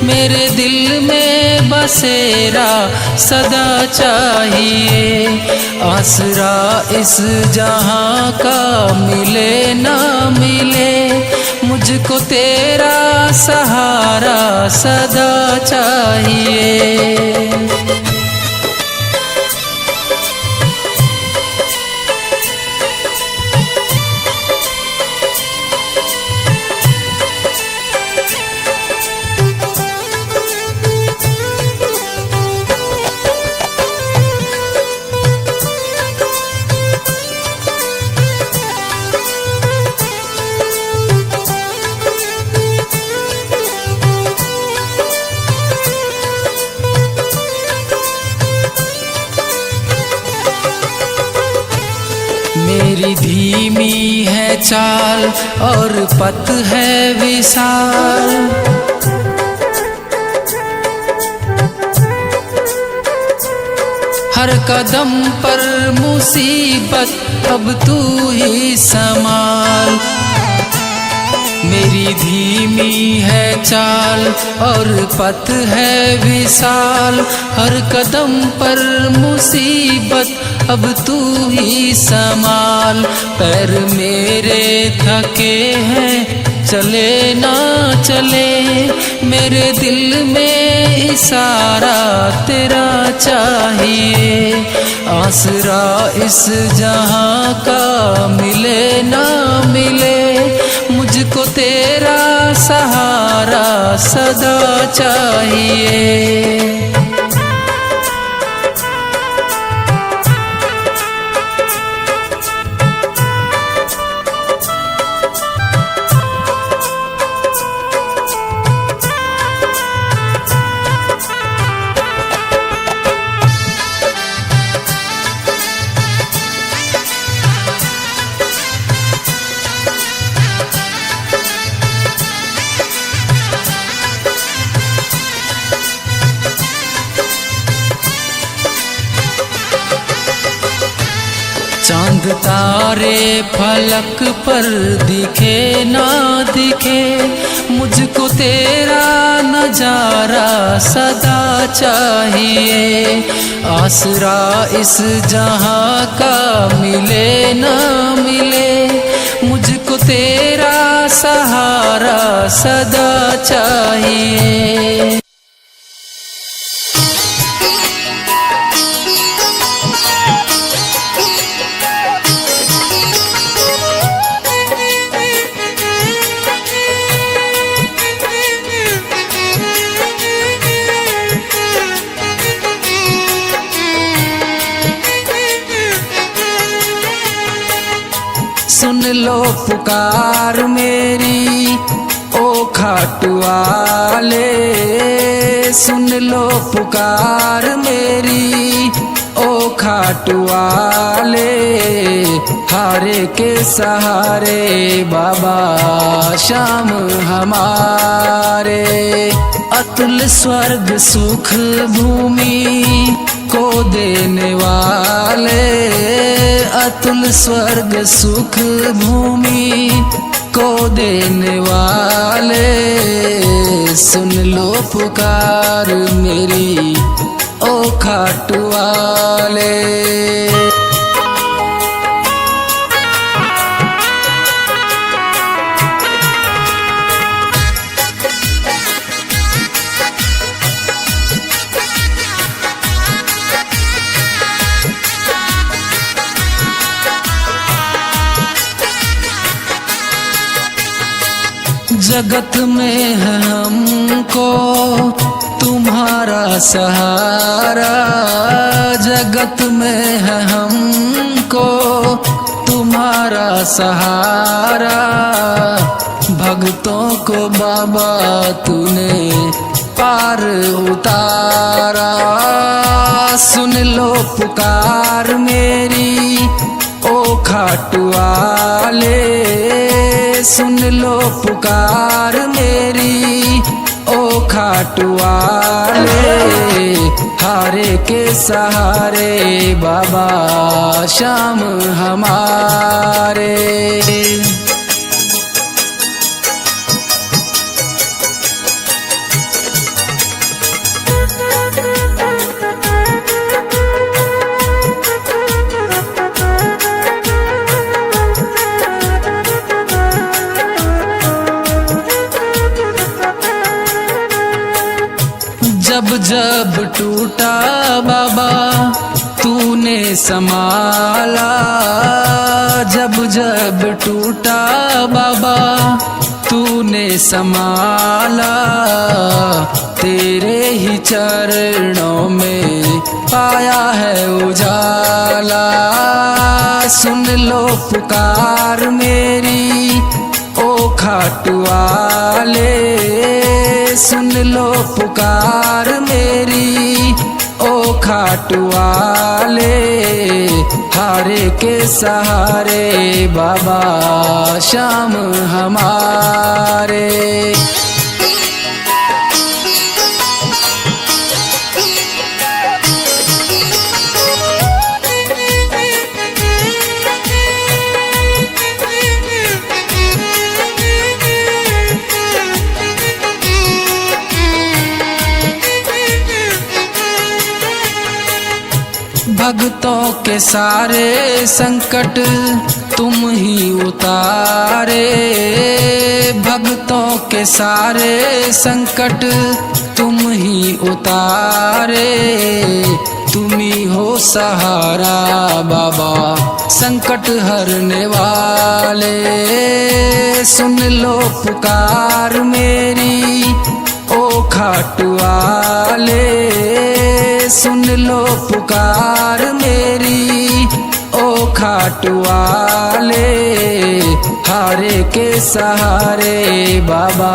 मेरे दिल में बसेरा सदा चाहिए। आसरा इस जहां का मिले ना मिले, मुझको तेरा सहारा सदा चाहिए। मेरी धीमी है चाल और पथ है विशाल, हर कदम पर मुसीबत अब तू ही संभाल। मेरी धीमी है चाल और पथ है विशाल, हर कदम पर मुसीबत अब तू ही संभाल। पैर मेरे थके हैं चले ना चले, मेरे दिल में इशारा तेरा चाहिए। आसरा इस जहां का मिले ना मिले, मुझको तेरा सहारा सदा चाहिए। चांद तारे फलक पर दिखे ना दिखे, मुझको तेरा नजारा सदा चाहिए। आसरा इस जहां का मिले ना मिले, मुझको तेरा सहारा सदा चाहिए। सुन लो पुकार मेरी ओ खाटू वाले, सुन लो पुकार मेरी ओ खाटू वाले। हारे के सहारे बाबा श्याम हमारे, अतुल स्वर्ग सुख भूमि को देने वाले, अतुल स्वर्ग सुख भूमि को देने वाले। सुन लो पुकार मेरी ओ खाटू वाले। जगत में है हमको तुम्हारा सहारा, जगत में है हमको तुम्हारा सहारा। भक्तों को बाबा तूने पार उतारा। सुन लो पुकार मेरी ओ खाटू वाले, सुन लो पुकार मेरी ओ खाटू वाले। हारे के सहारे बाबा श्याम हमारे। जब जब टूटा बाबा तूने संभाला, जब जब टूटा बाबा तूने संभाला। तेरे ही चरणों में पाया है उजाला। सुन लो पुकार मेरी ओ खाटू वाले, सुन लो पुकार मेरी ओ खाटू वाले। हारे के सहारे बाबा श्याम हमारे। भक्तों के सारे संकट तुम ही उतारे, भक्तों के सारे संकट तुम ही उतारे। तुम ही हो सहारा बाबा संकट हरने वाले, सुन लो पुकार मेरी ओ खाटू वाले, सुन लो पुकार मेरी ओ खाटू वाले। हारे के सहारे बाबा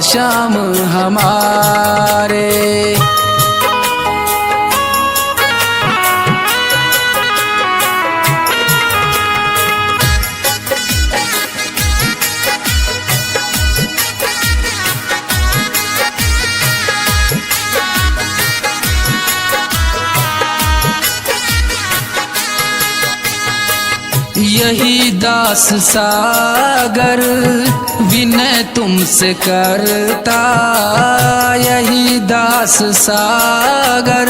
श्याम हमारे। यही दास सागर विनय तुमसे करता, यही दास सागर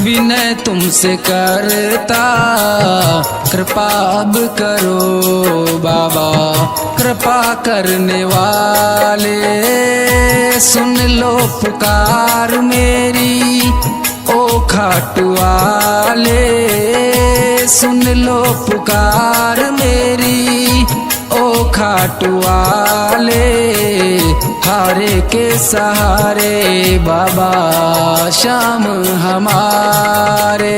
विनय तुमसे करता। कृपा अब करो बाबा कृपा करने वाले, सुन लो पुकार मेरी ओ खाटू वाले, सुन लो पुकार मेरी ओ खाटू वाले। हारे के सहारे बाबा श्याम हमारे।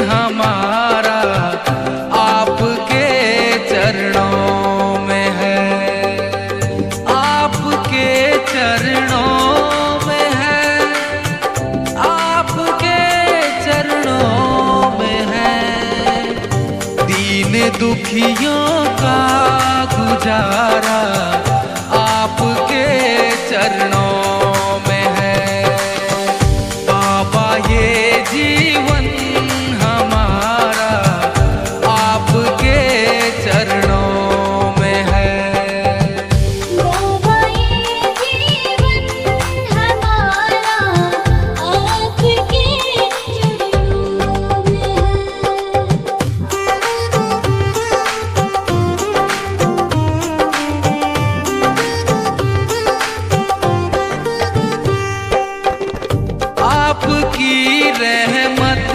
हमारा आपके चरणों में है, आपके चरणों में है, आपके चरणों में है। दीन दुखियों का गुजारा आपके चरणों में है। बाबा ये जीवन आपकी रहमत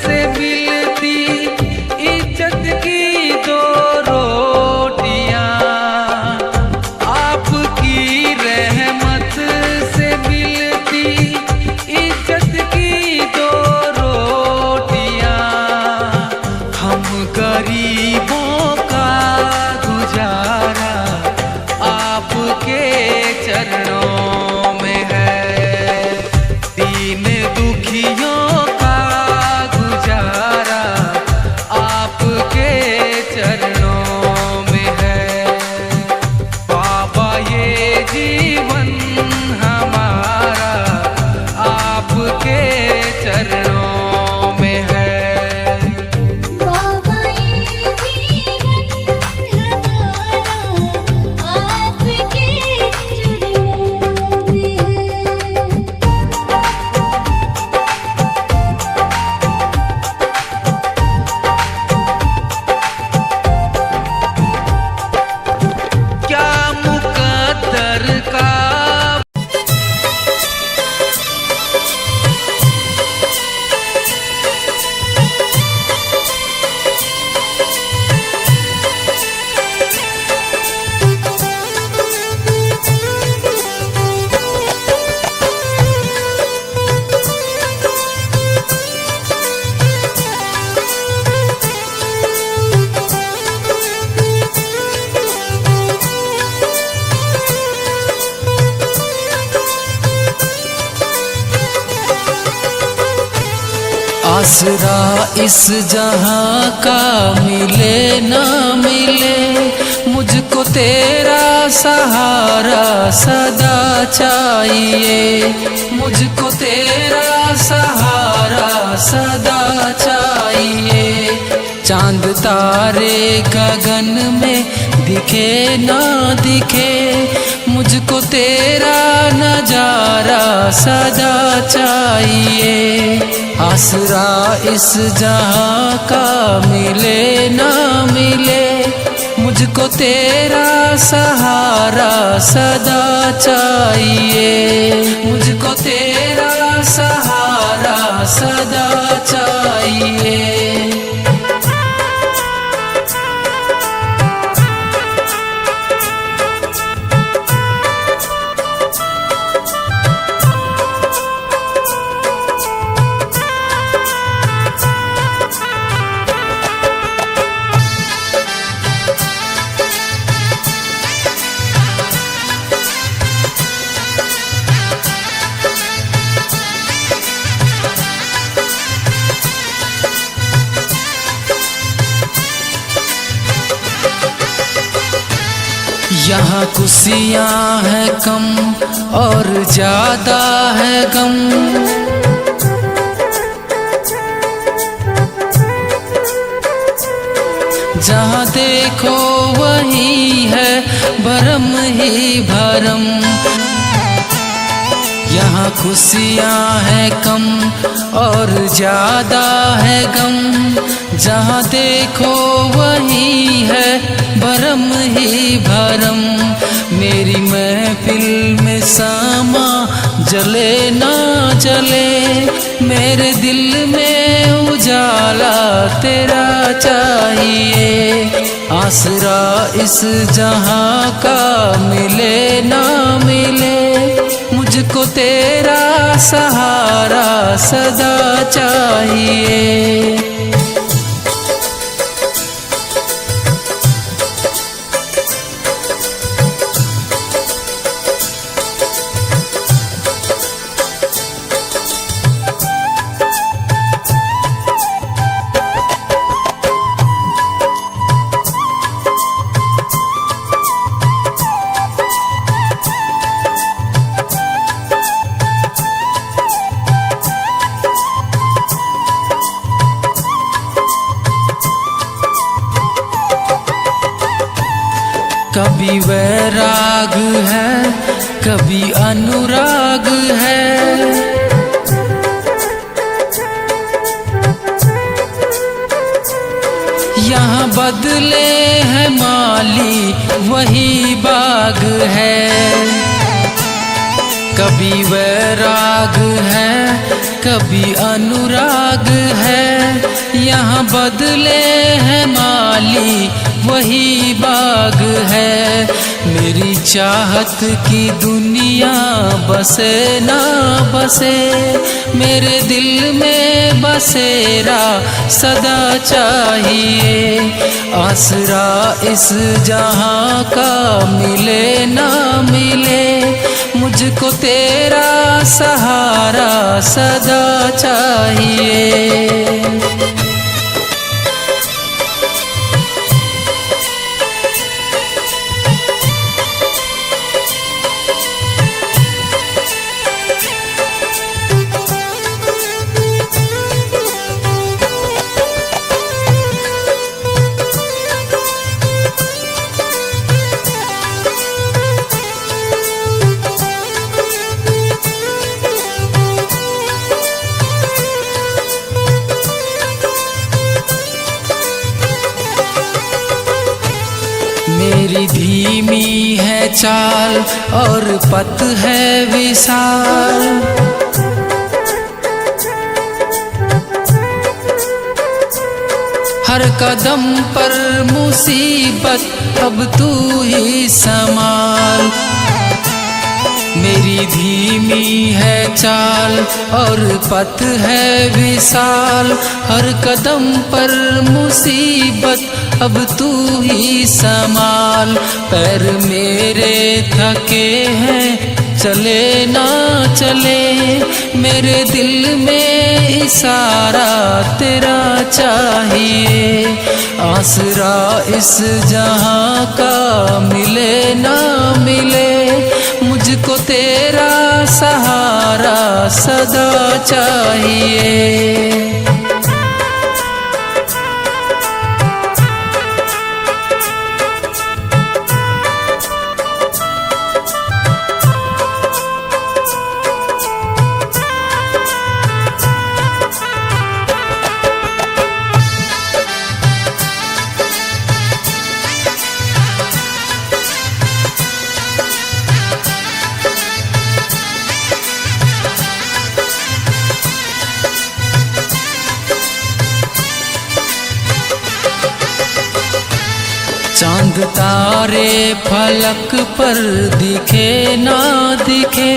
से मिलती इज्जत की दो रोटियां, आपकी रहमत से मिलती इज्जत की दो रोटियां। हम गरीबों का गुजारा आपके चरणों में है। दीन दुखियों का गुजारा आपके चरणों में है। बाबा ये जीवन हमारा आपके चरणों में है।
बाबा ये जीवन हमारा आपके चरणों में है।
आसरा इस जहां का मिले ना मिले, मुझको तेरा सहारा सदा चाहिए। मुझको तेरा सहारा सदा चाहिए। चांद तारे गगन में दिखे ना दिखे, मुझको तेरा नजारा सदा चाहिए। आसरा इस जहां का मिले ना मिले, मुझको तेरा सहारा सदा चाहिए। मुझको तेरा सहारा सदा चाहिए। यहाँ खुशियाँ है कम और ज्यादा है गम। जहाँ देखो वही है भरम ही भरम। यहाँ खुशियाँ है कम और ज्यादा है गम। जहाँ देखो वही है भरम ही भरम। मेरी महफिल में सामा जले ना जले, मेरे दिल में उजाला तेरा चाहिए। आसरा इस जहां का मिले ना मिले, मुझको तेरा सहारा सदा चाहिए। कभी वैराग है कभी अनुराग है। यहाँ बदले है माली वही बाग है। कभी वैराग है कभी अनुराग है। यहाँ बदले है माली वही बाग है। मेरी चाहत की दुनिया बसे ना बसे, मेरे दिल में बसेरा सदा चाहिए। आसरा इस जहां का मिले ना मिले, मुझको तेरा सहारा सदा चाहिए। मेरी धीमी है चाल और पथ है विशाल। हर कदम पर मुसीबत अब तू ही संभाल। मेरी धीमी है चाल और पथ है विशाल। हर कदम पर मुसीबत अब तू ही संभाल। पैर मेरे थके हैं चले ना चले, मेरे दिल में इशारा तेरा चाहिए। आसरा इस जहां का मिले ना मिले, मुझको तेरा सहारा सदा चाहिए। चांद तारे फलक पर दिखे ना दिखे,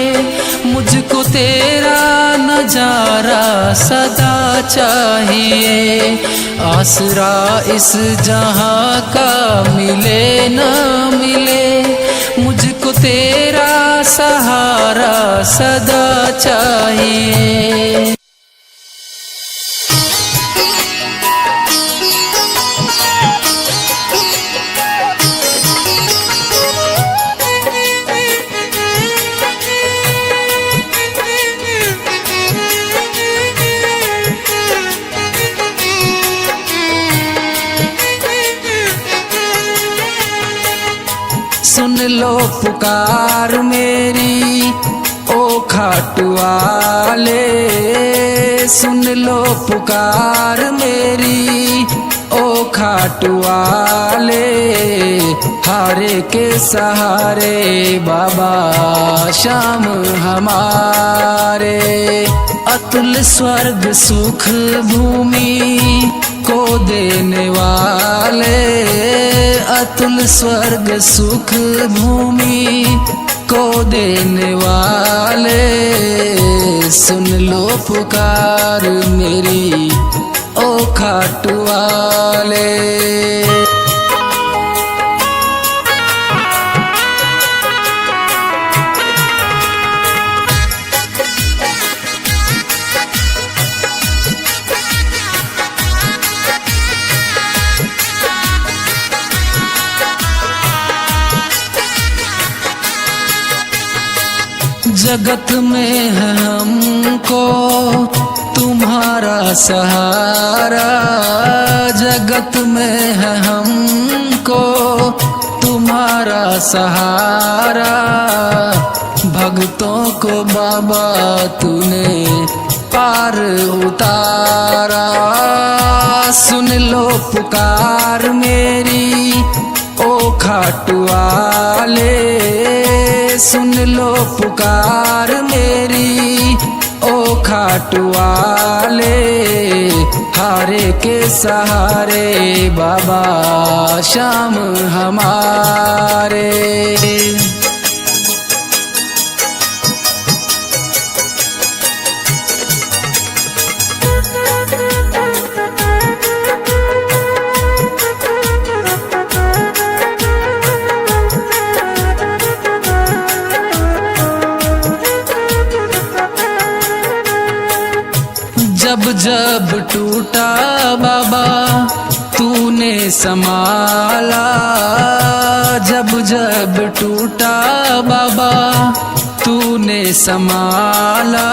मुझको तेरा नजारा सदा चाहिए। आसरा इस जहां का मिले ना मिले, मुझको तेरा सहारा सदा चाहिए। सुन लो पुकार मेरी ओ खाटू वाले, सुन लो पुकार मेरी ओ खाटू वाले। हारे के सहारे बाबा श्याम हमारे, अतुल स्वर्ग सुख भूमि को देने वाले, अतुल स्वर्ग सुख भूमि को देने वाले। सुन लो पुकार मेरी ओ खाटू वाले। जगत में है हमको तुम्हारा सहारा, जगत में है हमको तुम्हारा सहारा। भक्तों को बाबा तूने पार उतारा। सुन लो पुकार मेरी ओ खाटू वाले, सुन लो पुकार मेरी ओ खाटू वाले। हारे के सहारे बाबा श्याम हमारे। जब जब टूटा बाबा तूने संभाला, जब जब टूटा बाबा तूने संभाला।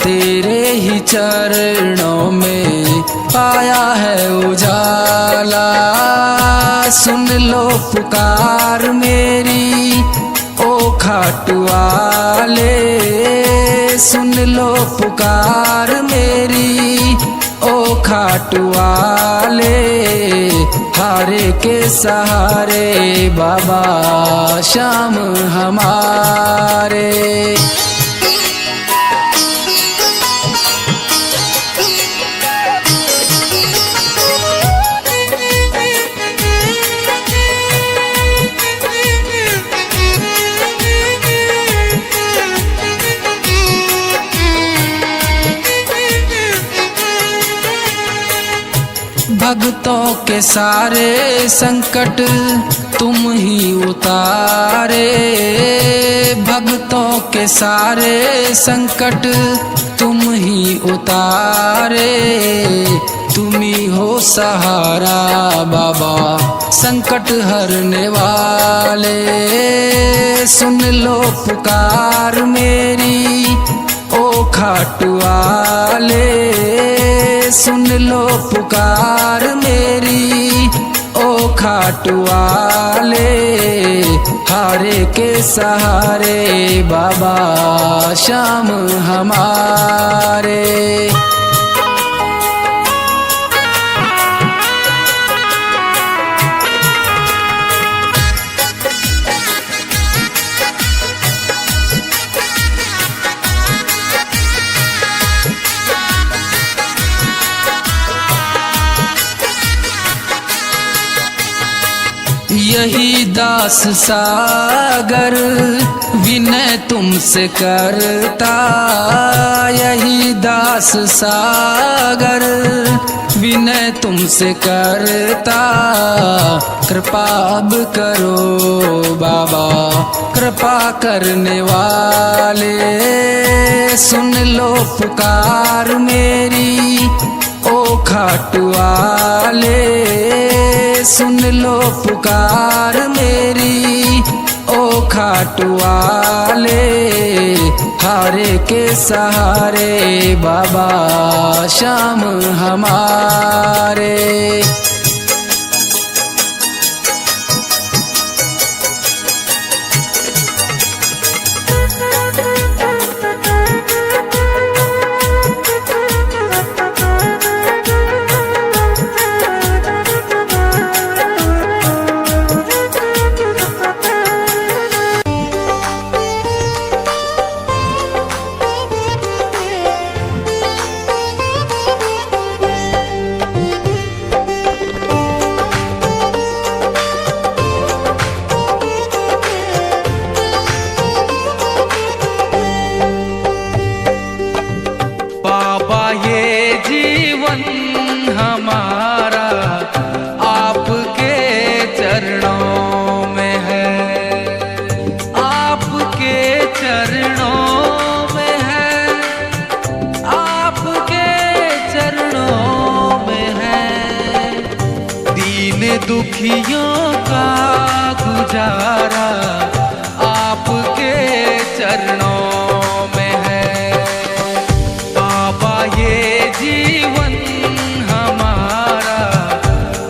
तेरे ही चरणों में पाया है उजाला। सुन लो पुकार मेरी ओ खाटू वाले, सुन लो पुकार मेरी ओ खाटू वाले। हारे के सहारे बाबा श्याम हमारे। भक्तों के सारे संकट तुम ही उतारे भक्तों के सारे संकट, तुम ही उतारे, तुम ही हो सहारा बाबा संकट हरने वाले। सुन लो पुकार मेरी ओ खाटू वाले, सुन लो पुकार मेरी ओ खाटू वाले। हारे के सहारे बाबा श्याम हमारे। यही दास सागर विनय तुमसे करता, यही दास सागर विनय तुमसे करता। कृपा अब करो बाबा कृपा करने वाले, सुन लो पुकार मेरी ओ खाटू वाले। सुन लो पुकार मेरी ओ खाटू वाले। हारे के सहारे बाबा श्याम हमारे। हमारा आपके चरणों में है, आपके चरणों में है, आपके चरणों में है। दीन दुखियों का गुजारा आपके चरणों में है। बाबा ये जीवन हमारा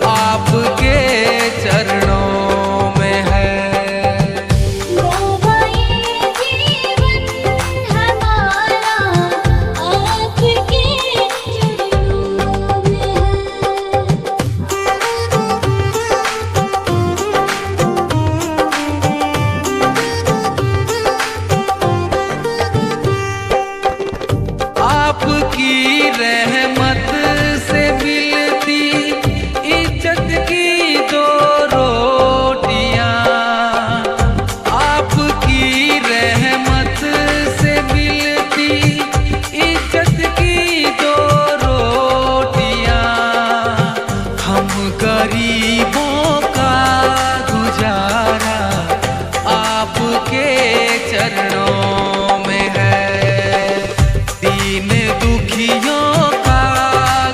आपके चरणों में है।
बाबा ये जीवन हमारा आपके चरणों में
आपकी रहमत से मिलती इज्जत की दो रोटियां, आपकी रहमत से मिलती इज्जत की दो रोटियां। हम गरीबों का गुजारा आपके चरणों में है। दीन दुखियों का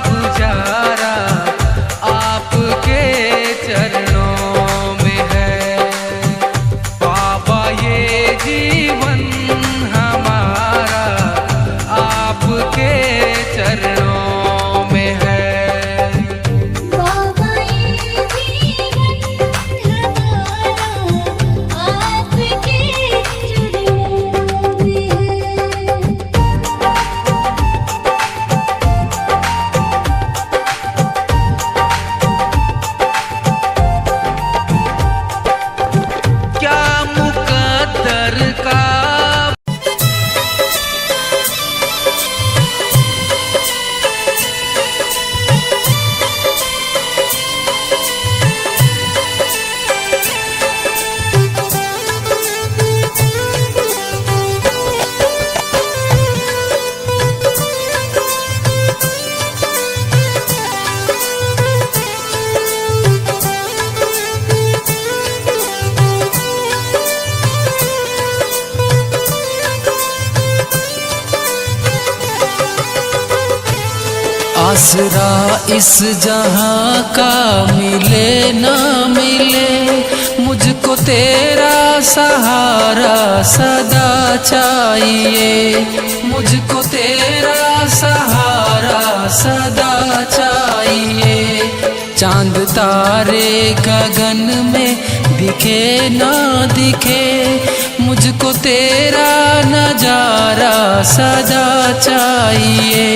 गुजारा आपके चरणों में है। बाबा ये जीवन हमारा आपके चरणों में है।
बाबा ये जीवन हमारा आपके चरणों में है।
क्या मुकद्दर का आसरा इस जहां का मिले ना मिले, मुझको तेरा सहारा सदा चाहिए, मुझको तेरा सहारा सदा चाहिए। चांद तारे गगन में दिखे ना दिखे, मुझको तेरा नजारा सदा चाहिए।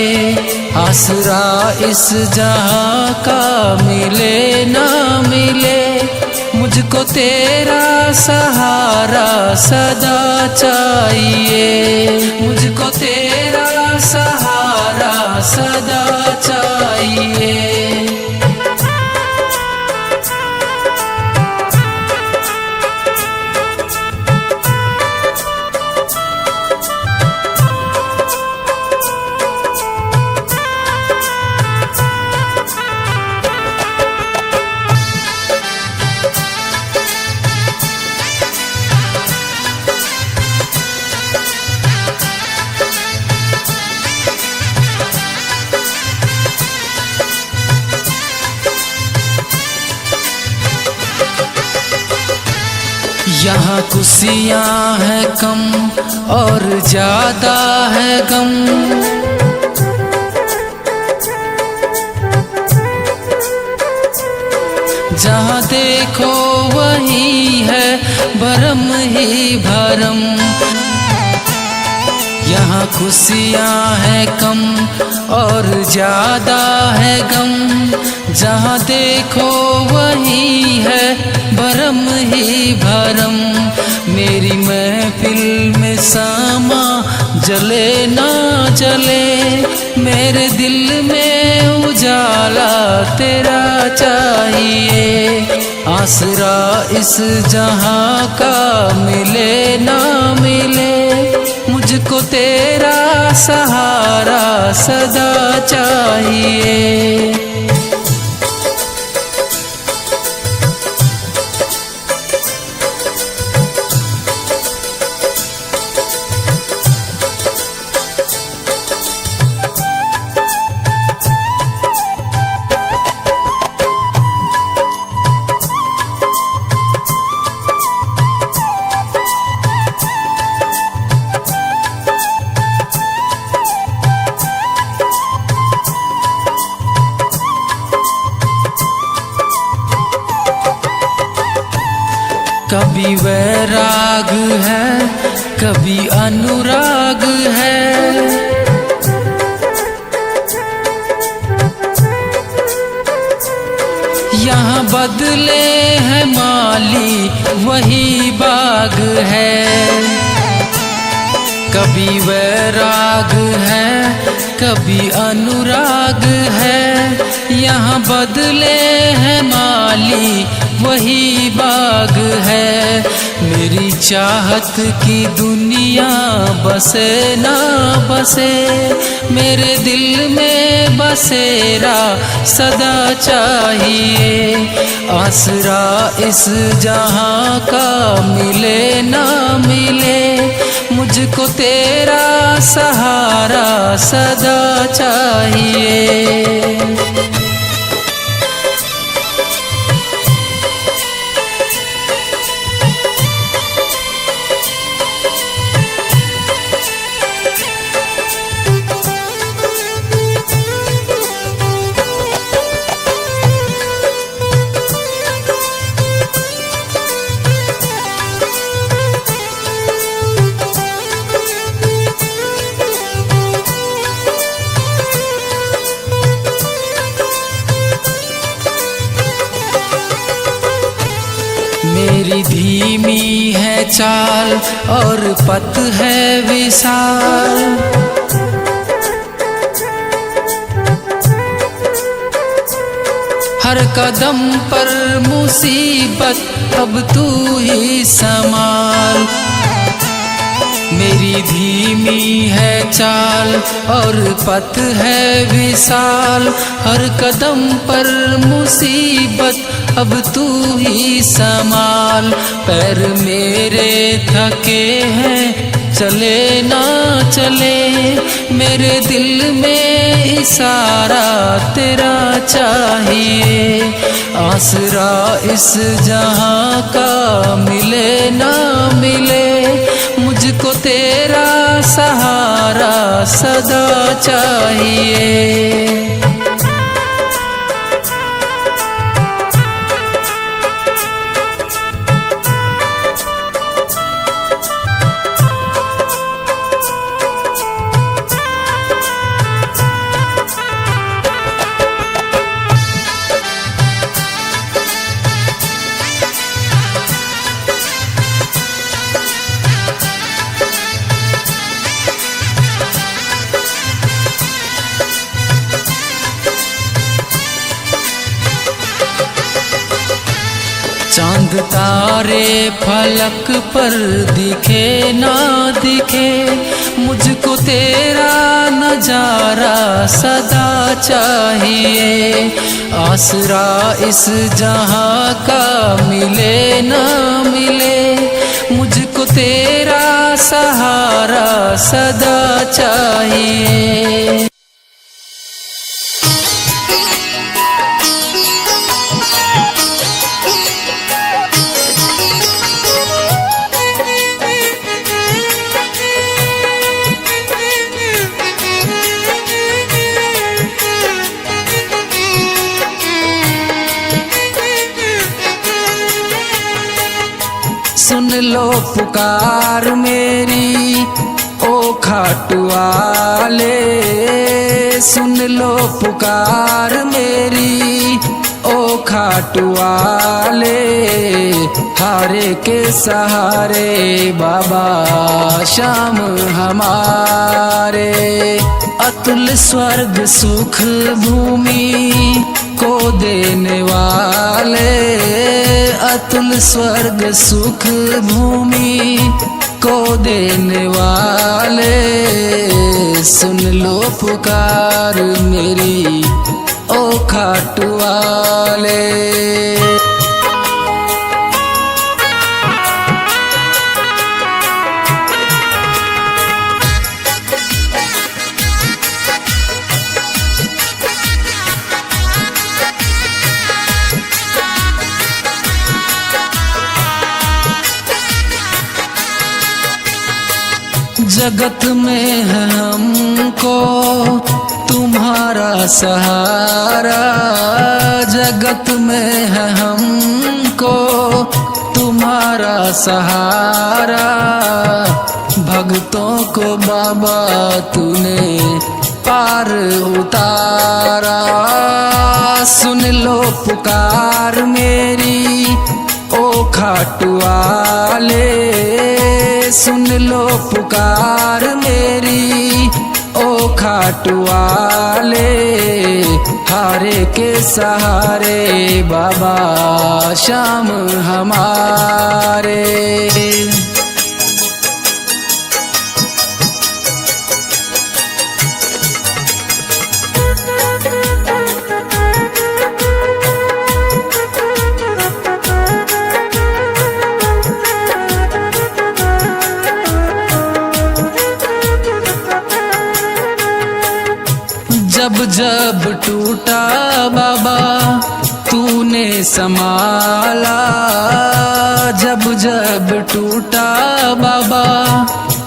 आसरा इस जहां का मिले ना मिले, मुझको तेरा सहारा सदा चाहिए, मुझको तेरा सहारा सदा चाहिए। यहाँ खुशियाँ हैं कम और ज्यादा है गम, जहाँ देखो वही है भरम ही भरम। यहाँ खुशियाँ हैं कम और ज्यादा है गम, जहाँ देखो वही है भरम ही भरम। मेरी महफिल में सामा जले ना जले, मेरे दिल में उजाला तेरा चाहिए। आसरा इस जहां का मिले ना मिले, मुझको तेरा सहारा सदा चाहिए। कभी वैराग है कभी अनुराग है, यहाँ बदले है माली वही बाग है। कभी वैराग है कभी अनुराग है, यहाँ बदले है माली वही बाग है। मेरी चाहत की दुनिया बसे ना बसे, मेरे दिल में बसेरा सदा चाहिए। आसरा इस जहां का मिले ना मिले, मुझको तेरा सहारा सदा चाहिए। मेरी धीमी है चाल और पथ है विशाल, हर कदम पर मुसीबत अब तू ही संभाल। मेरी धीमी है चाल और पथ है विशाल, हर कदम पर मुसीबत अब तू ही संभाल। पैर मेरे थके हैं चले ना चले, मेरे दिल में इशारा तेरा चाहिए। आसरा इस जहां का मिले ना मिले, मुझको तेरा सहारा सदा चाहिए। चांद तारे फलक पर दिखे ना दिखे, मुझको तेरा नजारा सदा चाहिए। आसरा इस जहां का मिले ना मिले, मुझको तेरा सहारा सदा चाहिए। सुन लो पुकार मेरी ओ खाटू वाले, सुन लो पुकार मेरी ओ खाटू वाले। हारे के सहारे बाबा श्याम हमारे, अतुल स्वर्ग सुख भूमि को देने वाले, अतुल स्वर्ग सुख भूमि को देने वाले। सुन लो पुकार मेरी ओ खाटू वाले। जगत में है हमको तुम्हारा सहारा, जगत में है हमको तुम्हारा सहारा। भक्तों को बाबा तूने पार उतारा। सुन लो पुकार मेरी ओ खाटू वाले, सुन लो पुकार मेरी ओ खाटू वाले। हारे के सहारे बाबा श्याम हमारे। जब जब टूटा बाबा तूने संभाला, जब जब टूटा बाबा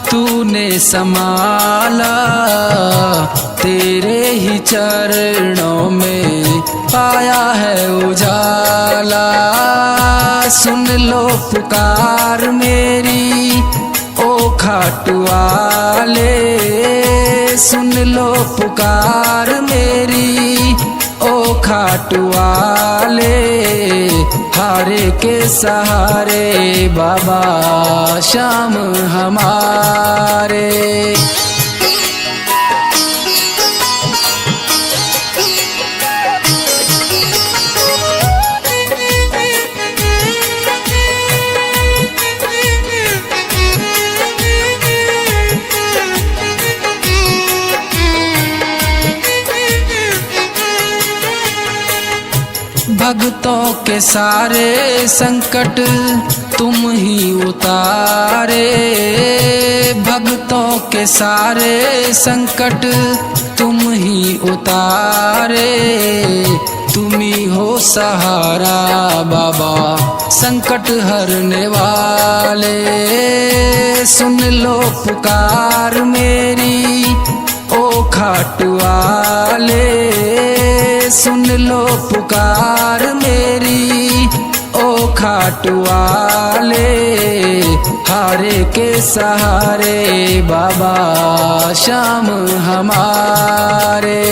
तूने संभाला। तेरे ही चरणों में पाया है उजाला। सुन लो पुकार मेरी ओ खाटू वाले, सुन लो पुकार मेरी ओ खाटू वाले। हारे के सहारे बाबा श्याम हमारे। भक्तों के सारे संकट तुम ही उतारे भक्तों के सारे संकट, तुम ही उतारे, तुम ही हो सहारा बाबा संकट हरने वाले। सुन लो पुकार मेरी ओ खाट वाले, सुन लो पुकार मेरी ओ खाट वाले। हारे के सहारे बाबा श्याम हमारे।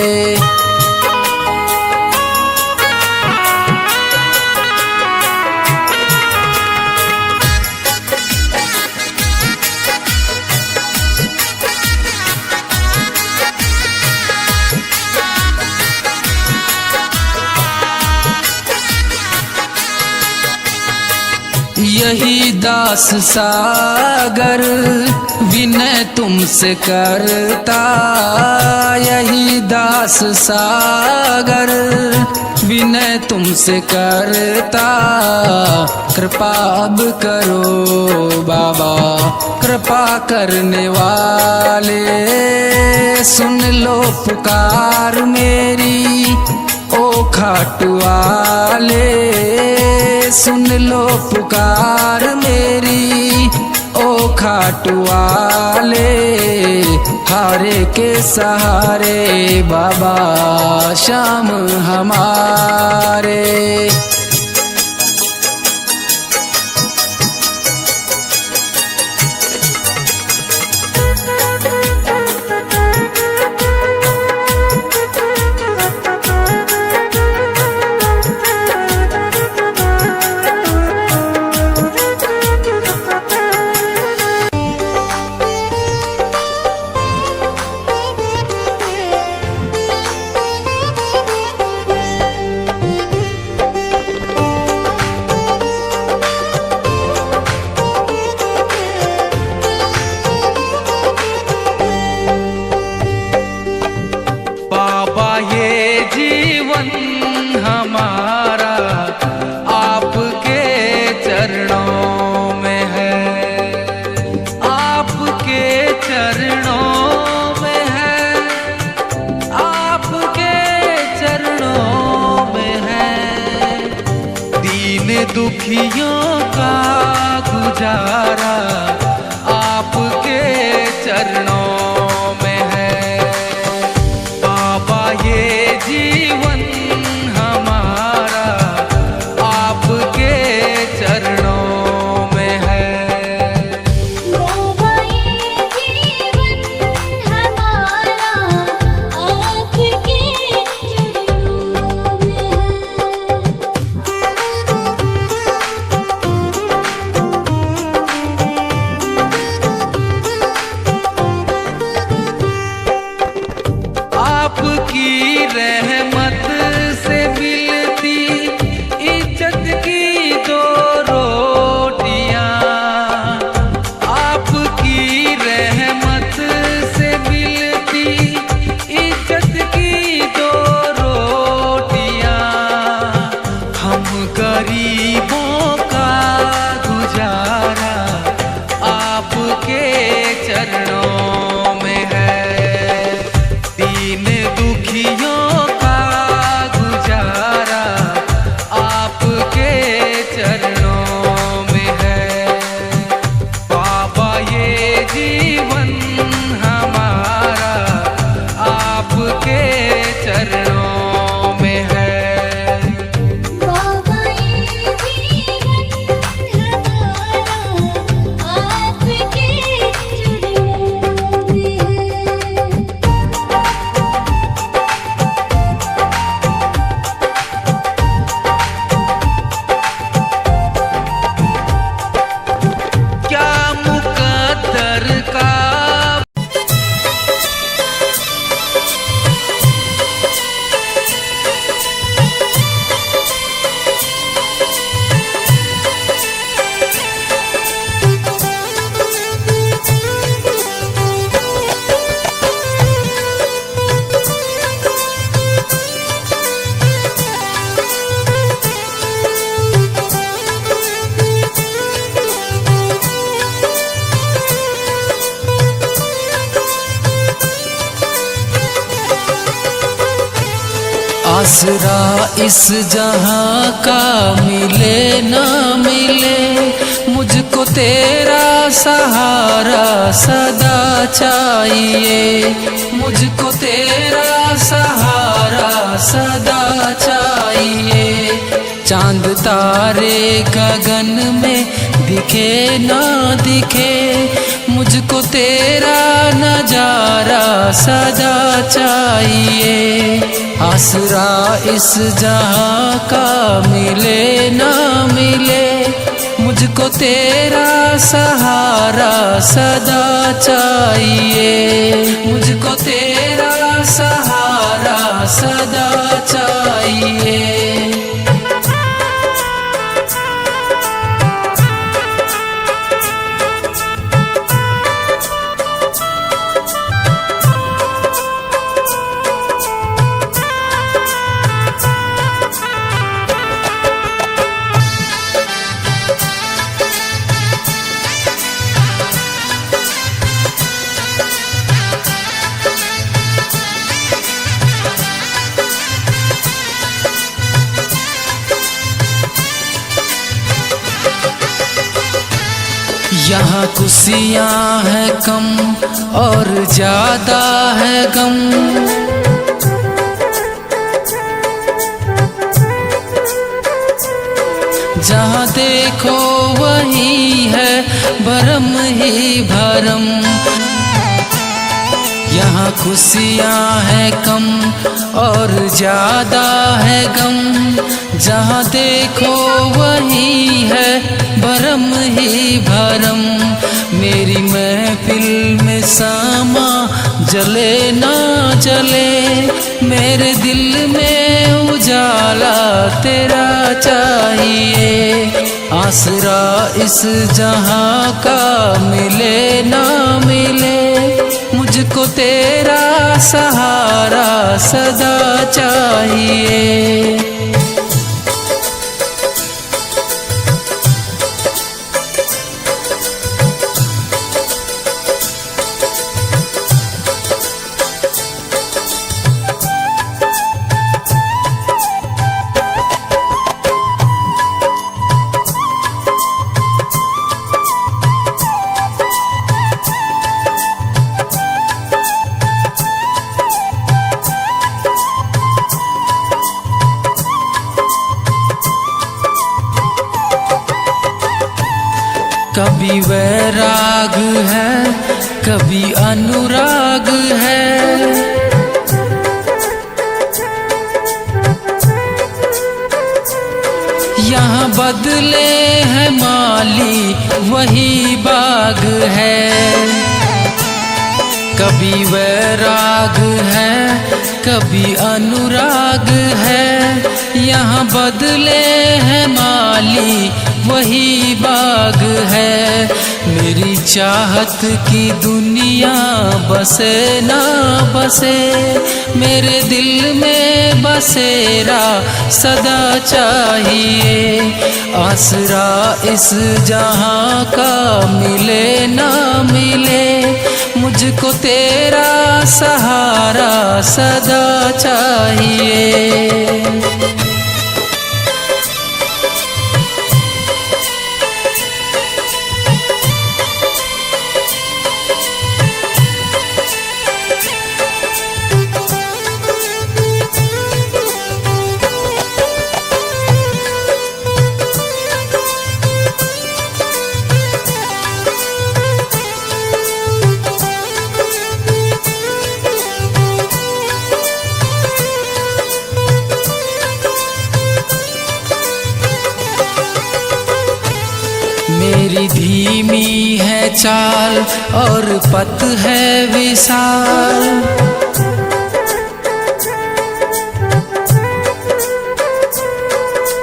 यही दास सागर विनय तुमसे करता, यही दास सागर विनय तुमसे करता। कृपा अब करो बाबा कृपा करने वाले, सुन लो पुकार मेरी ओ खाट वाले। सुन लो पुकार मेरी ओ खाट वाले। हारे के सहारे बाबा श्याम हमारे। हमारा आपके चरणों में है, आपके चरणों में है, आपके चरणों में है। दीन दुखियों का गुजारा आपके चरणों में है। बाबा ये जीवन हमारा आपके चरणों में है।
बाबा ये जीवन हमारा आपके चरणों में
आपकी रहमत से मिलती इज्जत की दो रोटियां, आपकी रहमत से मिलती इज्जत की दो रोटियां। हम गरीबों का गुजारा आपके चरणों में है। दीन दुखियों का गुजारा आपके चरणों में है। बाबा ये जीवन हमारा आपके चरणों में है।
बाबा ये जीवन हमारा आपके चरणों में है।
क्या मुकद्दर का आसरा इस जहां का मिले ना मिले, मुझको तेरा सहारा सदा चाहिए, मुझको तेरा सहारा सदा चाहिए। चांद तारे गगन में दिखे ना दिखे, मुझको तेरा नजारा सदा चाहिए। आसरा इस जहां का मिले ना मिले, मुझको तेरा सहारा सदा चाहिए, मुझको तेरा सहारा सदा चाहिए। यहाँ खुशियाँ है कम और ज्यादा है गम, जहाँ देखो वही है भरम ही भरम। यहाँ खुशियाँ है कम और ज्यादा है गम, जहाँ देखो वही है भरम ही भरम। मेरी महफिल में सामा जले ना जले, मेरे दिल में उजाला तेरा चाहिए। आसरा इस जहां का मिले ना मिले, मुझको तेरा सहारा सदा चाहिए। कभी वैराग है कभी अनुराग है, यहाँ बदले है माली वही बाग है। कभी वैराग है कभी अनुराग है, यहाँ बदले है माली वही बाग है। मेरी चाहत की दुनिया बसे ना बसे, मेरे दिल में बसेरा सदा चाहिए। आसरा इस जहां का मिले ना मिले, मुझको तेरा सहारा सदा चाहिए। मेरी धीमी है चाल और पथ है विशाल,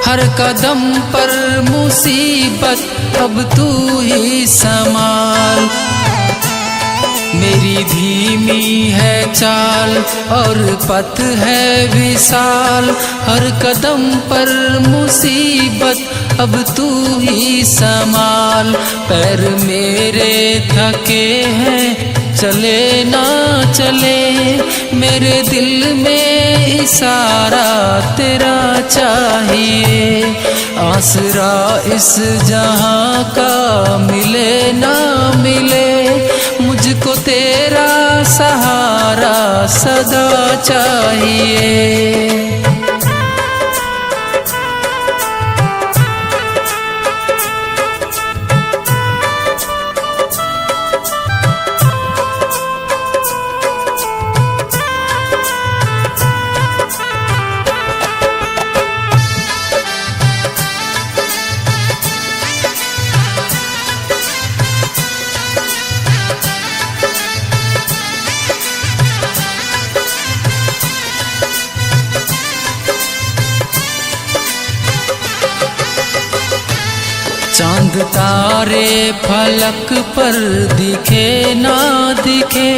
हर कदम पर मुसीबत अब तू ही संभाल। मेरी धीमी है चाल और पथ है विशाल, हर कदम पर मुसीबत अब तू ही संभाल। पैर मेरे थके हैं चले ना चले, मेरे दिल में इशारा तेरा चाहिए। आसरा इस जहां का मिले ना मिले, मुझको तेरा सहारा सदा चाहिए। चांद तारे फलक पर दिखे ना दिखे,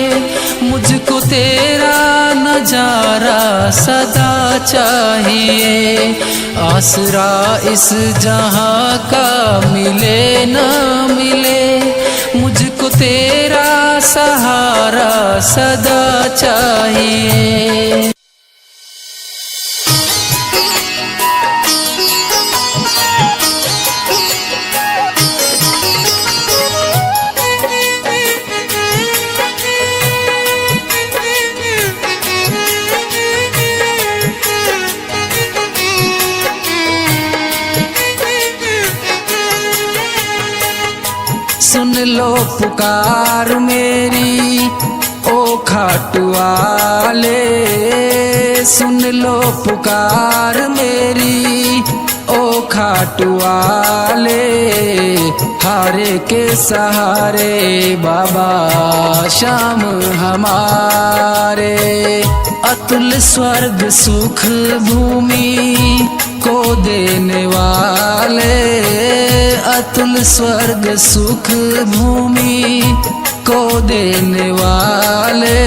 मुझको तेरा नजारा सदा चाहिए। आसरा इस जहां का मिले ना मिले, मुझको तेरा सहारा सदा चाहिए। सुन लो पुकार मेरी ओ खाटू वाले, सुन लो पुकार मेरी ओ खाटू वाले। हारे के सहारे बाबा श्याम हमारे, अतुल स्वर्ग सुख भूमि को देने वाले, अतुल स्वर्ग सुख भूमि को देने वाले।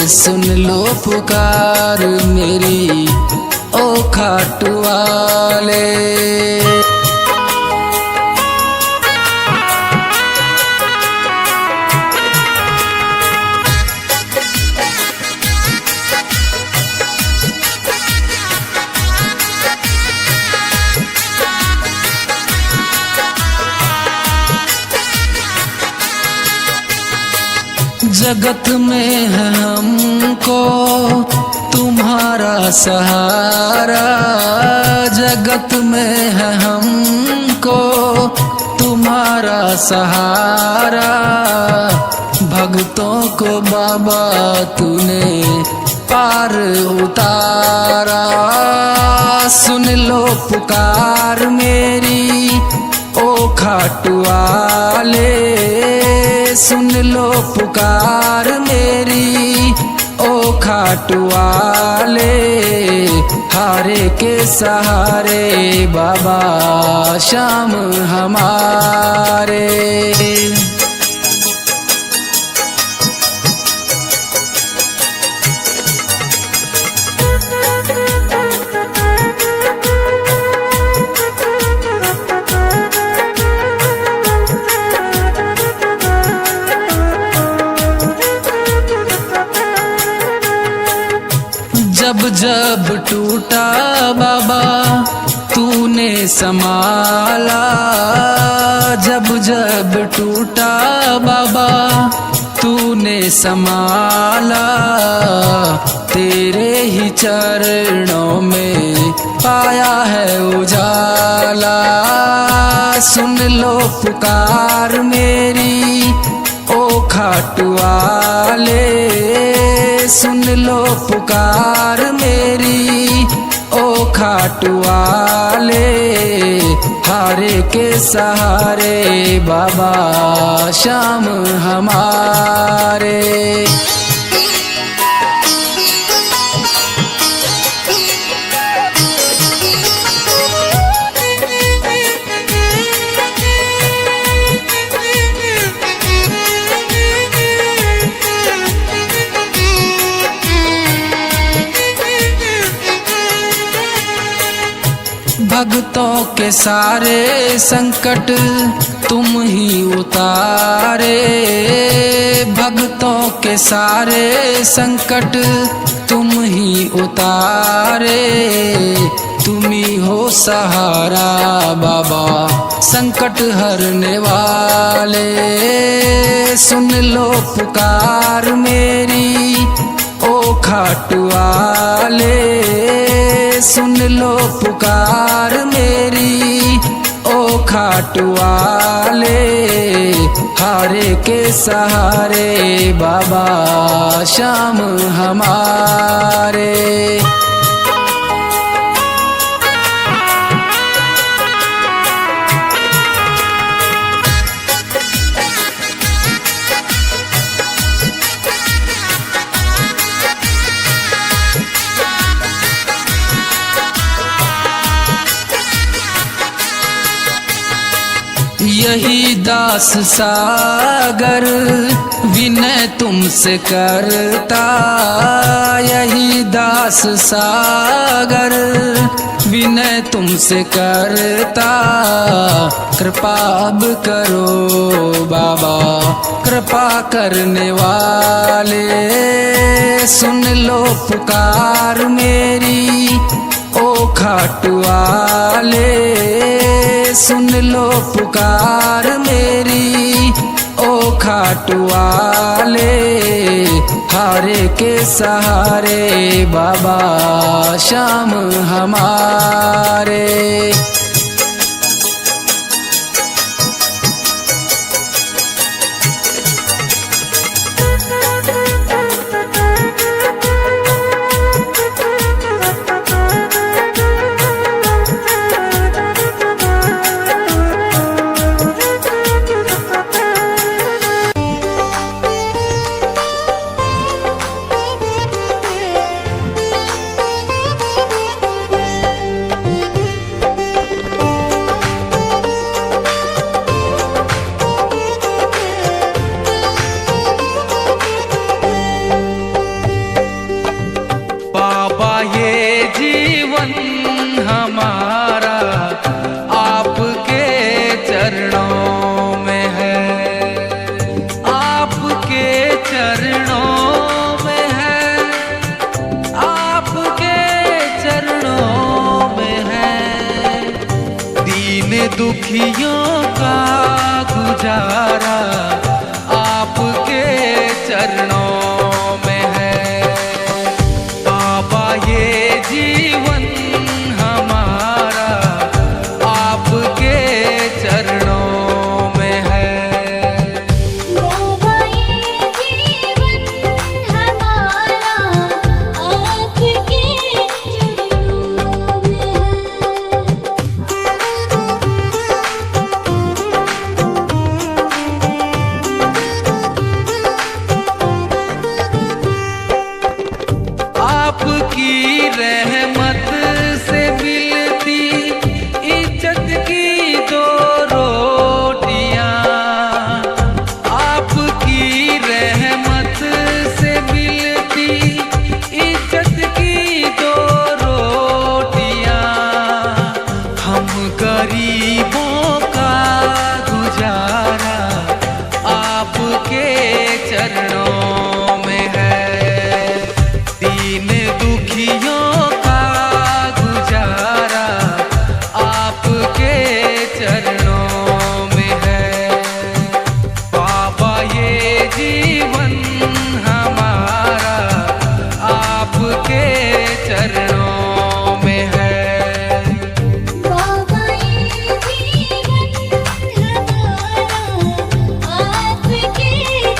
सुन लो पुकार मेरी ओ खाटू वाले। जगत में है हमको तुम्हारा सहारा, जगत में है हमको तुम्हारा सहारा। भक्तों को बाबा तूने पार उतारा। सुन लो पुकार मेरी ओ खाटू वाले, सुन लो पुकार मेरी ओ खाटू वाले। हारे के सहारे बाबा श्याम हमारे। जब जब टूटा बाबा तूने संभाला, जब जब टूटा बाबा तूने संभाला। तेरे ही चरणों में पाया है उजाला। सुन लो पुकार मेरी ओ खाटू वाले, सुन लो पुकार मेरी ओ खाटू वाले। हारे के सहारे बाबा श्याम हमारे। भक्तों के सारे संकट तुम ही उतारे भक्तों के सारे संकट, तुम ही उतारे, तुम ही हो सहारा बाबा संकट हरने वाले। सुन लो पुकार मेरी ओ खाटू वाले, सुन लो पुकार मेरी ओ खाटू वाले। हारे के सहारे बाबा श्याम हमारे। यही दास सागर विनय तुमसे करता, यही दास सागर विनय तुमसे करता। कृपा अब करो बाबा कृपा करने वाले, सुन लो पुकार मेरी ओ खाटू वाले। सुन लो पुकार मेरी ओ खाटू वाले। हारे के सहारे बाबा श्याम हमारे। हमारा आपके चरणों में है, आपके चरणों में है, आपके चरणों में है। दीन दुखियों का गुजारा आपके चरणों में है। बाबा ये जीवन हमारा आपके चरणों में है।
बाबा ये जीवन हमारा आपके चरणों में
आपकी रहमत से मिलती इज्जत की दो रोटियां, आपकी रहमत से मिलती इज्जत की दो रोटियां। हम गरीबों का गुजारा आपके चरणों में है। दीन दुखियों का गुजारा आपके चरणों में है। बाबा ये जीवन हमारा आपके चरणों में है।
बाबा ये जीवन हमारा आपके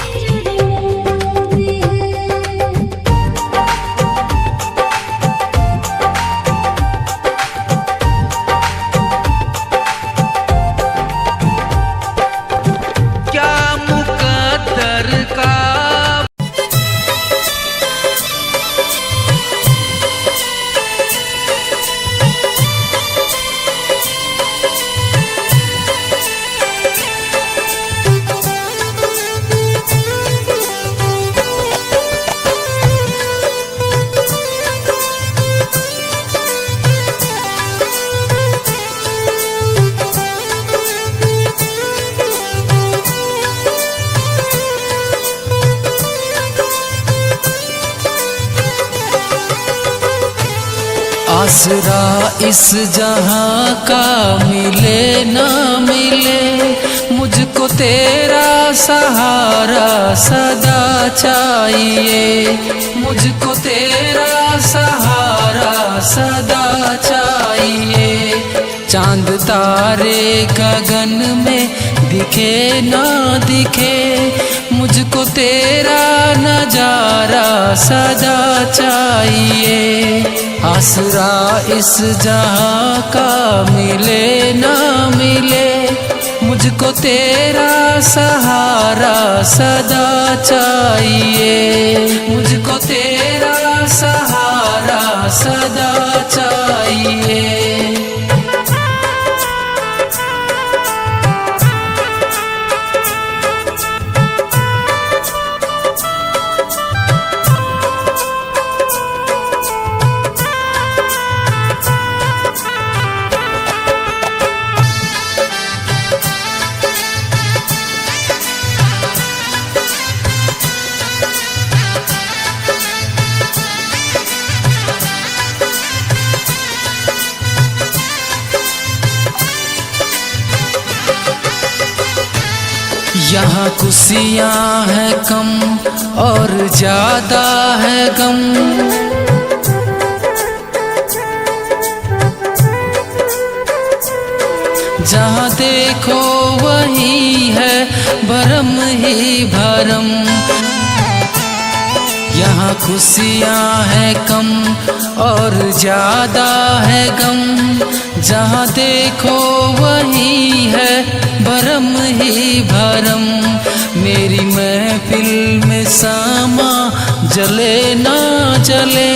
चरणों में है।
क्या मुकद्दर का आसरा इस जहां का मिले ना मिले, मुझको तेरा सहारा सदा चाहिए, मुझको तेरा सहारा सदा चाहिए। चांद तारे गगन में दिखे ना दिखे, मुझको तेरा नजारा सदा चाहिए। आसरा इस जहां का मिले ना मिले, मुझको तेरा सहारा सदा चाहिए, मुझको तेरा सहारा सदा चाहिए। यहाँ खुशियाँ हैं कम और ज्यादा है गम, जहाँ देखो वही है भरम ही भरम। यहाँ खुशियाँ हैं कम और ज्यादा है गम, जहाँ देखो वही है भरम ही भरम। मेरी महफिल में सामा जले ना जले,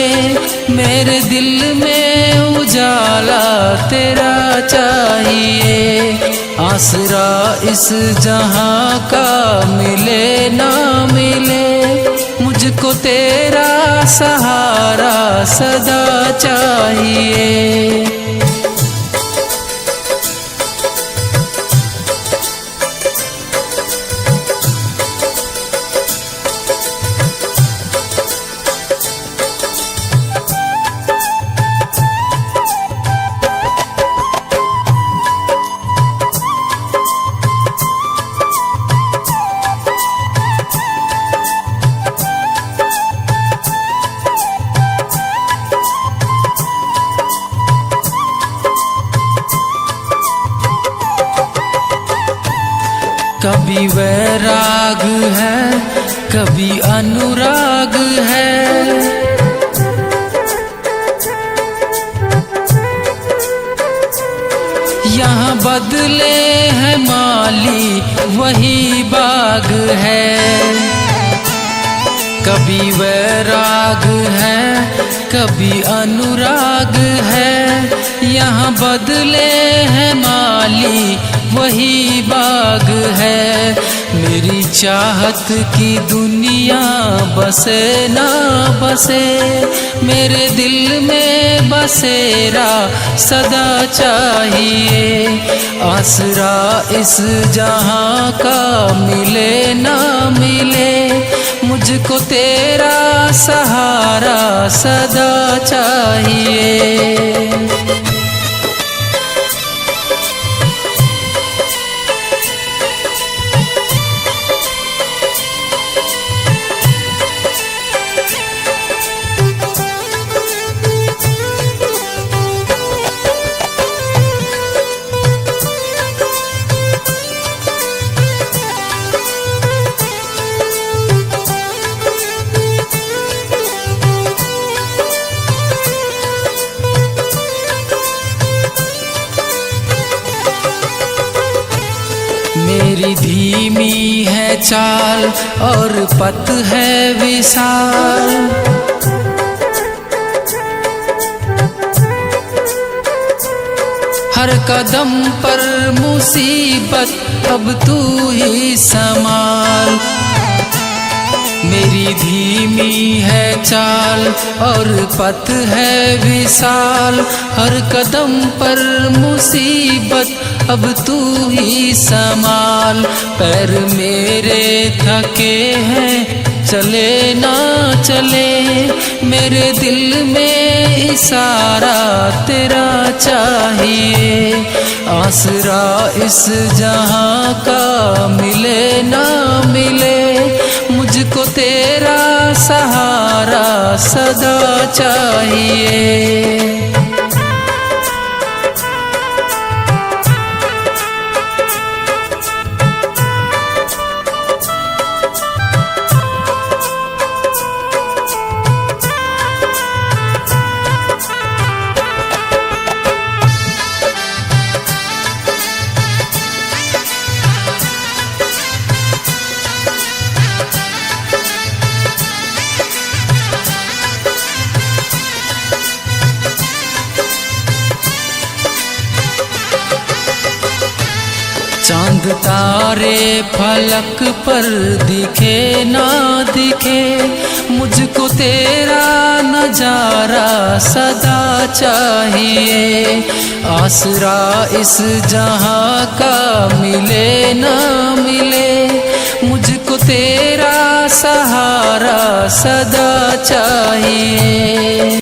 मेरे दिल में उजाला तेरा चाहिए। आसरा इस जहां का मिले ना मिले, मुझको तेरा सहारा सदा चाहिए। कभी वैराग है कभी अनुराग है, यहाँ बदले है माली वही बाग है। कभी वैराग है कभी अनुराग है, यहाँ बदले है माली वही बाग है। मेरी चाहत की दुनिया बसे ना बसे, मेरे दिल में बसेरा सदा चाहिए। आसरा इस जहां का मिले ना मिले, मुझको तेरा सहारा सदा चाहिए। मेरी धीमी है चाल और पथ है विशाल, हर कदम पर मुसीबत अब तू ही संभाल। मेरी धीमी है चाल और पथ है विशाल, हर कदम पर मुसीबत अब तू ही संभाल। पैर मेरे थके हैं चले ना चले, मेरे दिल में सारा तेरा चाहिए। आसरा इस जहां का मिले ना मिले, मुझको तेरा सहारा सदा चाहिए। चांद तारे फलक पर दिखे ना दिखे, मुझको तेरा नजारा सदा चाहिए। आसरा इस जहां का मिले ना मिले, मुझको तेरा सहारा सदा चाहिए।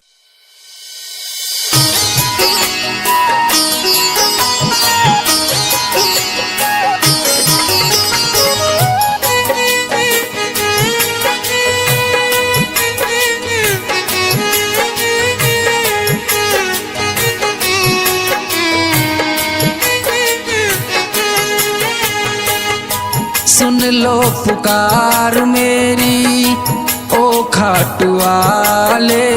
सुन लो पुकार मेरी ओ खाटुवाले,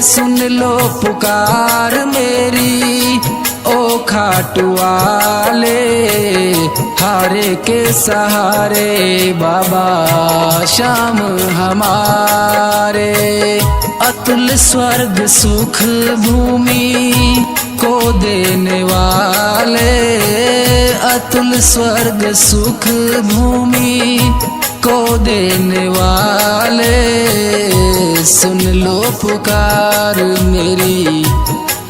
सुन लो पुकार मेरी ओ खाटुवाले। हारे के सहारे बाबा श्याम हमारे, अतुल स्वर्ग सुख भूमि को देने वाले, अतुल स्वर्ग सुख भूमि को देने वाले। सुन लो पुकार मेरी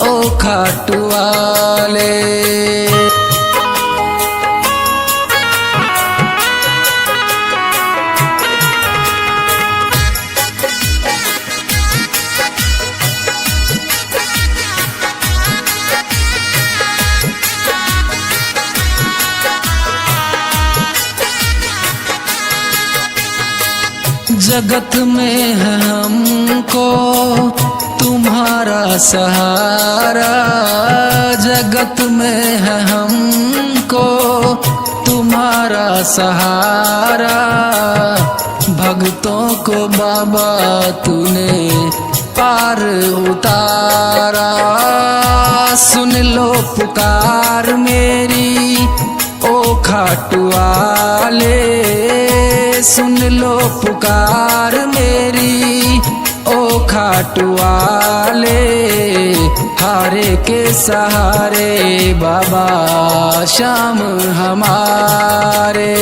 ओ खाटुवाले। जगत में है हमको तुम्हारा सहारा, जगत में है हमको तुम्हारा सहारा। भक्तों को बाबा तूने पार उतारा। सुन लो पुकार मेरी ओ खाटुवाले, सुन लो पुकार मेरी ओ खाटुवाले। हारे के सहारे बाबा श्याम हमारे।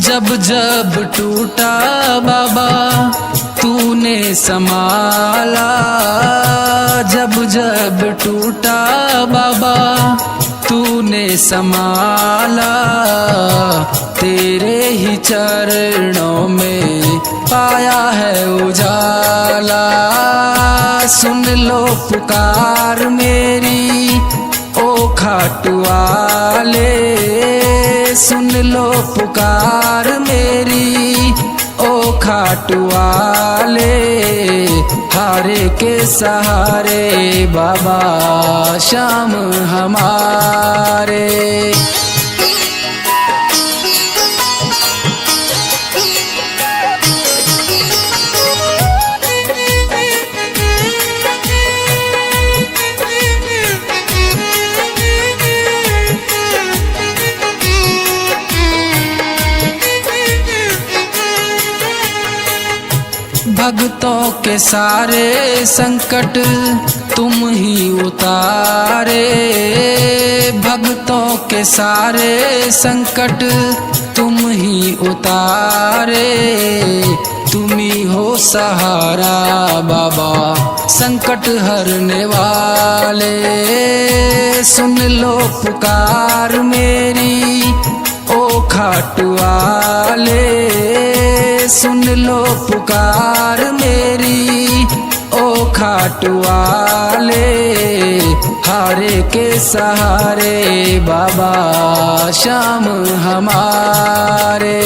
जब जब टूटा बाबा तूने संभाला, जब जब टूटा बाबा तूने संभाला। तेरे ही चरणों में पाया है उजाला। सुन लो पुकार मेरी ओ खाटुवाले, सुन लो पुकार मेरी ओ खाटुवाले। हारे के सहारे बाबा श्याम हमारे। भक्तों के सारे संकट तुम ही उतारे, भक्तों के सारे संकट तुम ही उतारे, तुम्ही हो सहारा बाबा संकट हरने वाले। सुन लो पुकार मेरी ओ खाट वाले, सुन लो पुकार मेरी ओ खाट वाले। हारे के सहारे बाबा श्याम हमारे।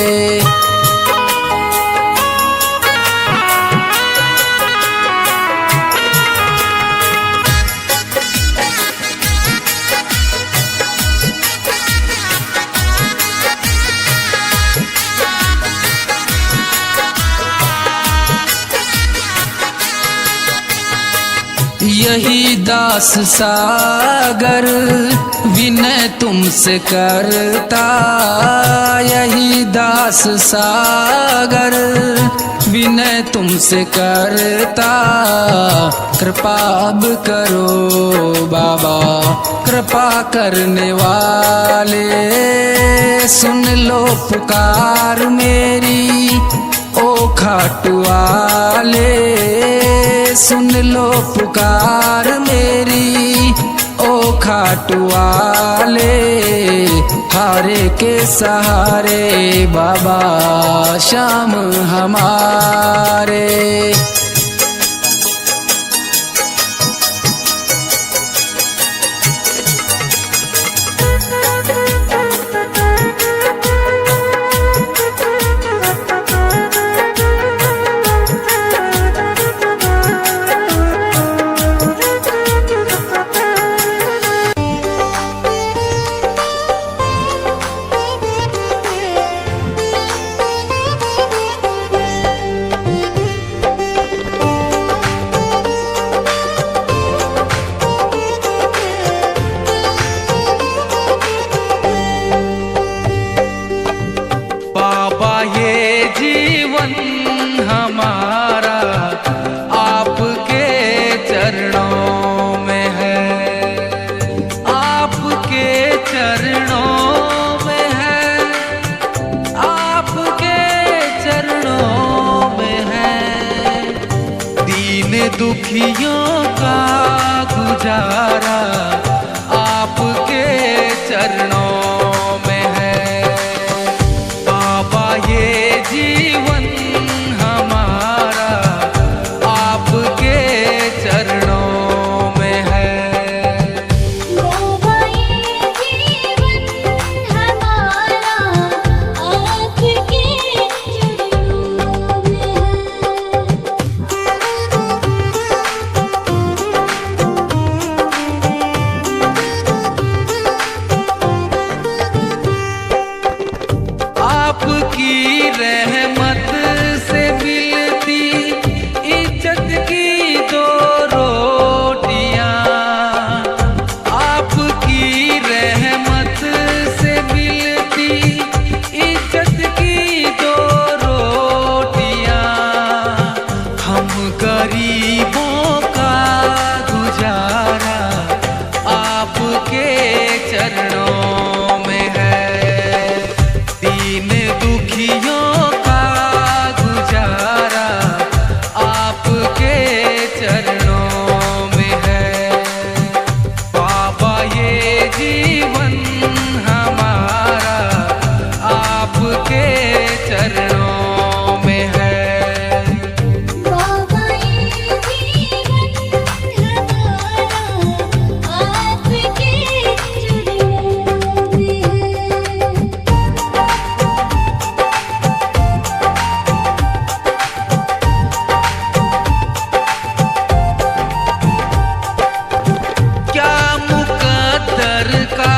यही दास सागर विनय तुमसे करता, यही दास सागर विनय तुमसे करता। कृपा अब करो बाबा कृपा करने वाले, सुन लो पुकार मेरी ओ खाट वाले। सुन लो पुकार मेरी ओ खाट वाले। हारे के सहारे बाबा श्याम हमारे। हमारा आपके चरणों में है, आपके चरणों में है, आपके चरणों में है। दीन दुखियों का गुजारा आपके चरणों में है। बाबा ये जीवन हमारा आपके चरणों में है।
बाबा ये जीवन हमारा आपके चरणों में
आपकी रहमत से मिलती इज्जत की दो रोटियां, आपकी रहमत से मिलती इज्जत की दो रोटियां। हम गरीबों का गुजारा आपके चरणों में है। दीन दुखियों का गुजारा आपके चरणों में है। बाबा ये जीवन हमारा आपके चरणों में है।
बाबा ये जीवन हमारा आपके चरणों में है।
क्या मुकद्दर का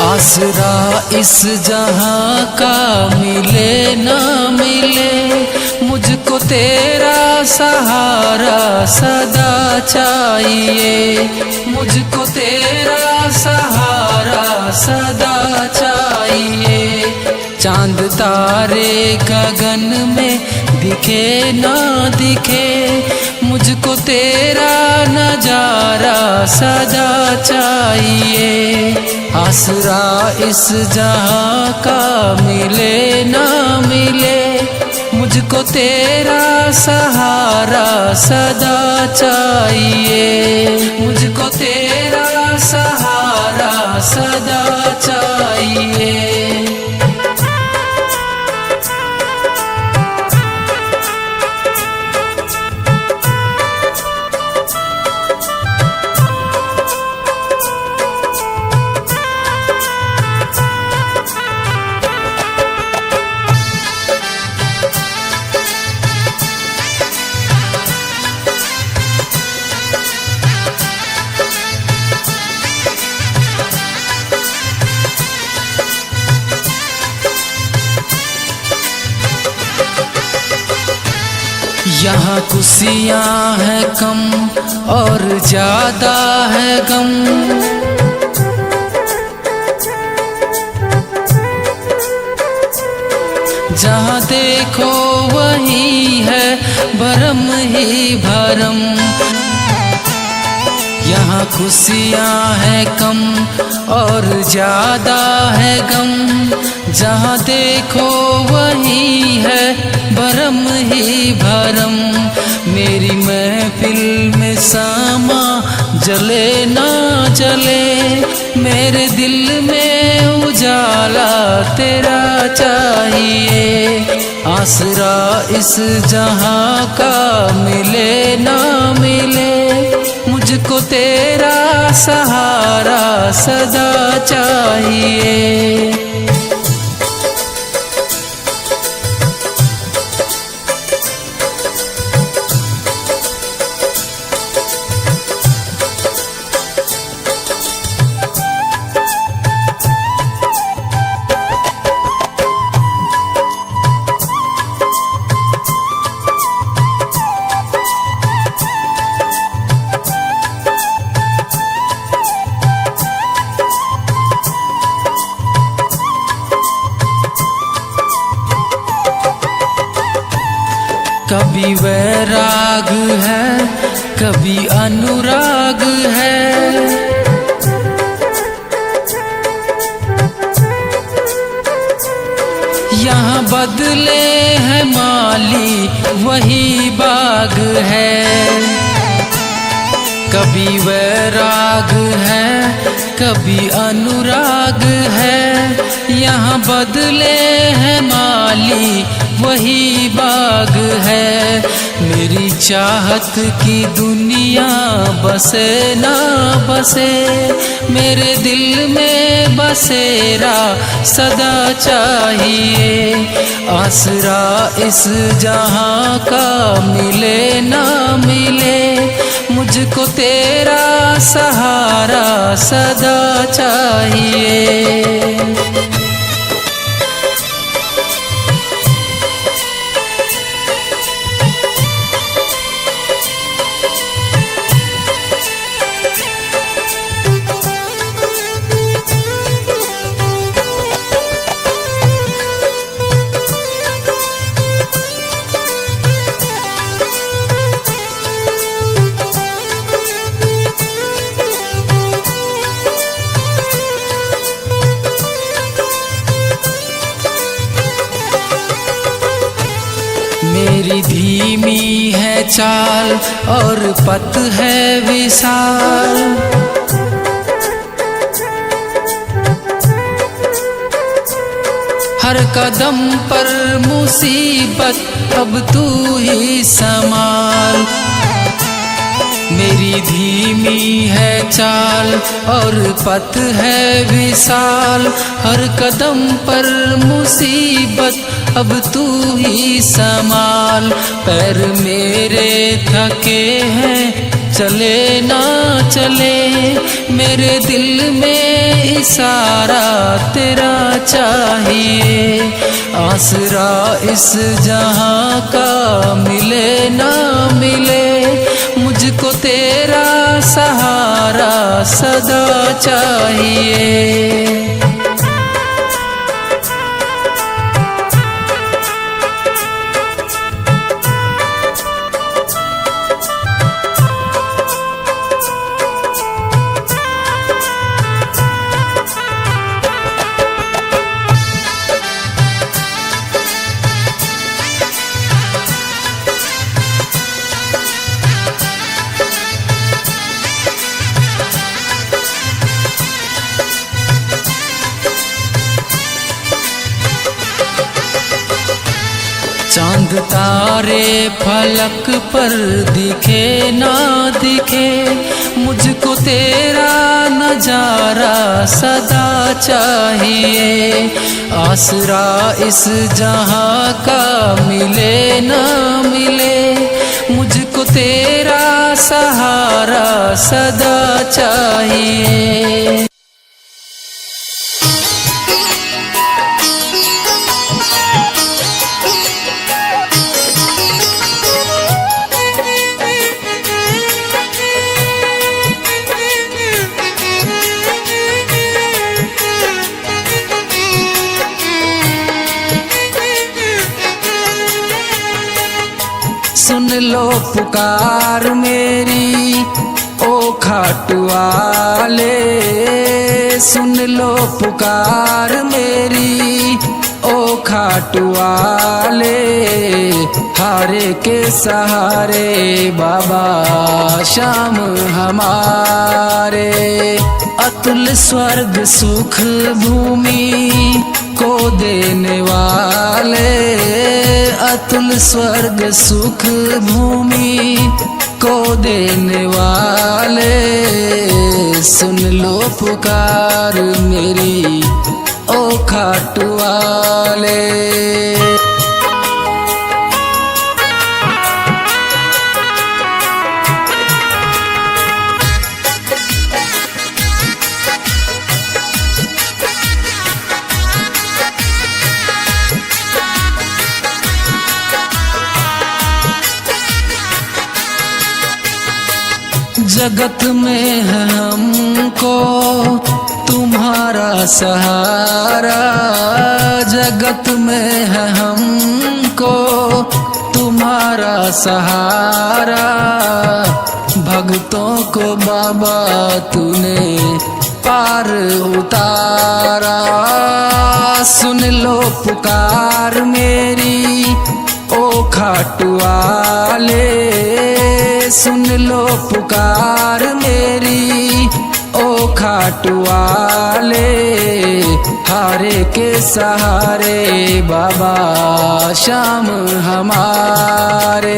आसरा इस जहां का मिले ना मिले, मुझको तेरा सहारा सदा चाहिए, मुझको तेरा सहारा सदा चाहिए। चांद तारे गगन में दिखे ना दिखे, मुझको तेरा नजारा सदा चाहिए। आसरा इस जहां का मिले ना मिले, मुझको तेरा सहारा सदा चाहिए, मुझको तेरा सहारा सदा चाहिए। यहाँ खुशियाँ है कम और ज्यादा है गम, जहाँ देखो वही है भरम ही भरम। यहाँ खुशियाँ है कम और ज्यादा है गम, जहाँ देखो वही है भरम ही भरम। मेरी महफिल में सामा जले ना जले, मेरे दिल में उजाला तेरा चाहिए। आसरा इस जहां का मिले ना मिले, मुझको तेरा सहारा सदा चाहिए। कभी वैराग है कभी अनुराग है, यहाँ बदले है माली वही बाग है। कभी वैराग है कभी अनुराग है, यहाँ बदले है माली वही बाग है। मेरी चाहत की दुनिया बसे ना बसे, मेरे दिल में बसेरा सदा चाहिए। आसरा इस जहां का मिले ना मिले, मुझको तेरा सहारा सदा चाहिए। मेरी धीमी है चाल और पथ है विशाल, हर कदम पर मुसीबत अब तू ही संभाल। मेरी धीमी है चाल और पथ है विशाल, हर कदम पर मुसीबत अब तू ही संभाल। पैर मेरे थके हैं चले ना चले, मेरे दिल में इशारा तेरा चाहिए। आसरा इस जहां का मिले ना मिले, मुझको तेरा सहारा सदा चाहिए। चांद तारे फलक पर दिखे ना दिखे, मुझको तेरा नजारा सदा चाहिए। आसरा इस जहां का मिले ना मिले, मुझको तेरा सहारा सदा चाहिए। सुन लो पुकार मेरी ओ खाटू वाले, सुन लो पुकार मेरी ओ खाटू वाले। हारे के सहारे बाबा श्याम हमारे, अतुल स्वर्ग सुख भूमि को देने वाले, अतुल स्वर्ग सुख भूमि को देने वाले। सुन लो पुकार मेरी ओ खाटू वाले। जगत में है हमको तुम्हारा सहारा, जगत में है हमको तुम्हारा सहारा। भक्तों को बाबा तूने पार उतारा। सुन लो पुकार मेरी ओ खाटू वाले, सुन लो पुकार मेरी ओ खाटू वाले। हारे के सहारे बाबा श्याम हमारे।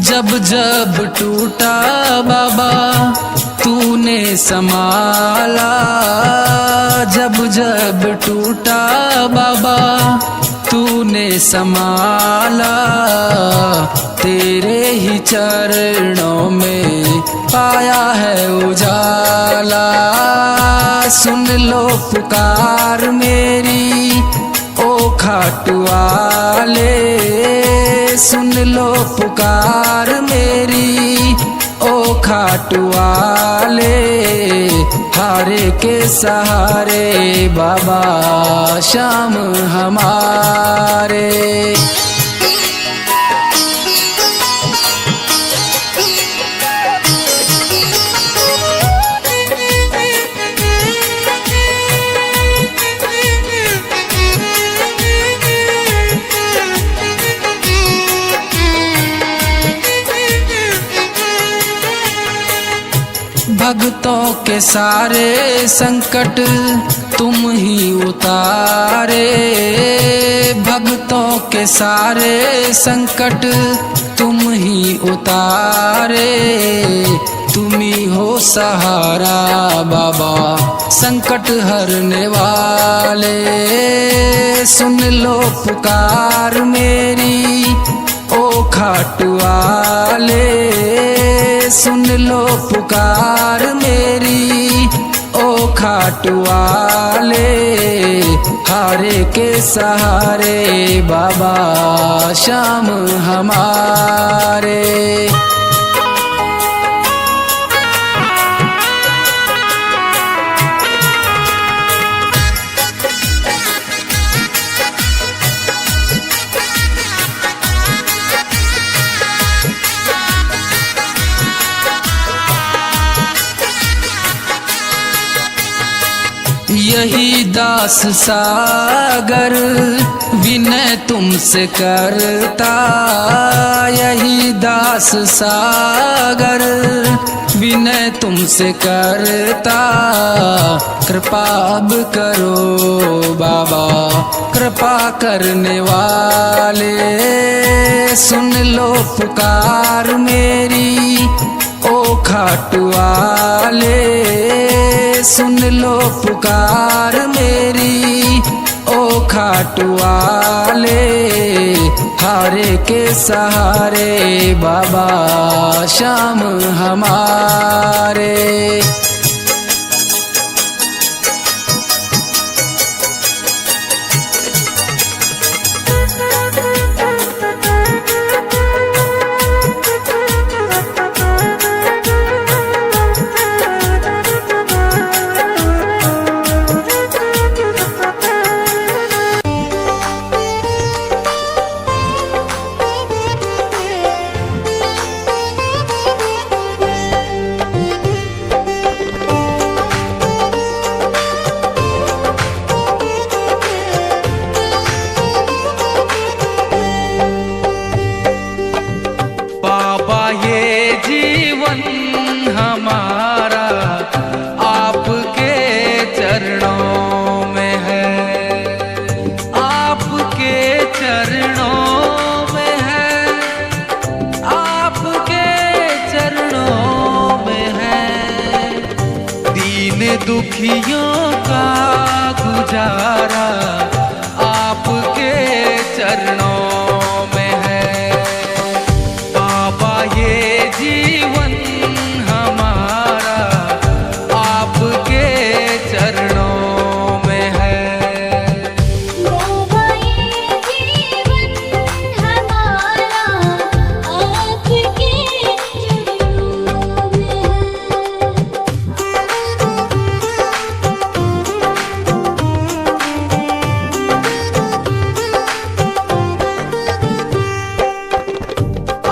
जब जब टूटा बाबा तूने संभाला, जब जब टूटा बाबा तूने संभाला। तेरे ही चरणों में पाया है उजाला। सुन लो पुकार मेरी ओ खाटू वाले, सुन लो पुकार मेरी ओ खाटू वाले। हारे के सहारे बाबा श्याम हमारे। भक्तों के सारे संकट तुम ही उतारे भक्तों के सारे संकट, तुम ही उतारे, तुम ही हो सहारा बाबा संकट हरने वाले। सुन लो पुकार मेरी ओ खाटू वाले, सुन लो पुकार मेरी ओ खाटू वाले। हारे के सहारे बाबा श्याम हमारे। यही दास सागर विनय तुमसे करता, यही दास सागर विनय तुमसे करता। कृपा अब करो बाबा कृपा करने वाले, सुन लो पुकार मेरी ओ खाटू वाले। सुन लो पुकार मेरी ओ खाटू वाले। हारे के सहारे बाबा श्याम हमारे। हमारा आपके चरणों में है, आपके चरणों में है, आपके चरणों में है। दीन दुखियों का गुजारा आपके चरणों में है। बाबा ये जीवन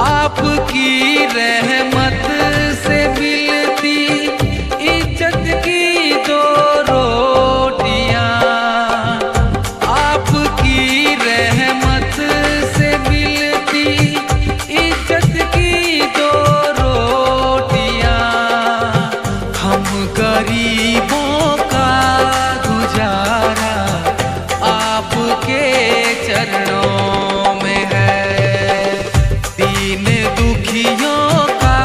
आपकी रहमत से मिलती इज्जत की दो रोटियां, आपकी रहमत से मिलती इज्जत की दो रोटियां। हम गरीबों का गुजारा आपके चरणों में है। दीन दुखियों का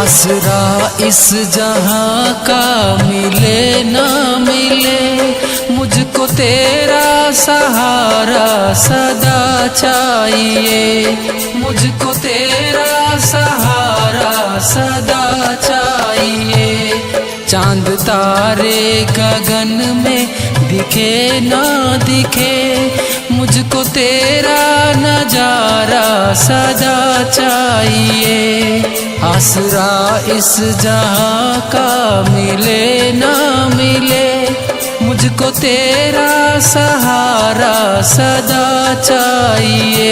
आसरा इस जहां का मिले ना मिले, मुझको तेरा सहारा सदा चाहिए, मुझको तेरा सहारा सदा चाहिए। चांद तारे गगन में दिखे ना दिखे, मुझको तेरा नजारा सदा चाहिए। आसरा इस जहां का मिले ना मिले, मुझको तेरा सहारा सदा चाहिए,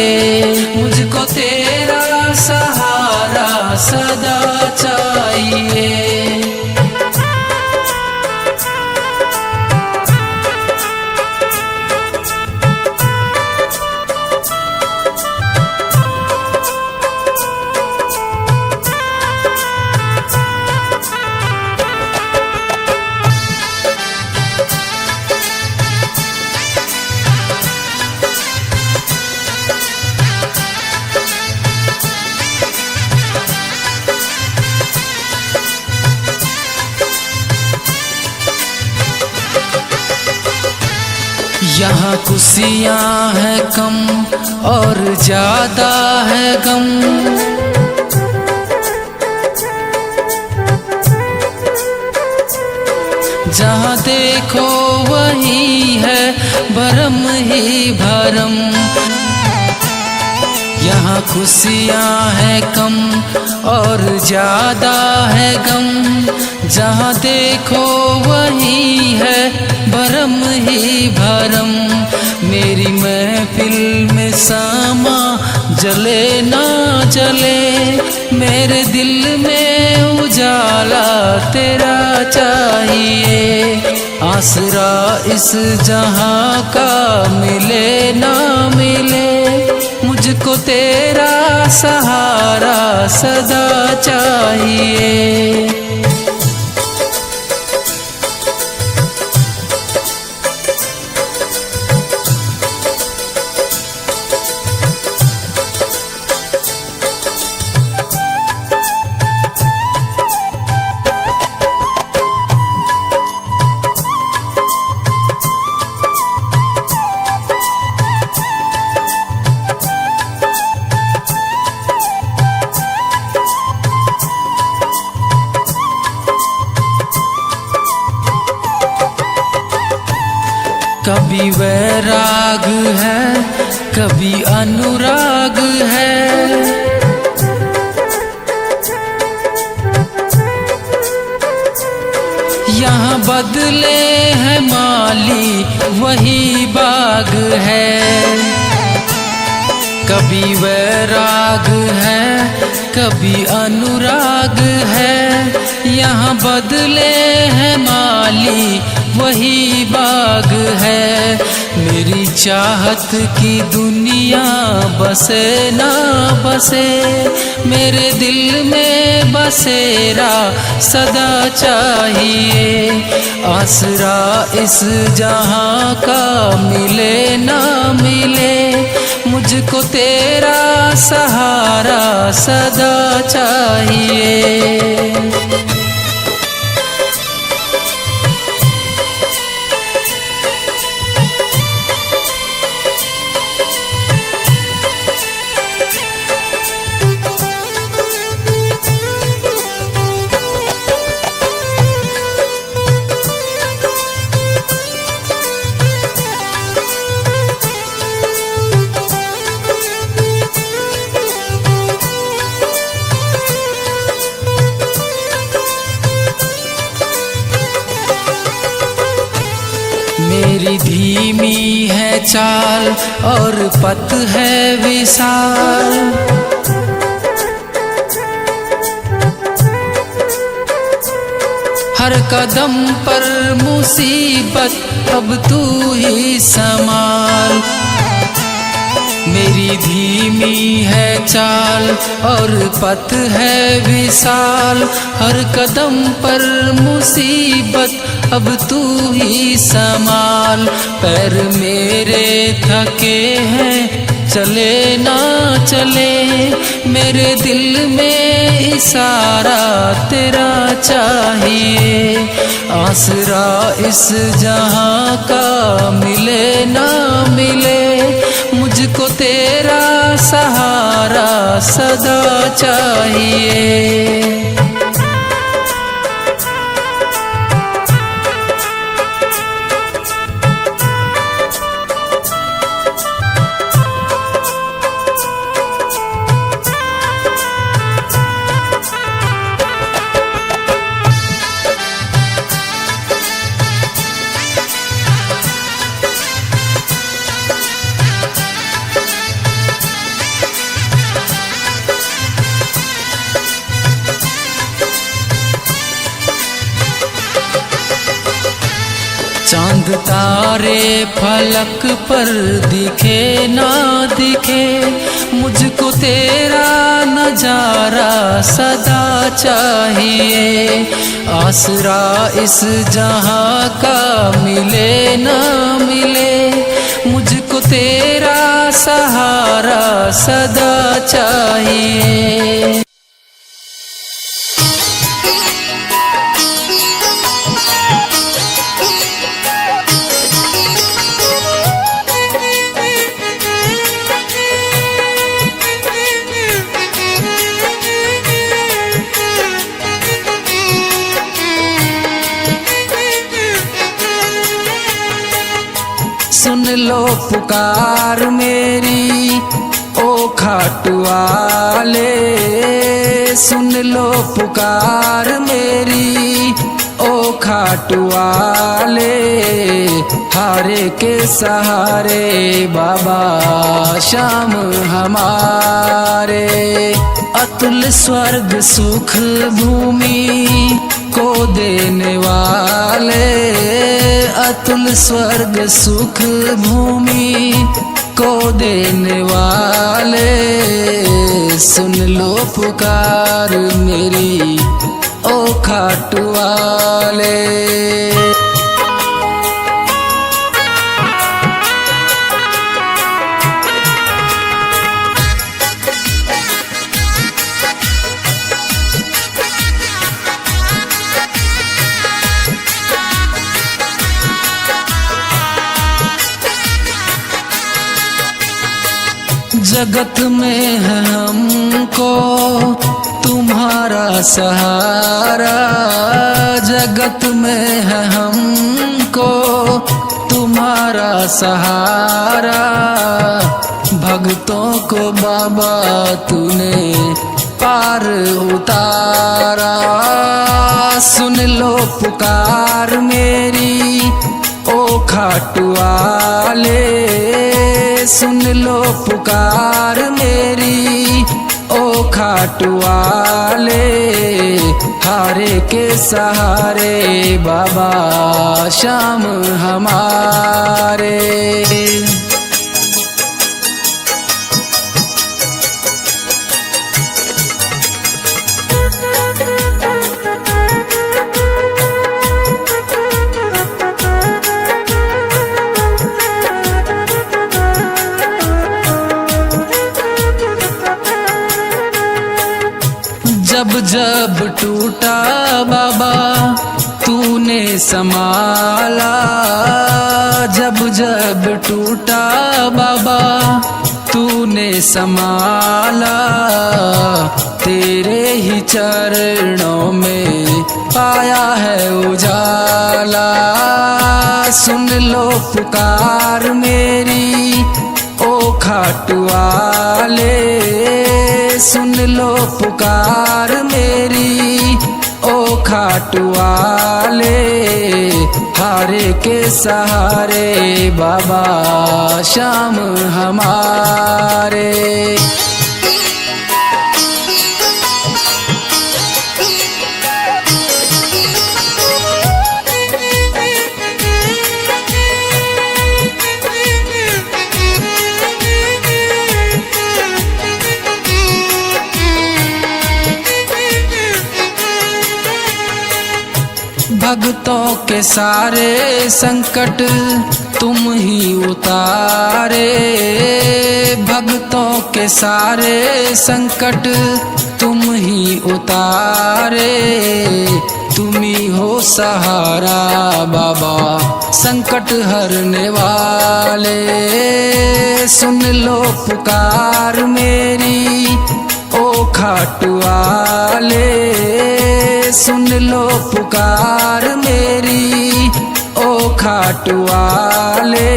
मुझको तेरा सहारा सदा चाहिए। यहाँ खुशियाँ है कम और ज्यादा है गम, जहाँ देखो वही है भरम ही भरम। यहाँ खुशियाँ है कम और ज्यादा है गम, जहाँ देखो वही है भरम ही भरम। मेरी महफिल में सामा जले ना जले, मेरे दिल में उजाला तेरा चाहिए। आसरा इस जहां का मिले ना मिले, मुझको तेरा सहारा सदा चाहिए। कभी वैराग है कभी अनुराग है, यहाँ बदले है माली वही बाग है। कभी वैराग है कभी अनुराग है, यहाँ बदले है माली वही बाग है। मेरी चाहत की दुनिया बसे ना बसे, मेरे दिल में बसेरा सदा चाहिए। आसरा इस जहां का मिले ना मिले, मुझको तेरा सहारा सदा चाहिए। मेरी धीमी है चाल और पथ है विशाल, हर कदम पर मुसीबत अब तू ही संभाल। मेरी धीमी है चाल और पथ है विशाल, हर कदम पर मुसीबत अब तू ही संभाल। पैर मेरे थके हैं चले ना चले, मेरे दिल में सारा तेरा चाहिए। आसरा इस जहां का मिले ना मिले, मुझको तेरा सहारा सदा चाहिए। चांद तारे फलक पर दिखे ना दिखे, मुझको तेरा नजारा सदा चाहिए। आसरा इस जहां का मिले ना मिले, मुझको तेरा सहारा सदा चाहिए। सुन लो पुकार मेरी ओ खाटू वाले, सुन लो पुकार मेरी ओ खाटू वाले। हारे के सहारे बाबा श्याम हमारे, अतुल स्वर्ग सुख भूमि को देने वाले, अतुल स्वर्ग सुख भूमि को देने वाले। सुन लो पुकार मेरी ओ खाटू वाले। जगत में है हमको तुम्हारा सहारा, जगत में है हमको तुम्हारा सहारा। भक्तों को बाबा तूने पार उतारा। सुन लो पुकार मेरी ओ खाटू वाले, सुन लो पुकार मेरी ओ खाटू वाले। हारे के सहारे बाबा श्याम हमारे। जब जब टूटा बाबा तूने संभाला, जब जब टूटा बाबा तूने संभाला। तेरे ही चरणों में पाया है उजाला। सुन लो पुकार मेरी ओ खाटू वाले, सुन लो पुकार मेरी ओ खाटू वाले। हारे के सहारे बाबा श्याम हमारे। भक्तों के सारे संकट तुम ही उतारे भक्तों के सारे संकट, तुम ही उतारे, तुम ही हो सहारा बाबा संकट हरने वाले। सुन लो पुकार मेरी ओ खाटू वाले, सुन लो पुकार मेरी ओ खाटू वाले।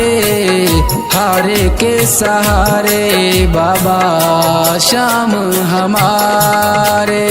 हारे के सहारे बाबा श्याम हमारे।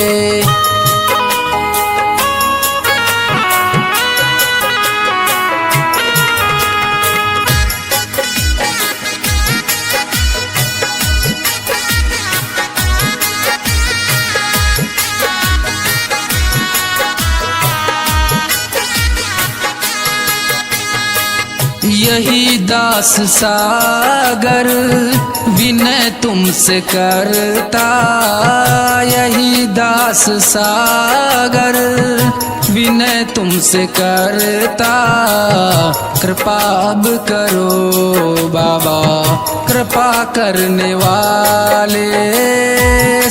यही दास सागर विनय तुमसे करता, यही दास सागर विनय तुमसे करता। कृपा अब करो बाबा कृपा करने वाले,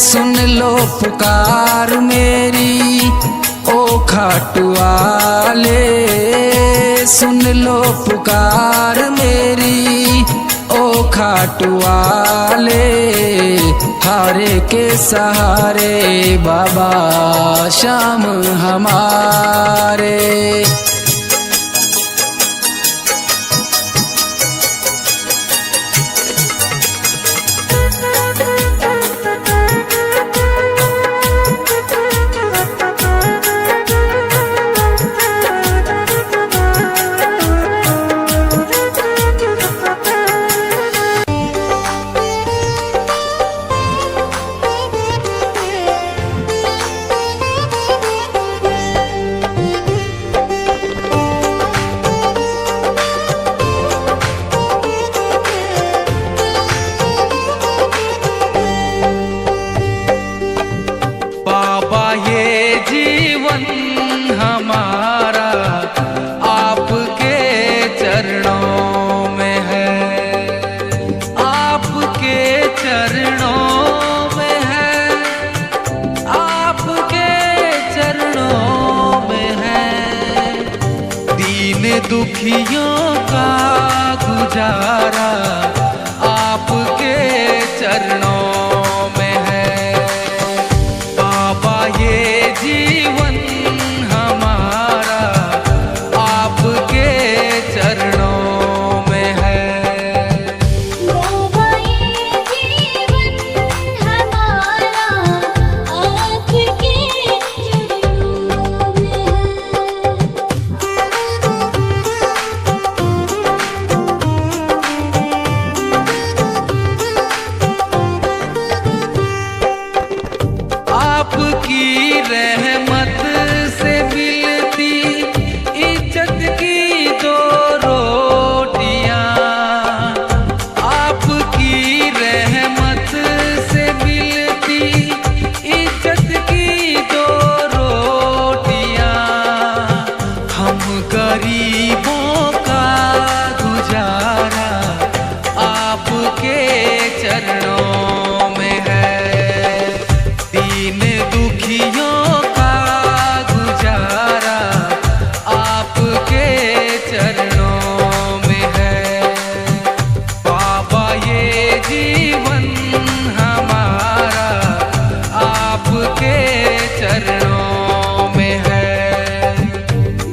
सुन लो पुकार मेरी ओ खाटू वाले। सुन लो पुकार मेरी ओ खाटू वाले। हारे के सहारे बाबा श्याम हमारे। हमारा आपके चरणों में है, आपके चरणों में है, आपके चरणों में है। दीन दुखियों का गुजारा आपके चरणों में है। बाबा ये जीवन हमारा आपके चरणों में है।
बाबा ये जीवन हमारा आपके चरणों में
आपकी रहमत से मिलती इज्जत की दो रोटियां, आपकी रहमत से मिलती इज्जत की दो रोटियां। हम गरीबों का गुजारा आपके चरणों में है। दीन दुखियों का गुजारा आपके चरणों में है। बाबा ये जीवन हमारा आपके चरणों में है।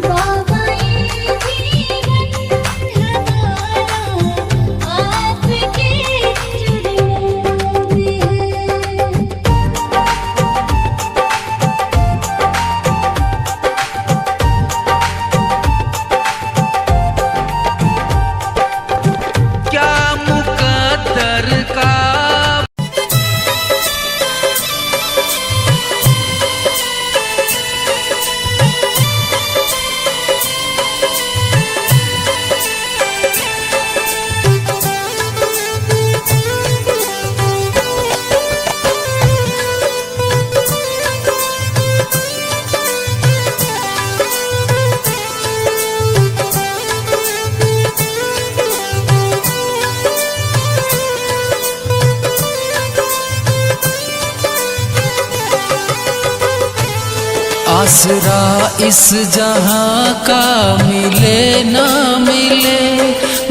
बाबा ये जीवन हमारा आपके चरणों में है।
आसरा इस जहां का मिले ना मिले,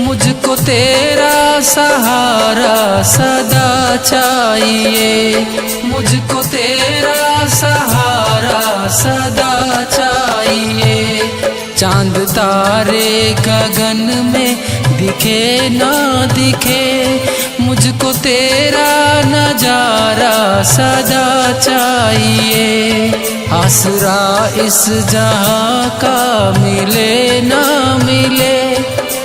मुझको तेरा सहारा सदा चाहिए, मुझको तेरा सहारा सदा चाहिए। चांद तारे गगन में दिखे ना दिखे, मुझको तेरा नजारा सदा चाहिए। आसरा इस जहां का मिले ना मिले,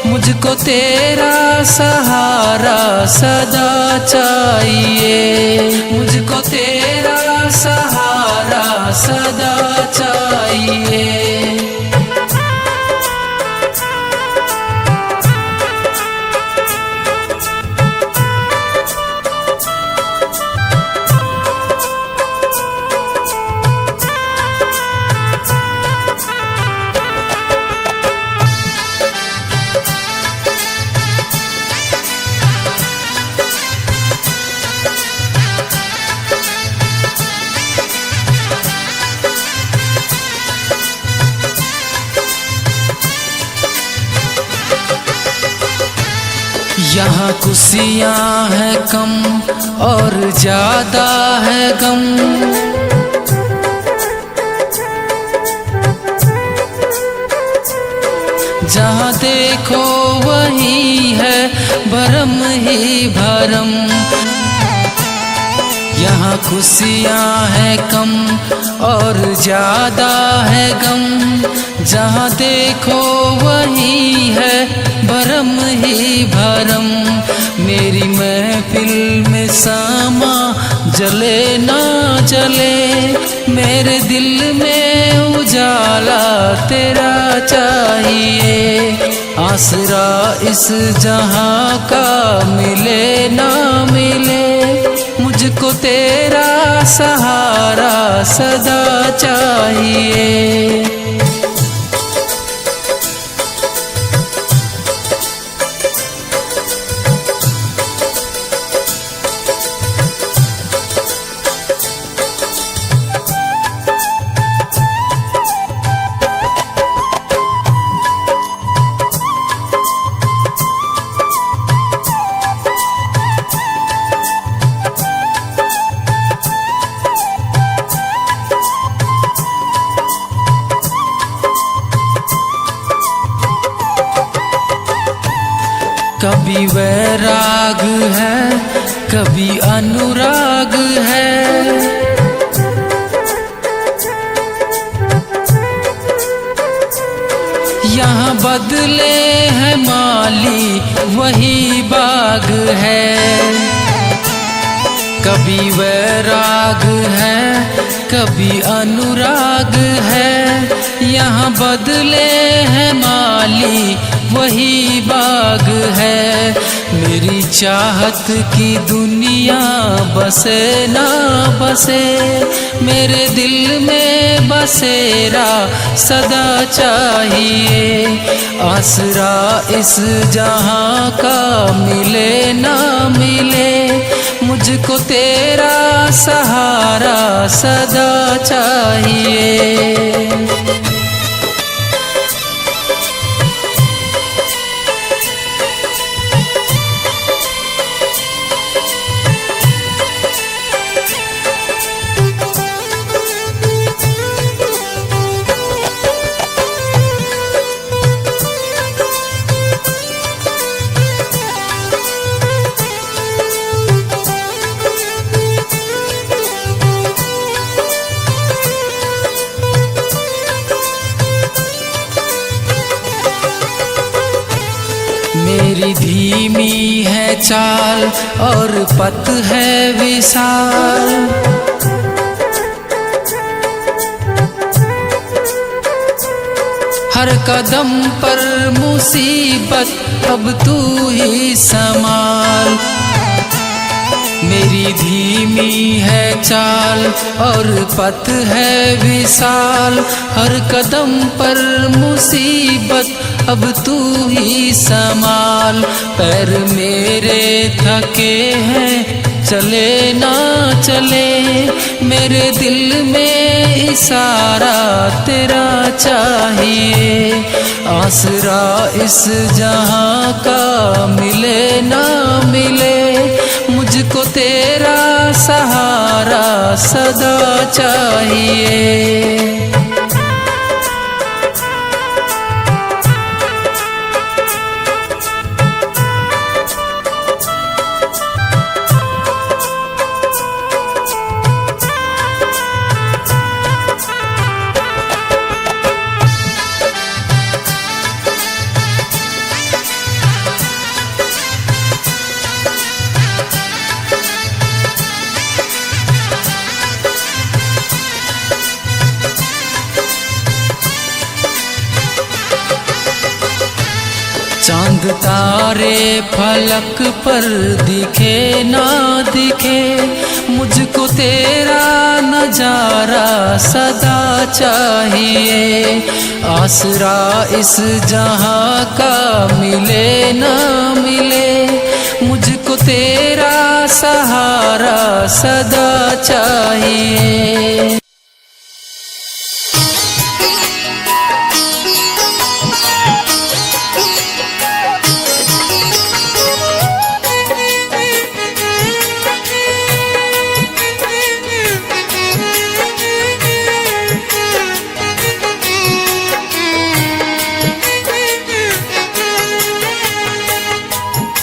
मुझको तेरा सहारा सदा चाहिए, मुझको तेरा सहारा सदा चाहिए। यहाँ खुशियाँ हैं कम और ज्यादा है गम, जहाँ देखो वही है भरम ही भरम। यहाँ खुशियाँ हैं कम और ज्यादा है गम, जहाँ देखो वही है भरम ही भरम। मेरी महफिल में सामा जले ना जले, मेरे दिल में उजाला तेरा चाहिए। आसरा इस जहां का मिले ना मिले, मुझको तेरा सहारा सदा चाहिए। कभी वैराग है कभी अनुराग है, यहाँ बदले है माली वही बाग है। कभी वैराग है कभी अनुराग है, यहाँ बदले है माली वही बाग है। मेरी चाहत की दुनिया बसे ना बसे, मेरे दिल में बसेरा सदा चाहिए। आसरा इस जहां का मिले ना मिले, मुझको तेरा सहारा सदा चाहिए। मेरी धीमी है चाल और पथ है विशाल, हर कदम पर मुसीबत अब तू ही संभाल। मेरी धीमी है चाल और पथ है विशाल, हर कदम पर मुसीबत अब तू ही संभाल। पैर मेरे थके हैं चले ना चले, मेरे दिल में इशारा तेरा चाहिए। आसरा इस जहां का मिले ना मिले, मुझको तेरा सहारा सदा चाहिए। चांद तारे फलक पर दिखे ना दिखे, मुझको तेरा नजारा सदा चाहिए। आसरा इस जहां का मिले ना मिले, मुझको तेरा सहारा सदा चाहिए।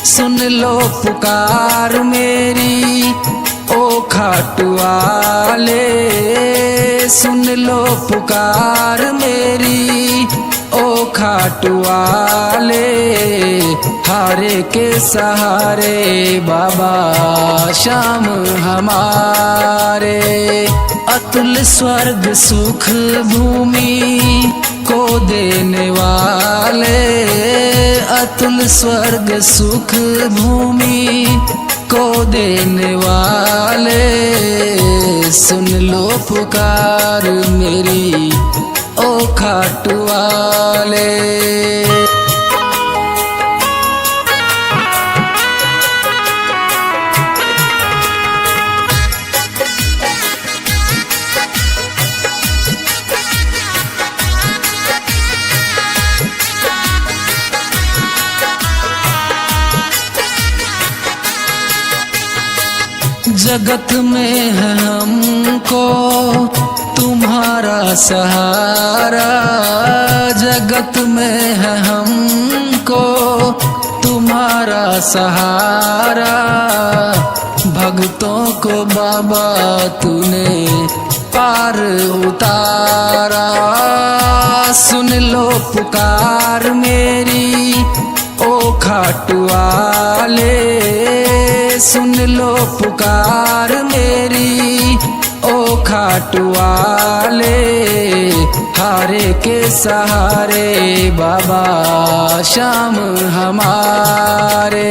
सुन लो पुकार मेरी ओ खाटू वाले, सुन लो पुकार मेरी ओ खाटू वाले। हारे के सहारे बाबा श्याम हमारे, अतुल स्वर्ग सुख भूमि को देने वाले, अतुल स्वर्ग सुख भूमि को देने वाले। सुन लो पुकार मेरी ओ खाटू वाले। जगत में है हमको तुम्हारा सहारा, जगत में है हमको तुम्हारा सहारा। भक्तों को बाबा तूने पार उतारा। सुन लो पुकार मेरी ओ खाटू वाले, सुन लो पुकार मेरी ओ खाटू वाले। हारे के सहारे बाबा श्याम हमारे।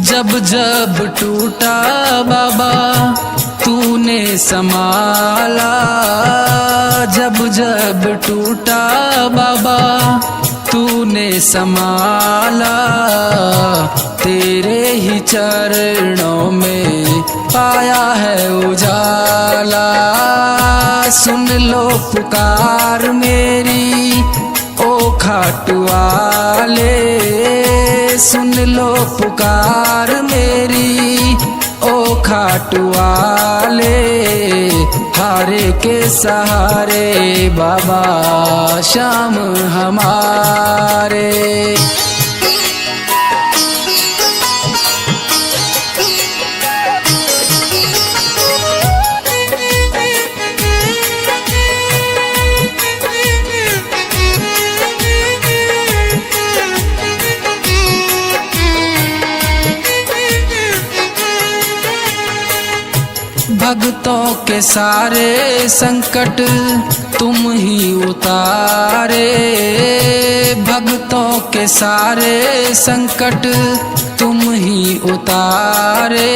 जब जब टूटा बाबा तूने संभाला, जब जब टूटा बाबा तूने संभाला। तेरे ही चरणों में पाया है उजाला। सुन लो पुकार मेरी ओ खाटू वाले, सुन लो पुकार मेरी ओ खाटू वाले। हारे के सहारे बाबा श्याम हमारे। भक्तों के सारे संकट तुम ही उतारे भक्तों के सारे संकट, तुम ही उतारे,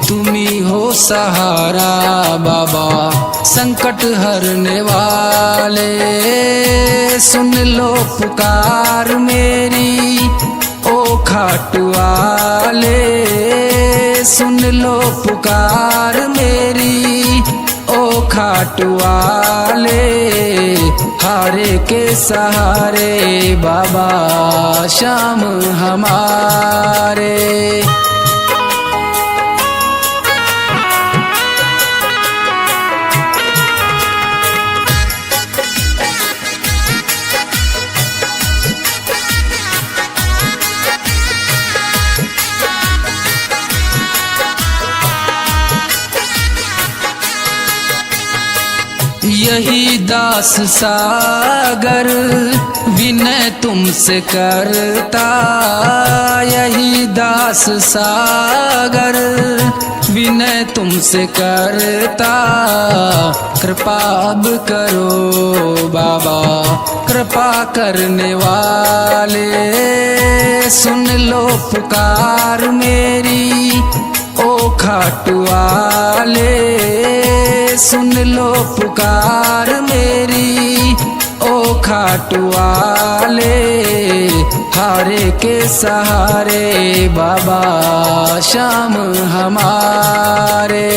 तुम ही हो सहारा बाबा संकट हरने वाले। सुन लो पुकार मेरी ओ खाटू वाले, सुन लो पुकार मेरी ओ खाटू वाले। हारे के सहारे बाबा श्याम हमारे। यही दास सागर विनय तुमसे करता, यही दास सागर विनय तुमसे करता। कृपा अब करो बाबा कृपा करने वाले, सुन लो पुकार मेरी ओ खाटू वाले। सुन लो पुकार मेरी ओ खाटू वाले। हारे के सहारे बाबा श्याम हमारे।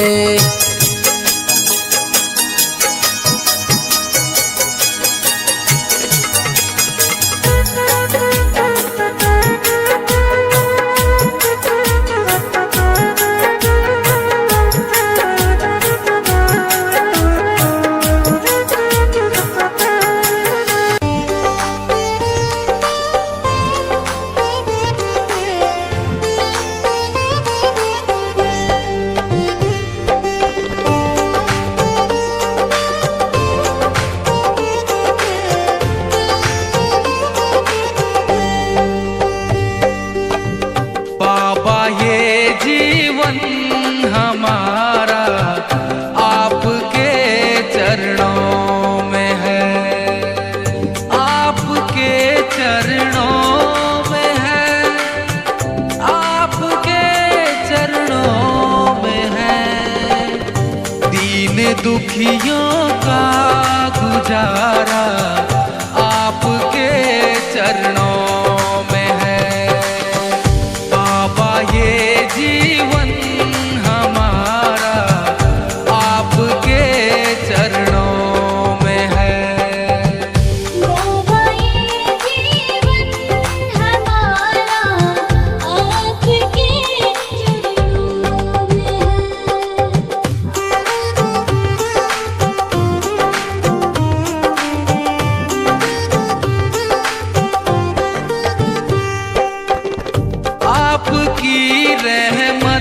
हमारा आपके चरणों में है, आपके चरणों में है, आपके चरणों में है। दीन दुखियों का गुजारा आपके चरणों में है। बाबा ये जीवन आपकी रहमत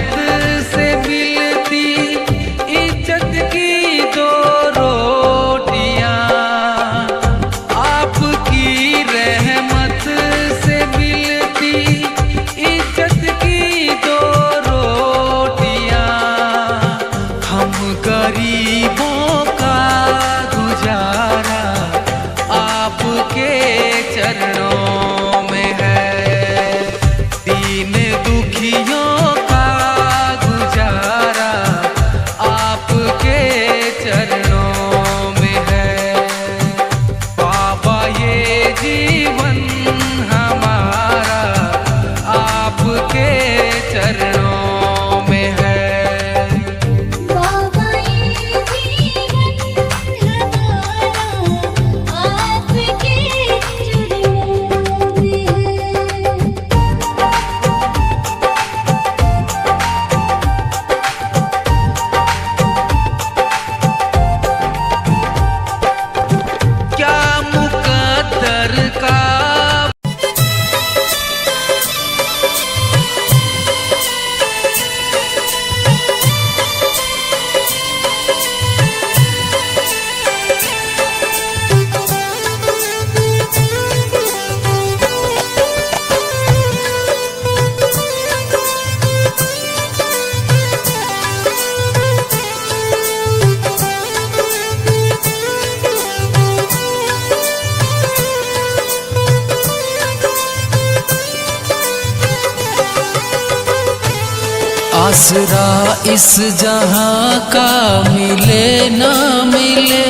आसरा इस जहां का मिले ना मिले,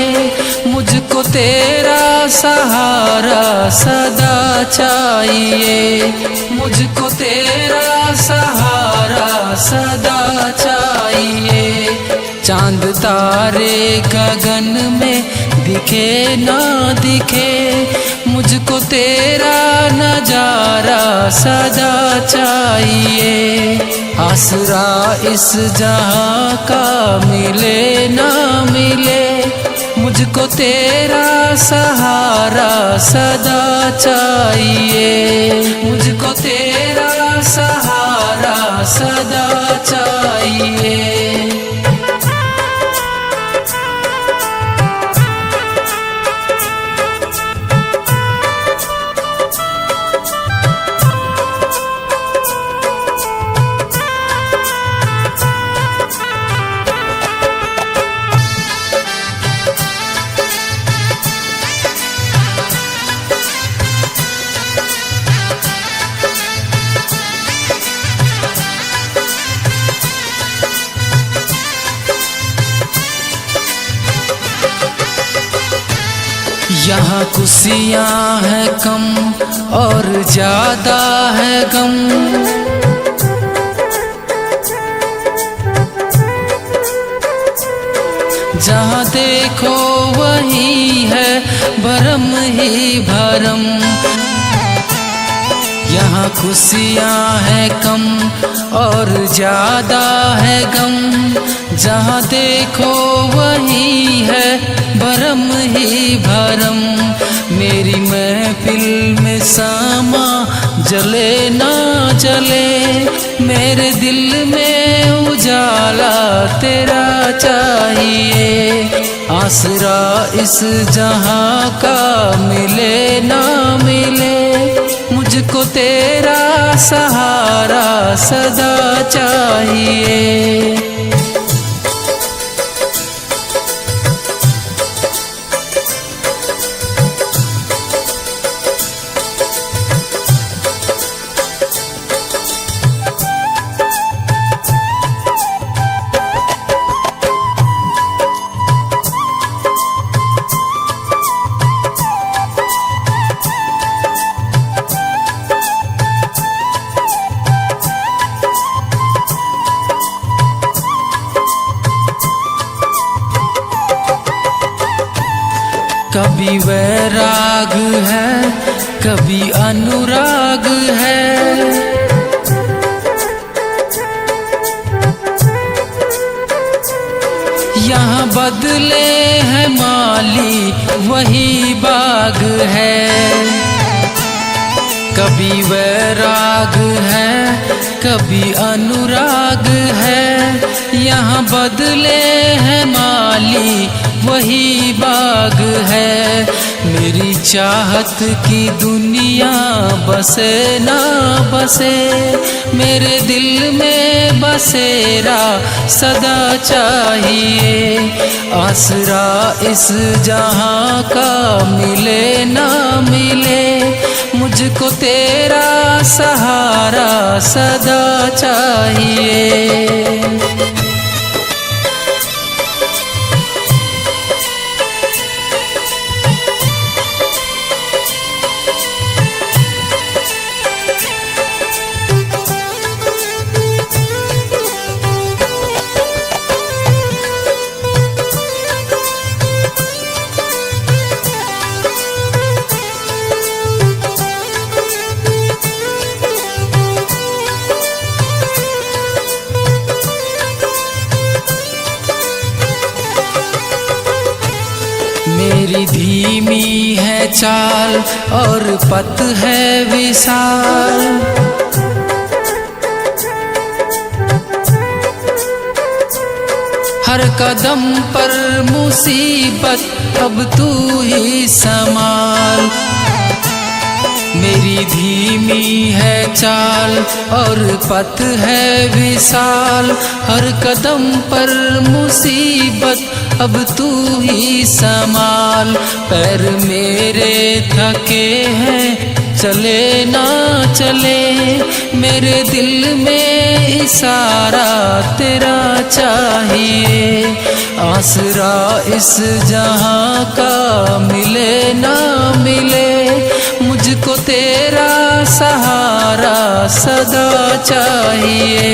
मुझको तेरा सहारा सदा चाहिए, मुझको तेरा सहारा सदा चाहिए। चांद तारे गगन में दिखे ना दिखे, मुझको तेरा नजारा सदा चाहिए। आसरा इस जहां का मिले ना मिले, मुझको तेरा सहारा सदा चाहिए, मुझको तेरा सहारा सदा चाहिए। यहाँ खुशियाँ है कम और ज्यादा है गम, जहाँ देखो वही है भरम ही भरम। यहाँ खुशियाँ है कम और ज्यादा है गम, जहाँ देखो वही है भरम ही भरम। मेरी महफिल में सामा जले ना जले, मेरे दिल में उजाला तेरा चाहिए। आसरा इस जहां का मिले ना मिले, मुझको तेरा सहारा सदा चाहिए। कभी वैराग है कभी अनुराग है, यहाँ बदले है माली वही बाग है। कभी वैराग है कभी अनुराग है, यहाँ बदले है माली वही बाग है। मेरी चाहत की दुनिया बसे ना बसे, मेरे दिल में बसेरा सदा चाहिए। आसरा इस जहां का मिले ना मिले, मुझको तेरा सहारा सदा चाहिए। मेरी धीमी है चाल और पथ है विशाल, हर कदम पर मुसीबत अब तू ही संभाल। मेरी धीमी है चाल और पथ है विशाल, हर कदम पर मुसीबत अब तू ही संभाल। पैर मेरे थके हैं चले ना चले, मेरे दिल में इशारा तेरा चाहिए। आसरा इस जहां का मिले ना मिले, मुझको तेरा सहारा सदा चाहिए।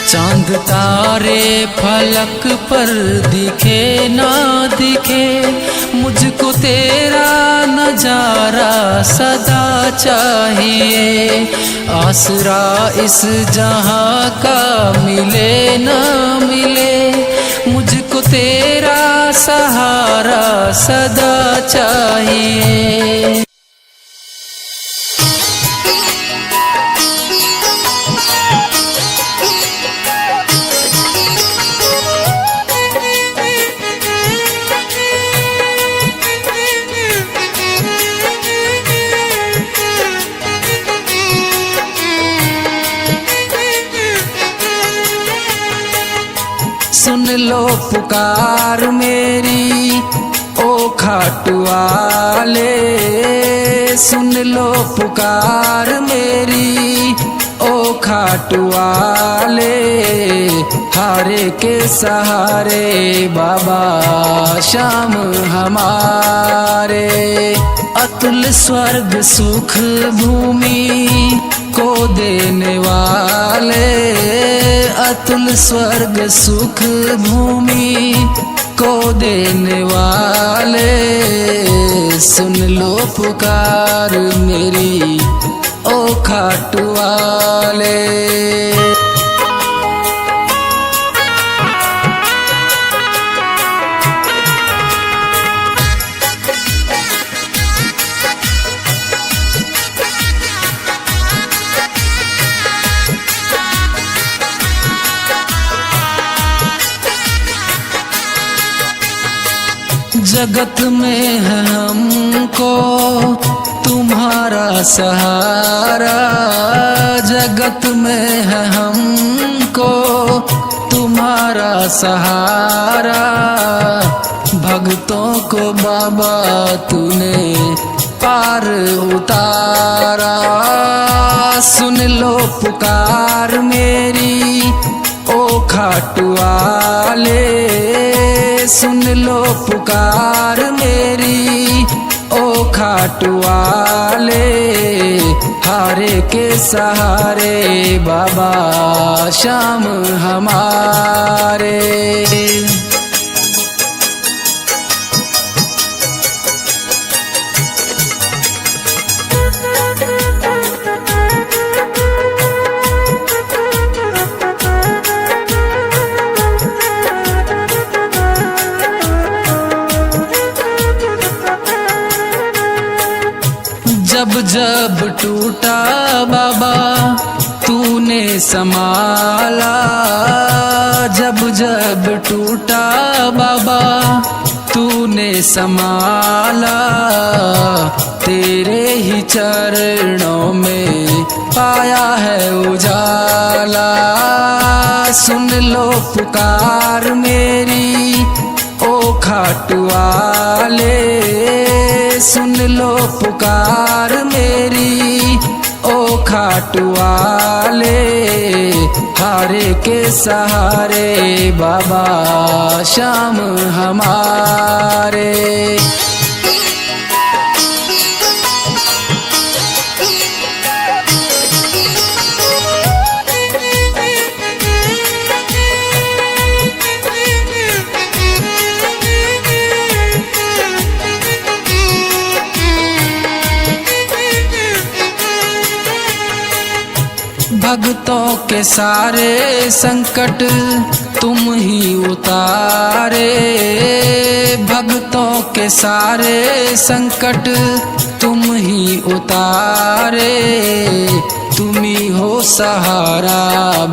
चांद तारे फलक पर दिखे ना दिखे, मुझको तेरा नजारा सदा चाहिए। आसरा इस जहां का मिले ना मिले, मुझको तेरा सहारा सदा चाहिए। सुन लो पुकार मेरी ओ खाटू वाले, सुन लो पुकार मेरी ओ खाटू वाले। हारे के सहारे बाबा श्याम हमारे, अतुल स्वर्ग सुख भूमि को देने वाले, अतुल स्वर्ग सुख भूमि को देने वाले। सुन लो पुकार मेरी ओ खाटू वाले। जगत में है हमको तुम्हारा सहारा, जगत में है हमको तुम्हारा सहारा। भक्तों को बाबा तूने पार उतारा। सुन लो पुकार मेरी ओ खाटू वाले, सुन लो पुकार मेरी ओ खाटू वाले। हारे के सहारे बाबा श्याम हमारे। जब जब टूटा बाबा तूने संभाला, जब जब टूटा बाबा तूने संभाला। तेरे ही चरणों में पाया है उजाला। सुन लो पुकार मेरी ओ खाटू वाले, सुन लो पुकार मेरी ओ खाटू वाले। हारे के सहारे बाबा श्याम हमारे। भक्तों के सारे संकट तुम ही उतारे भक्तों के सारे संकट, तुम ही उतारे, तुम ही हो सहारा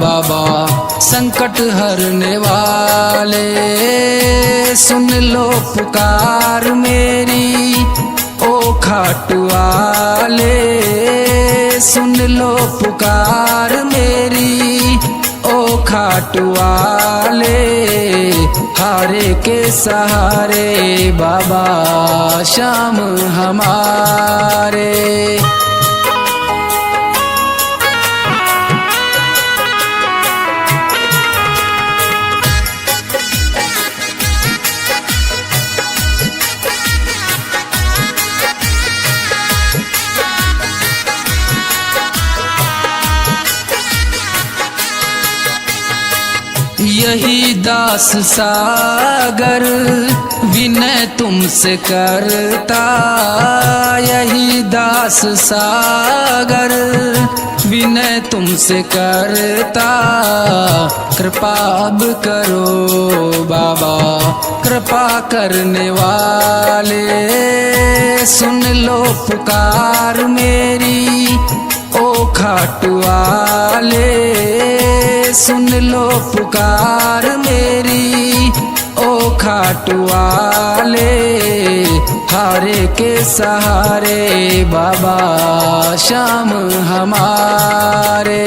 बाबा संकट हरने वाले। सुन लो पुकार मेरी ओ खाटू वाले, सुन लो पुकार मेरी ओ खाटू वाले। हारे के सहारे बाबा श्याम हमारे। यही दास सागर विनय तुमसे करता, यही दास सागर विनय तुमसे करता। कृपा अब करो बाबा कृपा करने वाले, सुन लो पुकार मेरी ओ खाटू वाले। सुन लो पुकार मेरी ओ खाटू वाले। हारे के सहारे बाबा श्याम हमारे।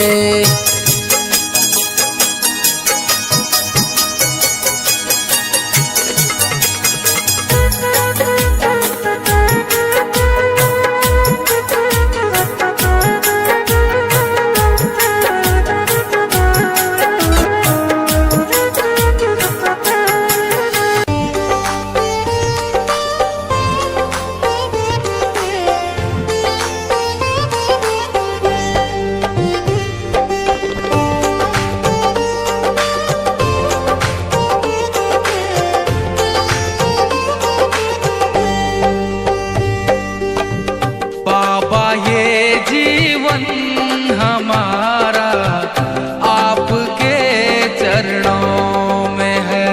हमारा आपके चरणों में है,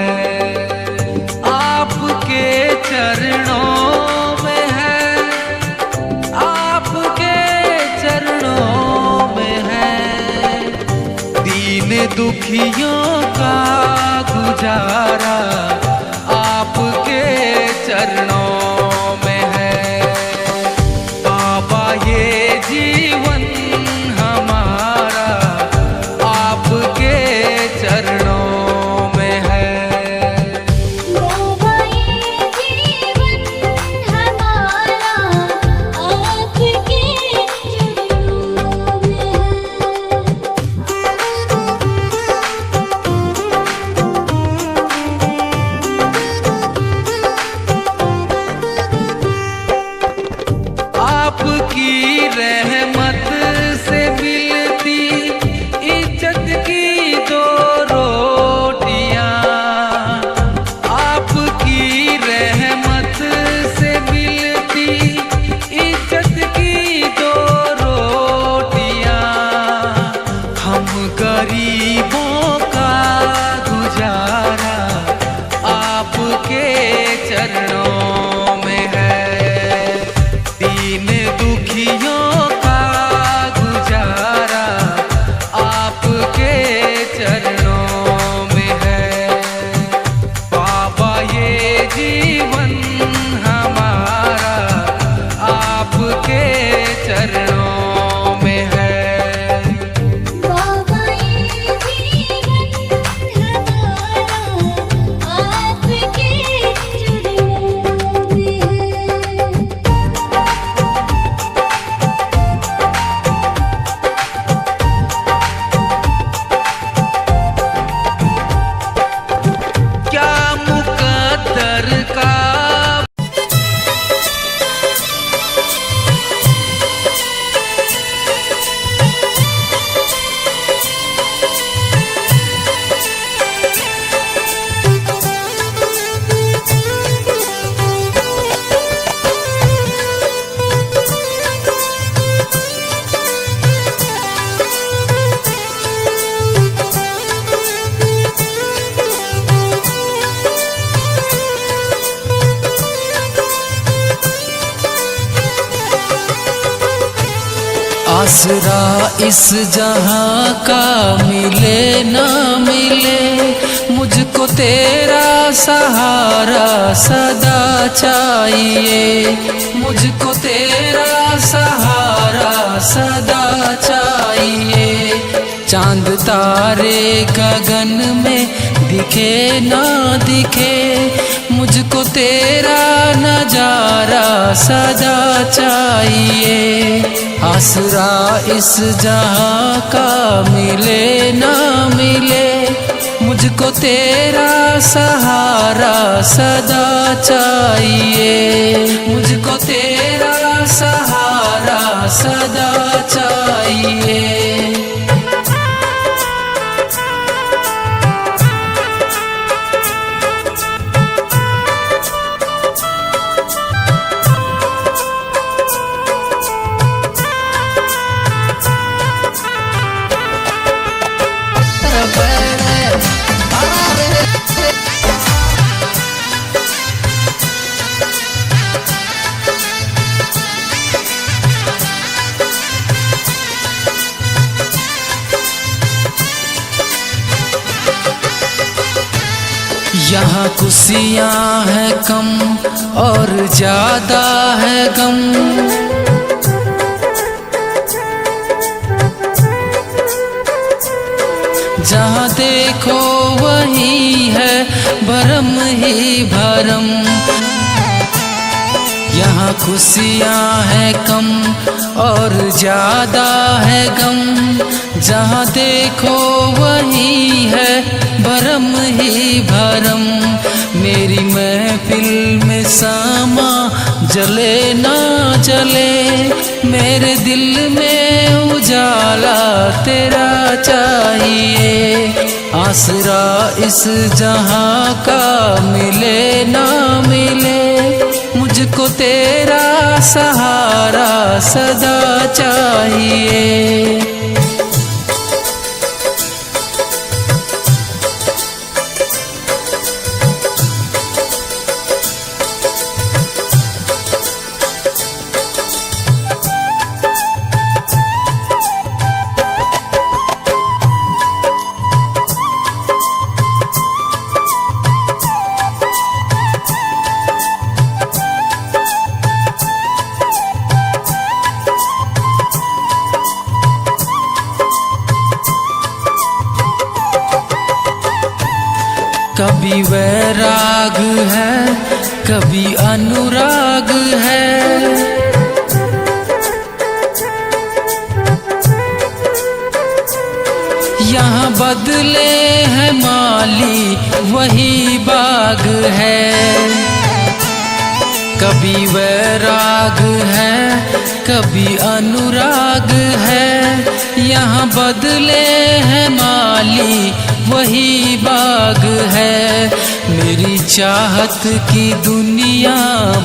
आपके चरणों में है, आपके चरणों में है। दीन दुखियों का गुजारा आपके चरणों में है। बाबा ये जीवन आपकी रहमत आसरा इस जहां का मिले ना मिले, मुझको तेरा सहारा सदा चाहिए, मुझको तेरा सहारा सदा चाहिए। चांद तारे गगन में दिखे ना दिखे, मुझको तेरा नजारा सदा चाहिए। आसरा इस जहां का मिले ना मिले, मुझको तेरा सहारा सदा चाहिए, मुझको तेरा सहारा सदा चाहिए। यहाँ खुशियाँ हैं कम और ज्यादा है गम, जहाँ देखो वही है भरम ही भरम। यहाँ खुशियाँ हैं कम और ज्यादा है गम, जहाँ देखो वही है भरम ही भरम। मेरी महफिल में सामा जले ना जले, मेरे दिल में उजाला तेरा चाहिए। आसरा इस जहां का मिले ना मिले, मुझको तेरा सहारा सदा चाहिए। कभी वैराग है कभी अनुराग है, यहाँ बदले है माली वही बाग है। कभी वैराग है कभी अनुराग है, यहाँ बदले है माली वही बाग है। मेरी चाहत की दुनिया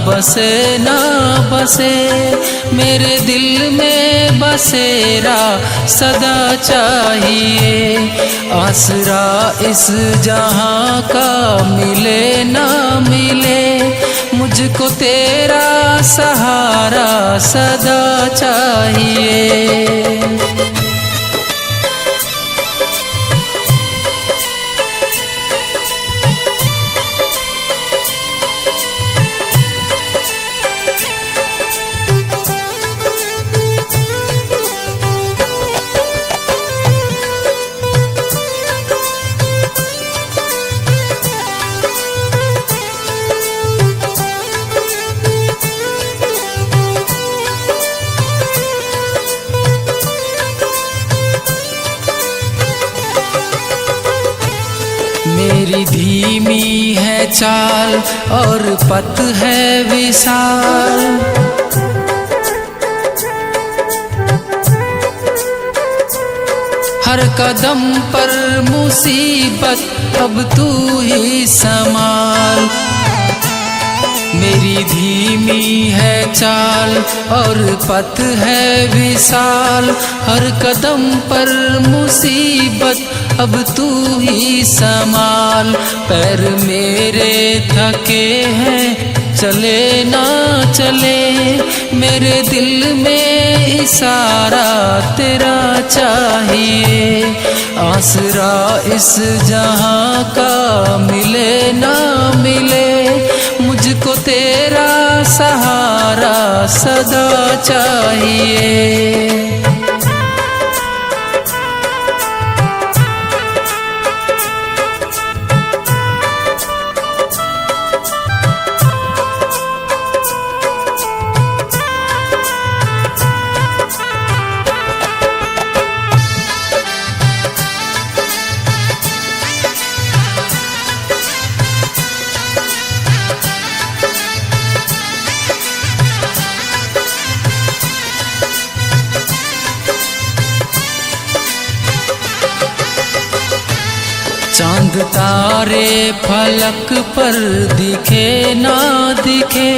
बसे ना बसे, मेरे दिल में बसेरा सदा चाहिए। आसरा इस जहां का मिले ना मिले, मुझको तेरा सहारा सदा चाहिए। मेरी धीमी है चाल और पथ है विशाल, हर कदम पर मुसीबत अब तू ही संभाल। मेरी धीमी है चाल और पथ है विशाल, हर कदम पर मुसीबत अब तू ही संभाल। पैर मेरे थके हैं चले ना चले, मेरे दिल में इशारा तेरा चाहिए। आसरा इस जहां का मिले ना मिले, मुझको तेरा सहारा सदा चाहिए। चांद तारे फलक पर दिखे ना दिखे,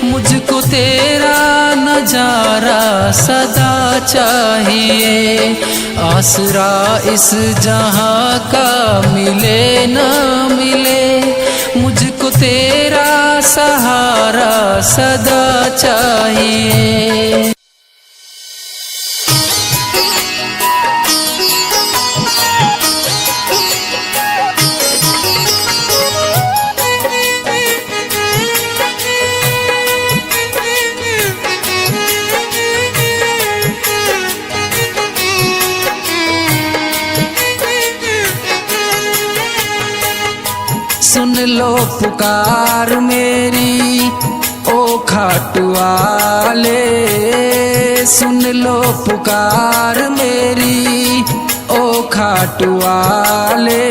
मुझको तेरा नजारा सदा चाहिए। आसरा इस जहां का मिले ना मिले, मुझको तेरा सहारा सदा चाहिए। सुन लो पुकार मेरी ओ खाटू वाले, सुन लो पुकार मेरी ओ खाटू वाले।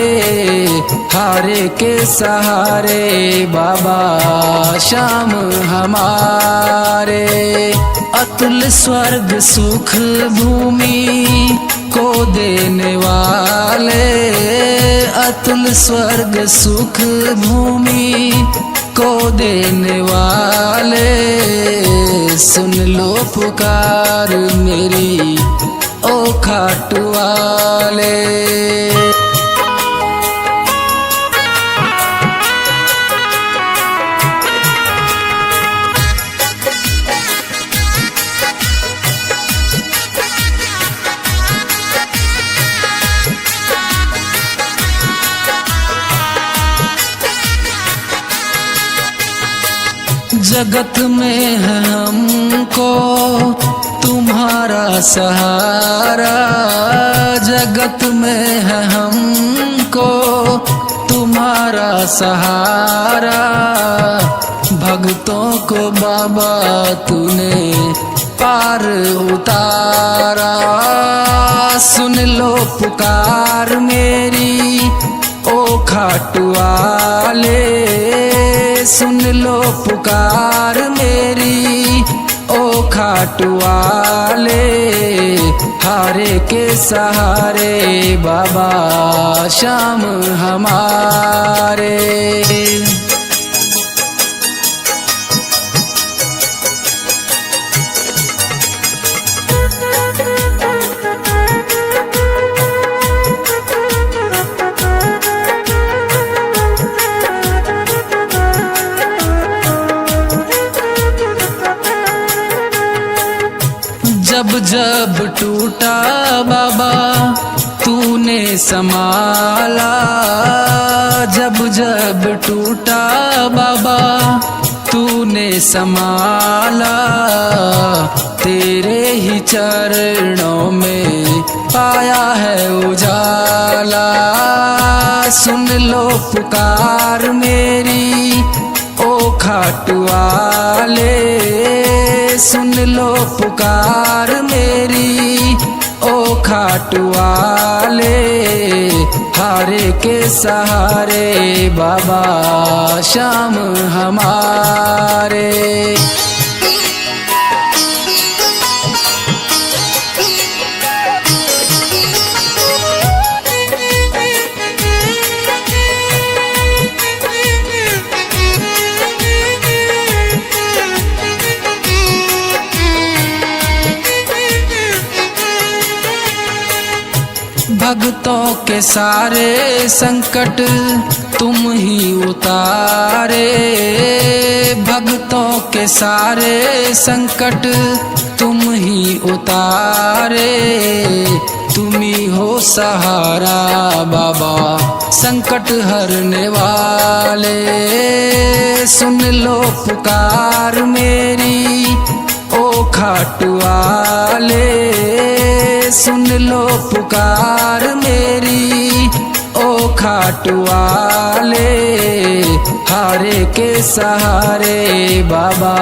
हारे के सहारे बाबा श्याम हमारे, अतुल स्वर्ग सुख भूमि को देने वाले, अतुल स्वर्ग सुख भूमि को देने वाले। सुन लो पुकार मेरी ओ खाटू वाले। जगत में है हमको तुम्हारा सहारा, जगत में है हमको तुम्हारा सहारा। भक्तों को बाबा तूने पार उतारा। सुन लो पुकार मेरी ओ खाटू वाले, सुन लो पुकार मेरी ओ खाटू वाले। हारे के सहारे बाबा श्याम हमारे। जब जब टूटा बाबा तूने संभाला, जब जब टूटा बाबा तूने संभाला। तेरे ही चरणों में पाया है उजाला। सुन लो पुकार मेरी ओ खाटू वाले, सुन लो पुकार मेरी ओ खाटू वाले। हारे के सहारे बाबा श्याम हमारे। भक्तों के सारे संकट तुम ही उतारे, भक्तों के सारे संकट तुम ही उतारे। तुम ही हो सहारा बाबा संकट हरने वाले, सुन लो पुकार मेरी ओ खाटू वाले, सुन लो पुकार मेरी ओ खाटू वाले। हारे के सहारे बाबा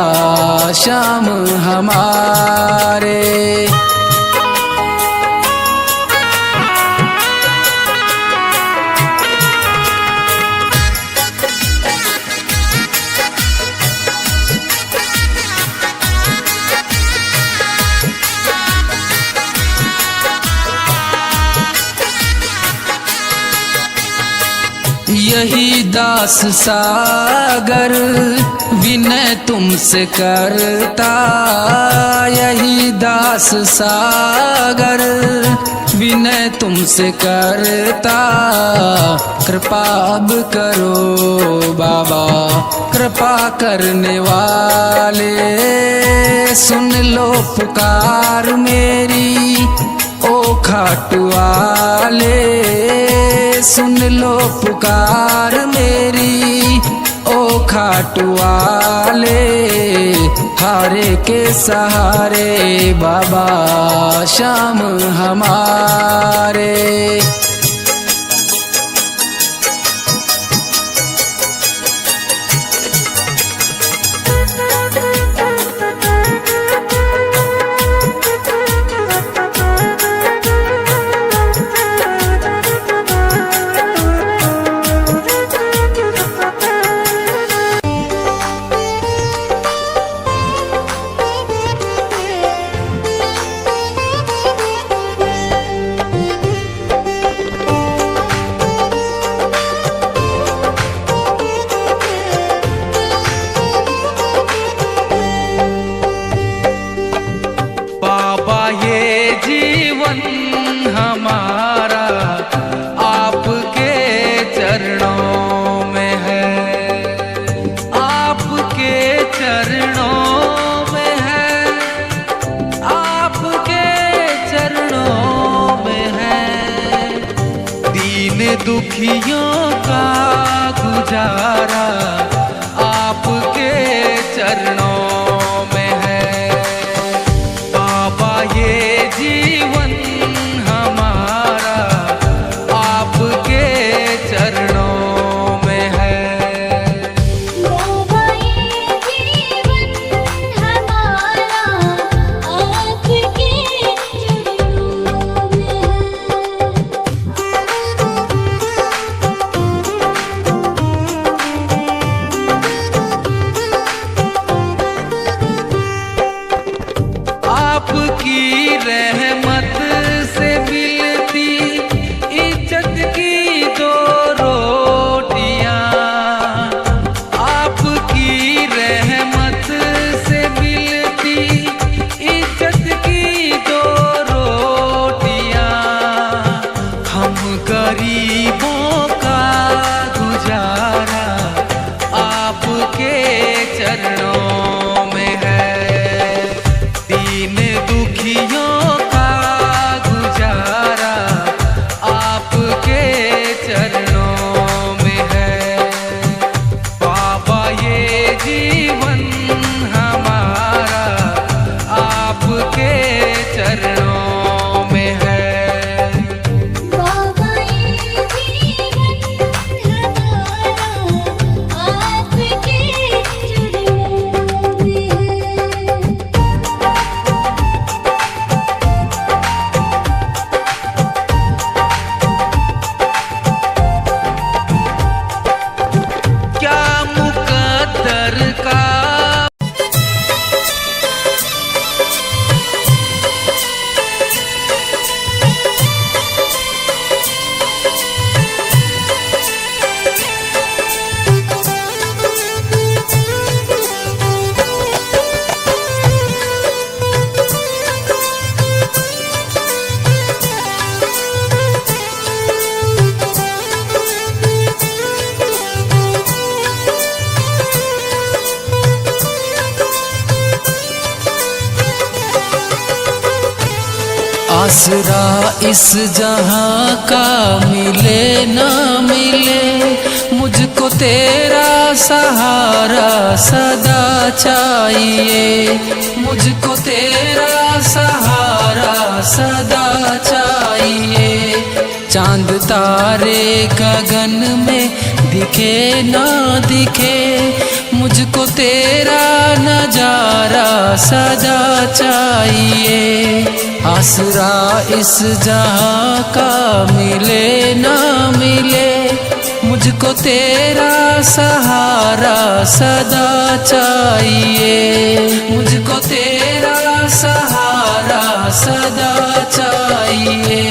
श्याम हमारे। यही दास सागर विनय तुमसे करता, यही दास सागर विनय तुमसे करता। कृपा अब करो बाबा कृपा करने वाले, सुन लो पुकार मेरी ओ खाटू वाले, सुन लो पुकार मेरी ओ खाटू वाले। हारे के सहारे बाबा श्याम हमारे। हमारा आपके चरणों में है, आपके चरणों में है, आपके चरणों में है। दीन दुखियों का गुजारा आपके चरणों में है। बाबा ये जीवन आपकी रहमत आसरा इस जहां का मिले ना मिले, मुझको तेरा सहारा सदा चाहिए, मुझको तेरा सहारा सदा चाहिए। चांद तारे गगन में दिखे ना दिखे, मुझको तेरा नजारा सदा चाहिए। आसरा इस जहां का मिले ना मिले, मुझको तेरा सहारा सदा चाहिए, मुझको तेरा सहारा सदा चाहिए।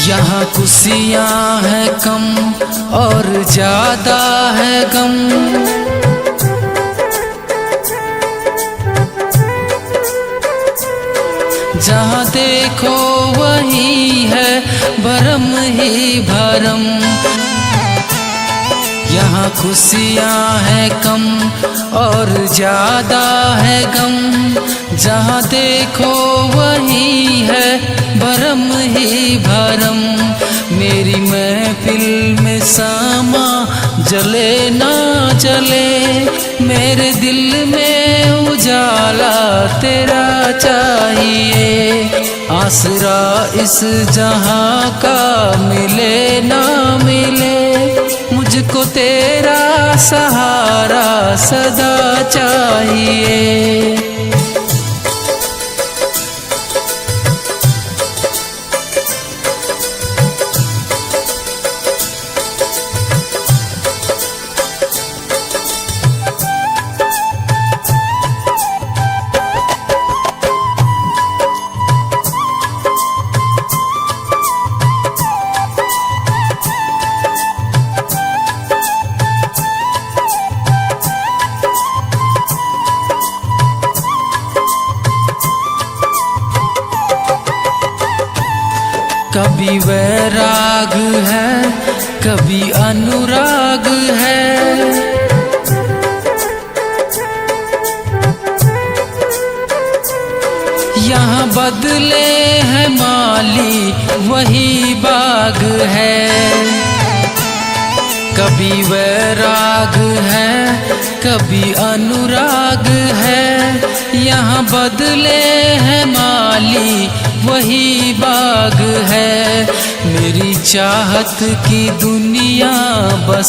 यहाँ खुशियाँ है कम और ज्यादा है गम, जहाँ देखो वही है भरम ही भरम। यहाँ खुशियाँ है कम और ज्यादा है गम, जहाँ देखो वही है भरम ही भरम। मेरी महफिल में सामा जले ना जले, मेरे दिल में उजाला तेरा चाहिए। आसरा इस जहां का मिले ना मिले, मुझको तेरा सहारा सदा चाहिए। कभी वैराग है कभी अनुराग है, यहाँ बदले है माली वही बाग है। कभी वैराग है कभी अनुराग है, यहाँ बदले है माली वही बाग है। मेरी चाहत की दुनिया बस